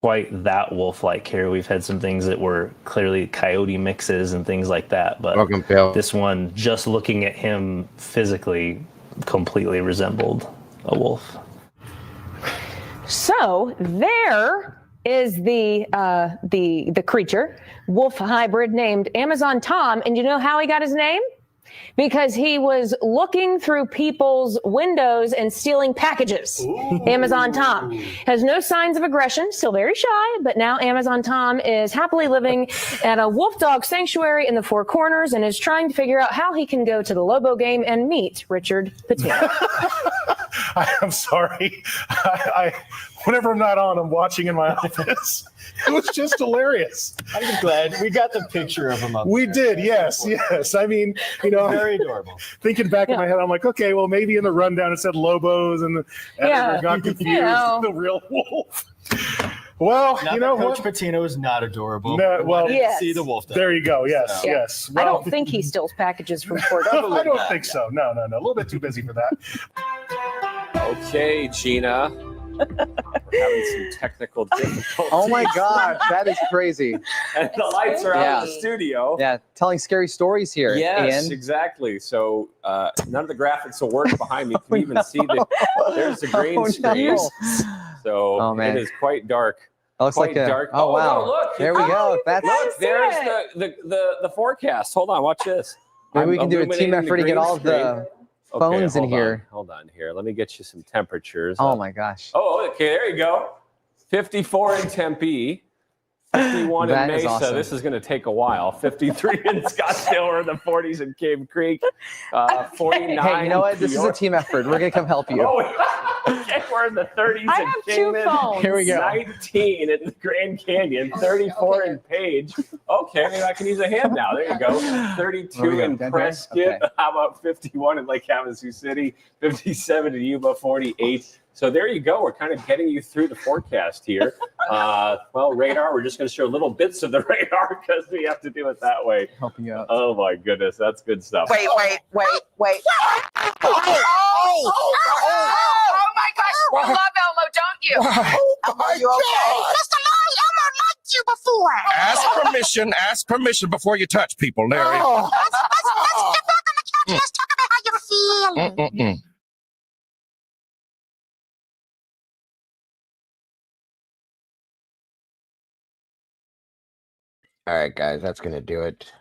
Quite that wolf-like here. We've had some things that were clearly coyote mixes and things like that, but welcome, Phil. This one, just looking at him physically, completely resembled a wolf. So there is the creature, wolf hybrid named Amazon Tom. And you know how he got his name? Because he was looking through people's windows and stealing packages. Ooh. Amazon Tom has no signs of aggression, still very shy, but now Amazon Tom is happily living at a wolf dog sanctuary in the Four Corners and is trying to figure out how he can go to the Lobo game and meet Richard Pitino. I'm sorry. Whenever I'm not on, I'm watching in my office. It was just hilarious. I'm just glad we got the picture of him up We there. did, yes. I mean, very adorable. Thinking back in my head, I'm like, okay, well, maybe in the rundown it said Lobos, and I got confused with the real wolf. Well, Not you know that Coach what? Patino is not adorable. No, well, Yes. See the wolf. There you go. Yes, Yeah. yes. I Well, don't think he steals packages from Fort. I don't think so. No. A little bit too busy for that. Okay, Gina. Having some technical difficulties. Oh my gosh, that is crazy. And the lights are out of the studio. Yeah, telling scary stories here. Yes, Ian. exactly. So none of the graphics will work behind me. You can even see there's the green screen. So man. it is quite dark. It looks quite like dark. Oh wow! No, look, There we go. That's look, there's the forecast. Hold on, watch this. maybe we can do a team illuminating effort to the get green all of the screen. phones in hold here. Hold on here. Let me get you some temperatures. Oh my gosh! Oh, okay, there you go. 54 in Tempe, 51 That in is Mesa. awesome. This is going to take a while. 53 in Scottsdale. We're in the 40s in Cave Creek. 49. Hey, you know what? This is a York. team effort. We're gonna come help you. Okay, we're in the 30s I in have two Kingman. phones. Here we go. 19 in the Grand Canyon. 34 in Page. Okay, maybe I can use a hand now. There you go. 32 Where we go? in Down here? Prescott. Okay. How about 51 in Lake Havasu City? 57 in Yuba. 48. So there you go. We're kind of getting you through the forecast here. Well, radar, we're just going to show little bits of the radar because we have to do it that way. Helping you out. Oh, my goodness. That's good stuff. Wait. Oh my gosh. You love Elmo, don't you? Elmo, you okay? Mr. Larry, Elmo liked you before. Ask permission before you touch people, Larry. Let's get back on the couch and let's talk about how you're feeling. All right, guys, that's going to do it.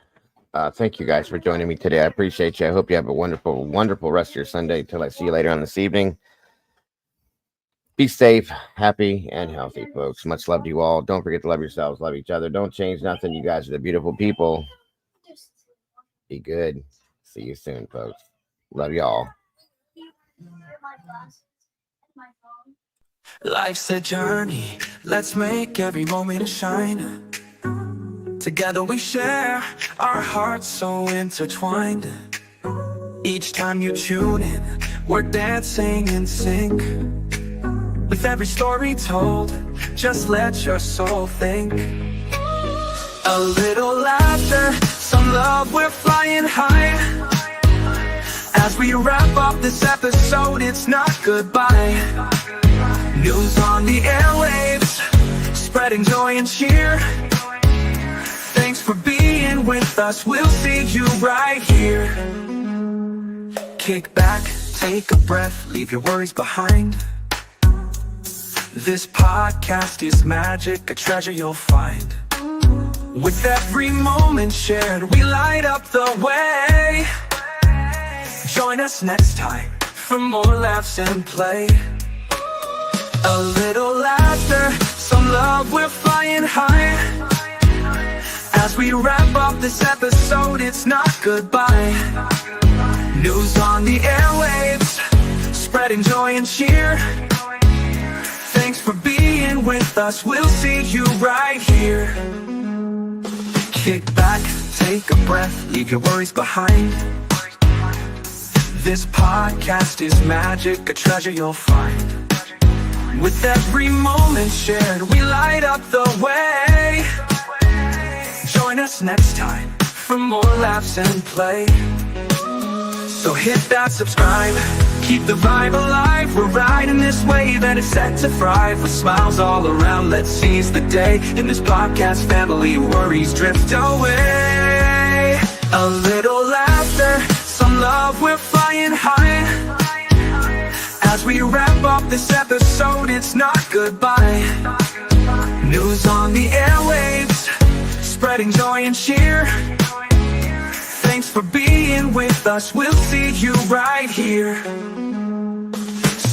Thank you guys for joining me today. I appreciate you. I hope you have a wonderful, wonderful rest of your Sunday. Till I see you later on this evening. Be safe, happy, and healthy, folks. Much love to you all. Don't forget to love yourselves, love each other. Don't change nothing. You guys are the beautiful people. Be good. See you soon, folks. Love y'all. Life's a journey. Let's make every moment shine. Together we share our hearts so intertwined. Each time you tune in, we're dancing in sync. With every story told, just let your soul think. A little laughter, some love, we're flying high. As we wrap up this episode, it's not goodbye. News on the airwaves, spreading joy and cheer. Thanks for being with us, we'll see you right here. Kick back, take a breath, leave your worries behind. This podcast is magic, a treasure you'll find. With every moment shared, we light up the way. Join us next time for more laughs and play. A little laughter, some love, we're flying high. As we wrap up this episode, it's not goodbye. News on the airwaves, spreading joy and cheer. Thanks for being with us, we'll see you right here. Kick back, take a breath, leave your worries behind. This podcast is magic, a treasure you'll find. With every moment shared, we light up the way. Join us next time for more laughs and play. So hit that subscribe, keep the vibe alive. We're riding this wave and it's set to thrive. With smiles all around, let's seize the day. In this podcast family, worries drift away. A little laughter, some love, we're flying high. As we wrap up this episode, it's not goodbye. News on the airwaves, spreading joy and cheer. Thanks for being with us, we'll see you right here.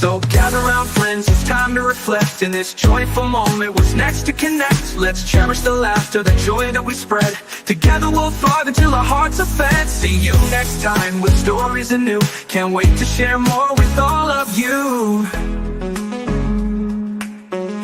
So gather round friends, it's time to reflect. In this joyful moment, what's next to connect? Let's cherish the laughter, the joy that we spread. Together we'll thrive until our hearts are fed. See you next time with stories anew. Can't wait to share more with all of you.